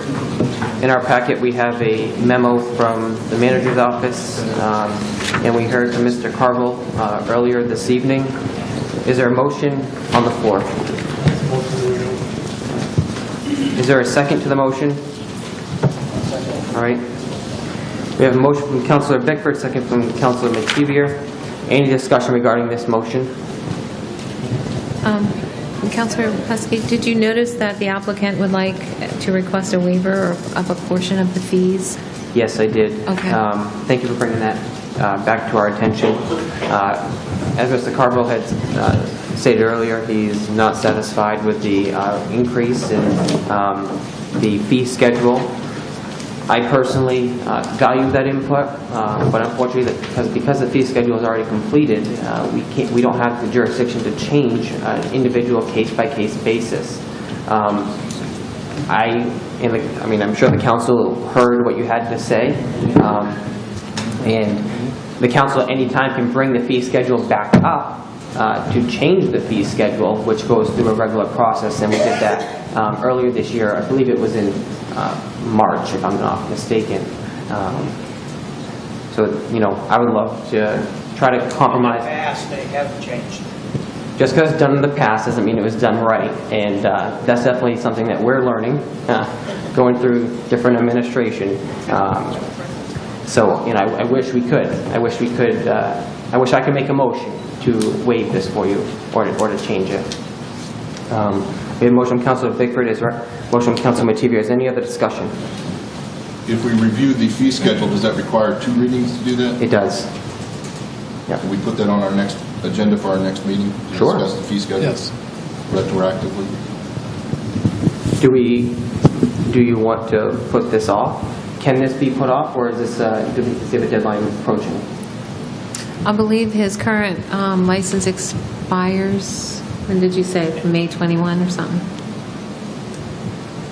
A: In our packet, we have a memo from the manager's office, and we heard from Mr. Carville earlier this evening. Is there a motion on the floor? Is there a second to the motion? All right. We have a motion from Councilor Bickford, second from Councilor Mativier. Any discussion regarding this motion?
P: Councilor Pesky, did you notice that the applicant would like to request a waiver of a portion of the fees?
A: Yes, I did.
P: Okay.
A: Thank you for bringing that back to our attention. As Mr. Carville had stated earlier, he's not satisfied with the increase in the fee schedule. I personally value that input, but unfortunately, because the fee schedule is already completed, we don't have the jurisdiction to change an individual case-by-case basis. I'm sure the council heard what you had to say, and the council at any time can bring the fee schedule back up to change the fee schedule, which goes through a regular process, and we did that earlier this year. I believe it was in March, if I'm not mistaken. I would love to try to compromise.
M: In the past, they have changed.
A: Just because it's done in the past doesn't mean it was done right, and that's definitely something that we're learning, going through different administration. I wish we could. I wish I could make a motion to waive this for you or to change it. We have a motion from Councilor Bickford, motion from Councilor Mativier. Is there any other discussion?
L: If we review the fee schedule, does that require 2 readings to do that?
A: It does. Yeah.
L: Can we put that on our next agenda for our next meeting? To
A: Sure.
L: discuss the fee schedule?
N: Yes.
L: Retroactively?
A: Do you want to put this off? Can this be put off, or is this, do we see the deadline approaching?
P: I believe his current license expires, when did you say, May 21 or something?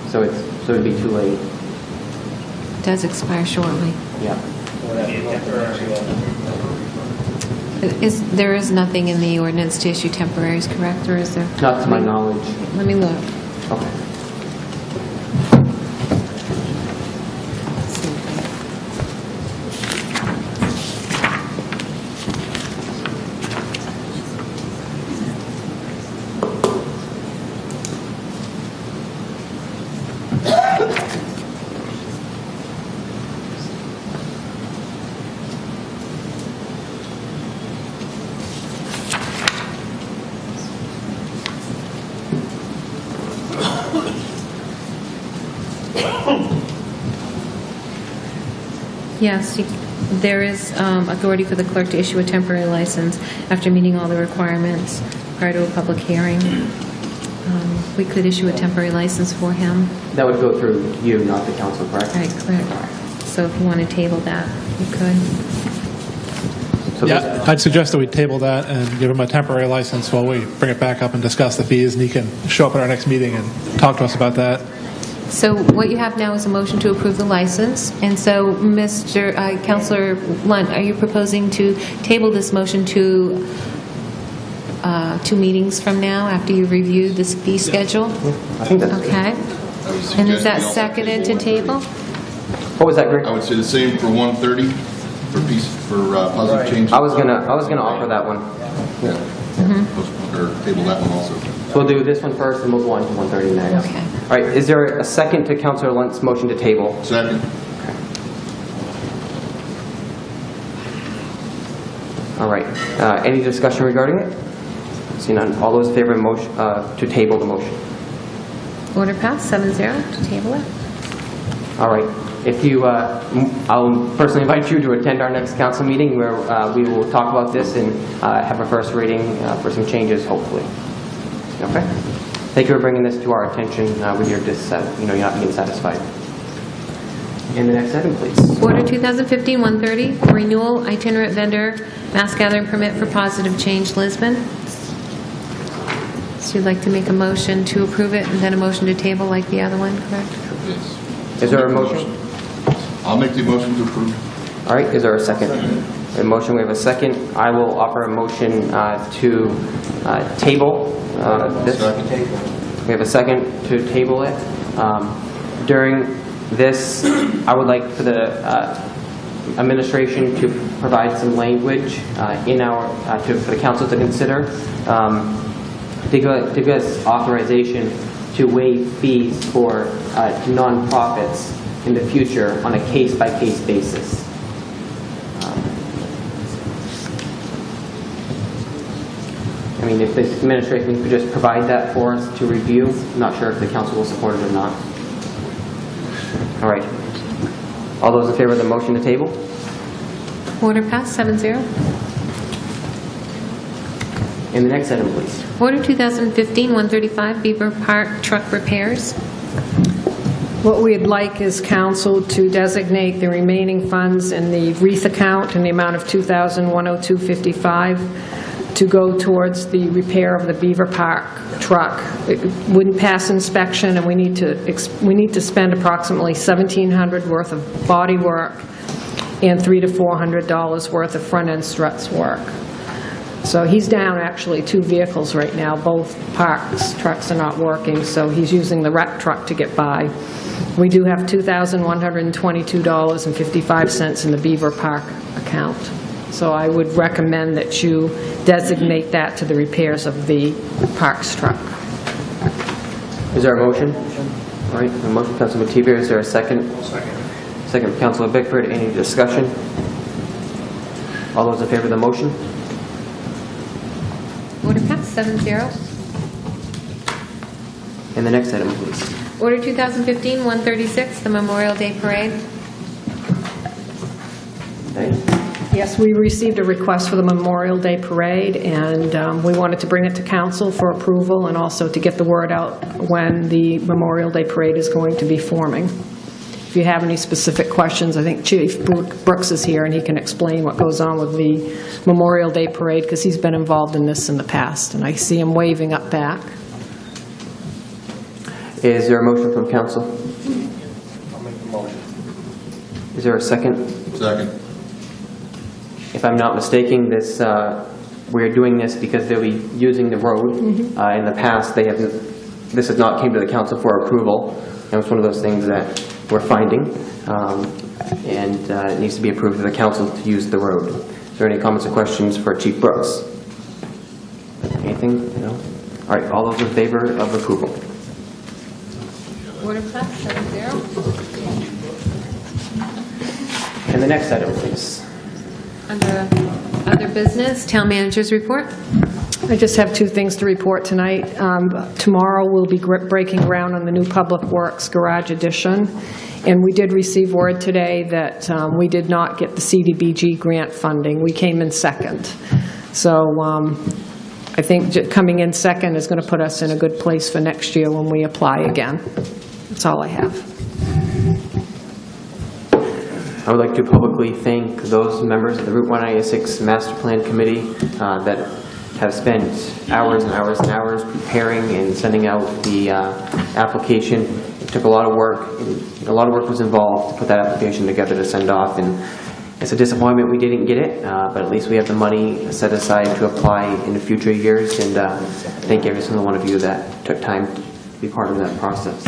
A: So it'd be too late.
P: It does expire shortly.
A: Yeah.
P: There is nothing in the ordinance to issue temporaries, correct, or is there?
A: Not to my knowledge.
P: Let me look.
A: Okay.
P: Yes, there is authority for the clerk to issue a temporary license after meeting all the requirements prior to a public hearing. We could issue a temporary license for him.
A: That would go through you, not the council, correct?
P: Right, correct. So if you want to table that, you could.
N: Yeah, I'd suggest that we table that and give him a temporary license while we bring it back up and discuss the fees, and he can show up at our next meeting and talk to us about that.
P: So what you have now is a motion to approve the license, and so Councilor Lunt, are you proposing to table this motion to 2 meetings from now after you review this fee schedule?
A: I think that's
P: okay. And is that seconded to table?
A: What was that, Greg?
L: I would say the same for 130 for positive change.
A: I was gonna offer that one.
L: Or table that one also.
A: So we'll do this one first, and we'll go on to 130 next.
P: Okay.
A: All right, is there a second to Councilor Lunt's motion to table?
L: Second.
A: All right, any discussion regarding it? See none. All those in favor of motion, to table the motion?
P: Order passed, 7-0 to table it.
A: All right. If you, I'll personally invite you to attend our next council meeting where we will talk about this and have a first reading for some changes, hopefully. Okay? Thank you for bringing this to our attention with your you're not being satisfied. And the next item, please.
P: Order 2015-130, renewal itinerant vendor mass gathering permit for Positive Change Lisbon. So you'd like to make a motion to approve it and then a motion to table like the other one, correct?
L: Yes.
A: Is there a motion?
L: I'll make the motion to approve.
A: All right, is there a second? A motion, we have a second. I will offer a motion to table this. We have a second to table it. During this, I would like for the administration to provide some language in our, for the council to consider, to give us authorization to waive fees for nonprofits in the future on a case-by-case basis. I mean, if the administration could just provide that for us to review, I'm not sure if the council will support it or not. All right. All those in favor of the motion to table?
P: Order passed, 7-0.
A: And the next item, please.
P: Order 2015-135, Beaver Park truck repairs.
O: What we'd like is council to designate the remaining funds in the wreath account in the amount of $2,102.55 to go towards the repair of the Beaver Park truck. It wouldn't pass inspection, and we need to spend approximately $1,700 worth of body work and $300 to $400 worth of front-end struts work. So he's down actually 2 vehicles right now. Both Parks trucks are not working, so he's using the rec truck to get by. We do have $2,122.55 in the Beaver Park account. So I would recommend that you designate that to the repairs of the Parks truck.
A: Is there a motion? All right, a motion, Councilor Mativier. Is there a second? Second. Second, Councilor Bickford. Any discussion? All those in favor of the motion?
P: Order passed, 7-0.
A: And the next item, please.
P: Order 2015-136, the Memorial Day Parade.
O: Yes, we received a request for the Memorial Day Parade, and we wanted to bring it to council for approval and also to get the word out when the Memorial Day Parade is going to be forming. If you have any specific questions, I think Chief Brooks is here, and he can explain what goes on with the Memorial Day Parade, because he's been involved in this in the past, and I see him waving up back.
A: Is there a motion from council?
M: I'll make the motion.
A: Is there a second?
L: Second.
A: If I'm not mistaken, we're doing this because they'll be using the road. In the past, this has not came to the council for approval, and it's one of those things that we're finding, and it needs to be approved of the council to use the road. Is there any comments or questions for Chief Brooks? Anything? No? All right, all those in favor of approval?
P: Order passed, 7-0.
A: And the next item, please.
P: Under other business, town manager's report.
O: I just have two things to report tonight. Tomorrow, we'll be breaking ground on the new Public Works Garage Addition, and we did receive word today that we did not get the CDBG grant funding. We came in second. So I think coming in second is going to put us in a good place for next year when we apply again. That's all I have.
A: I would like to publicly thank those members of the Route 196 Master Plan Committee that have spent hours and hours and hours preparing and sending out the application. It took a lot of work. A lot of work was involved to put that application together to send off, and it's a disappointment we didn't get it, but at least we have the money set aside to apply in the future years, and thank every single one of you that took time to be part of that process.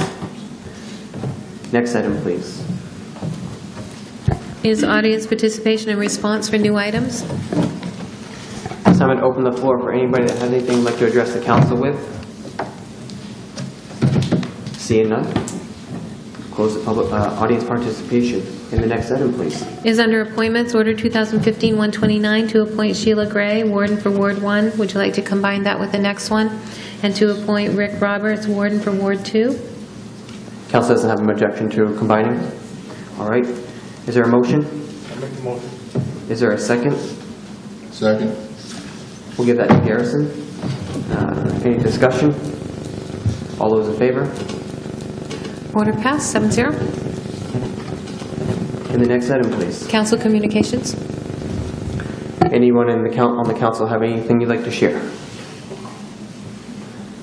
A: Next item, please.
P: Is audience participation and response for new items?
A: This time I'd open the floor for anybody that has anything they'd like to address the council with. Seeing none, close the public audience participation. In the next item, please.
P: Is under appointments, Order 2015-129, to appoint Sheila Gray, Warden for Ward 1. Would you like to combine that with the next one? And to appoint Rick Roberts, Warden for Ward 2?
A: Council doesn't have an objection to combining? All right. Is there a motion?
M: I'll make the motion.
A: Is there a second?
L: Second.
A: We'll give that to Garrison. Any discussion? All those in favor?
P: Order passed, 7-0.
A: In the next item, please.
P: Council communications.
A: Anyone on the council have anything you'd like to share?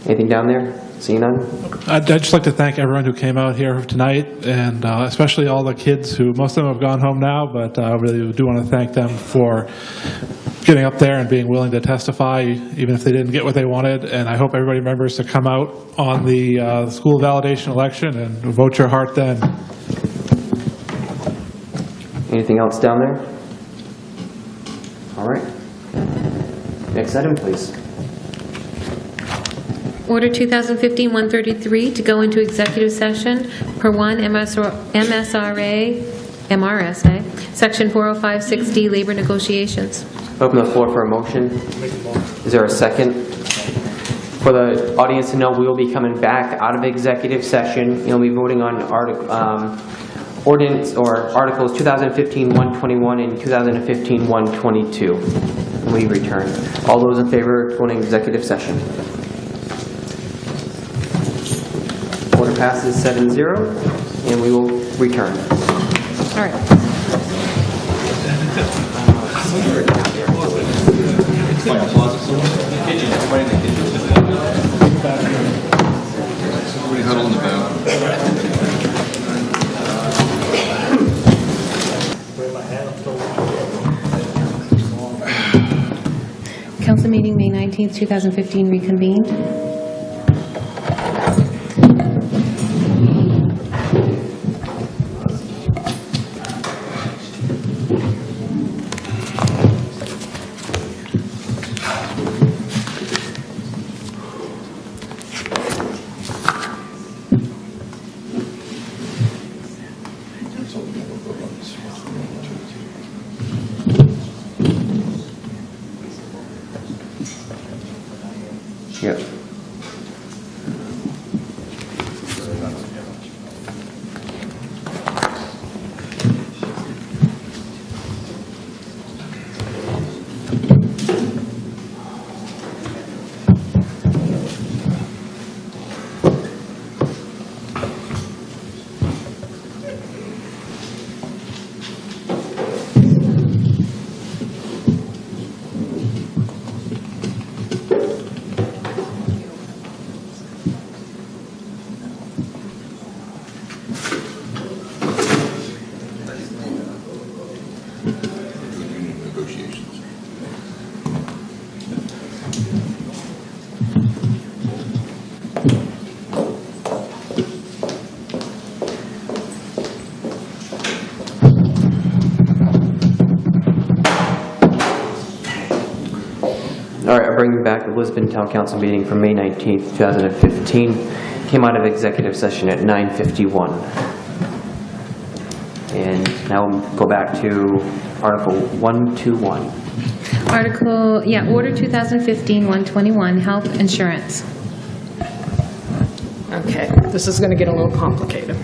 A: Anything down there? Seeing none?
N: I'd just like to thank everyone who came out here tonight, and especially all the kids who, most of them have gone home now, but I really do want to thank them for getting up there and being willing to testify, even if they didn't get what they wanted. And I hope everybody remembers to come out on the school validation election and vote your heart then.
A: Anything else down there? All right. Next item, please.
P: Order 2015-133, to go into executive session per 1 MRSA, Section 405-6D, labor negotiations.
A: Open the floor for a motion. Is there a second? For the audience to know, we will be coming back out of executive session. You'll be voting on ordinance or articles 2015-121 and 2015-122 when we return. All those in favor of going into executive session? Order passes 7-0, and we will return.
P: All right.
L: Everybody huddle in the back.
P: Council meeting, May 19th, 2015, reconvened.
A: Yep. All right, I'm bringing back the Lisbon Town Council meeting from May 19th, 2015. Came out of executive session at 9:51. And Now we'll go back to Article 121.
P: Order 2015-121, health insurance.
O: Okay, this is going to get a little complicated.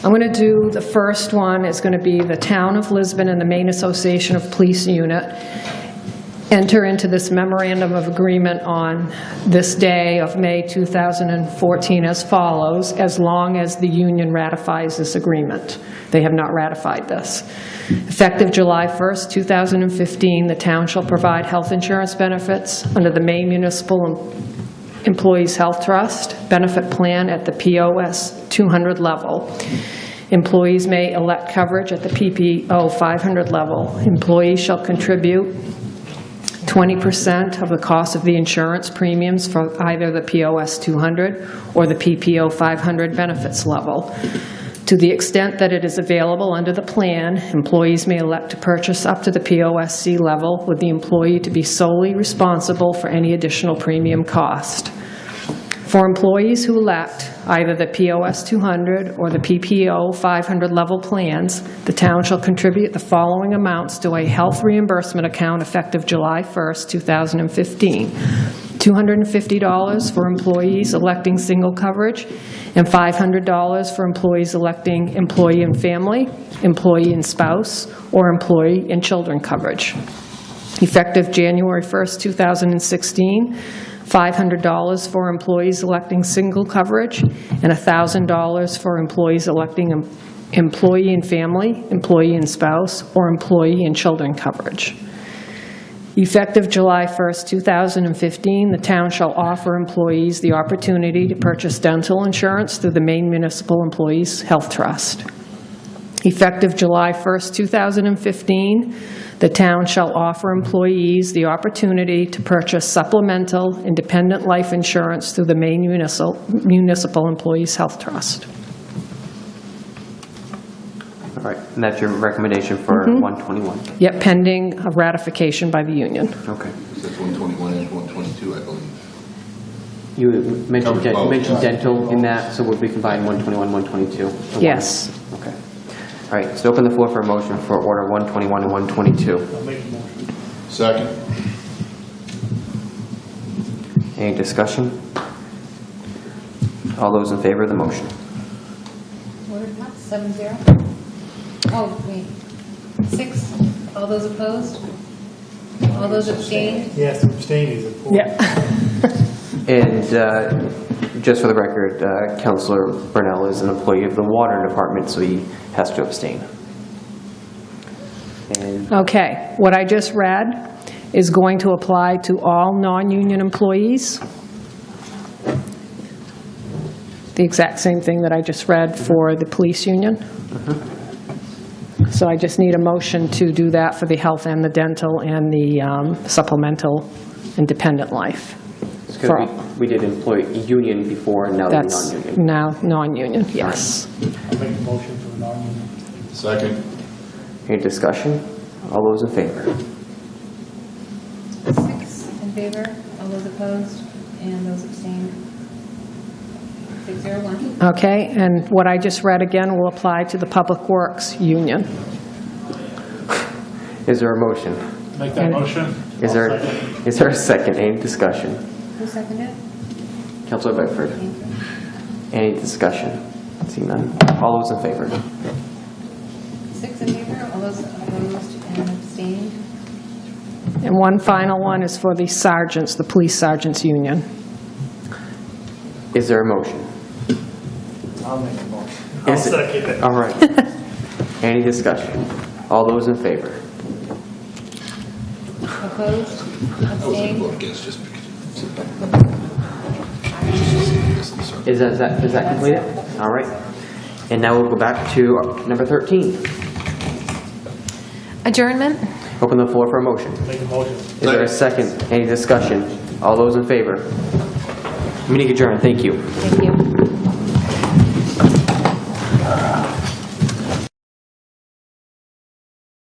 O: I'm going to do, the first one is going to be the Town of Lisbon and the Maine Association of Police Unit enter into this memorandum of agreement on this day of May 2014 as follows, as long as the union ratifies this agreement. They have not ratified this. Effective July 1st, 2015, the town shall provide health insurance benefits under the Maine Municipal Employees Health Trust benefit plan at the POS 200 level. Employees may elect coverage at the PPO 500 level. Employees shall contribute 20% of the cost of the insurance premiums for either the POS 200 or the PPO 500 benefits level. To the extent that it is available under the plan, employees may elect to purchase up to the POSC level, with the employee to be solely responsible for any additional premium cost. For employees who elect either the POS 200 or the PPO 500 level plans, the town shall contribute the following amounts to a health reimbursement account effective July 1st, 2015. $250 for employees electing single coverage, and $500 for employees electing employee and family, employee and spouse, or employee and children coverage. Effective January 1st, 2016, $500 for employees electing single coverage, and $1,000 for employees electing employee and family, employee and spouse, or employee and children coverage. Effective July 1st, 2015, the town shall offer employees the opportunity to purchase dental insurance through the Maine Municipal Employees Health Trust. Effective July 1st, 2015, the town shall offer employees the opportunity to purchase supplemental independent life insurance through the Maine Municipal Employees Health Trust.
A: All right, and that's your recommendation for 121?
O: Yep, pending a ratification by the union.
A: Okay.
L: That's 121 and 122, I believe.
A: You mentioned dental in that, so would we combine 121, 122?
O: Yes.
A: Okay. All right, so open the floor for a motion for Order 121 and 122.
L: Second.
A: Any discussion? All those in favor of the motion?
P: Order passed, 7-0. Oh, wait. 6. All those opposed? All those abstained?
W: Yes, abstaining is important.
O: Yeah.
A: And just for the record, Councilor Brunel is an employee of the Water Department, so he has to abstain. And
O: Okay, what I just read is going to apply to all non-union employees. The exact same thing that I just read for the police union. So I just need a motion to do that for the health and the dental and the supplemental independent life.
A: it's because we did employee union before, and now they're
O: That's
A: non-union.
O: now non-union, yes.
W: I'll make a motion for the non-union.
L: Second.
A: Any discussion? All those in favor?
P: 6 in favor, all those opposed, and those abstained. 601.
O: Okay, and what I just read again will apply to the Public Works Union.
A: Is there a motion?
W: Make that motion.
A: Is there a second? Any discussion?
P: Who seconded it?
A: Councilor Bedford. Any discussion? Seeing none. All those in favor?
P: 6 in favor, all those opposed and abstained.
O: And one final one is for the sergeants, the police sergeants union.
A: Is there a motion?
W: I'll make a motion. I'll second it.
A: All right. Any discussion? All those in favor?
P: Opposed, abstained.
A: Is that completed? All right. And now we'll go back to number 13.
P: Adjournment.
A: Open the floor for a motion.
W: Make a motion.
A: Is there a second? Any discussion? All those in favor? Meeting adjourned. Thank you.
P: Thank you.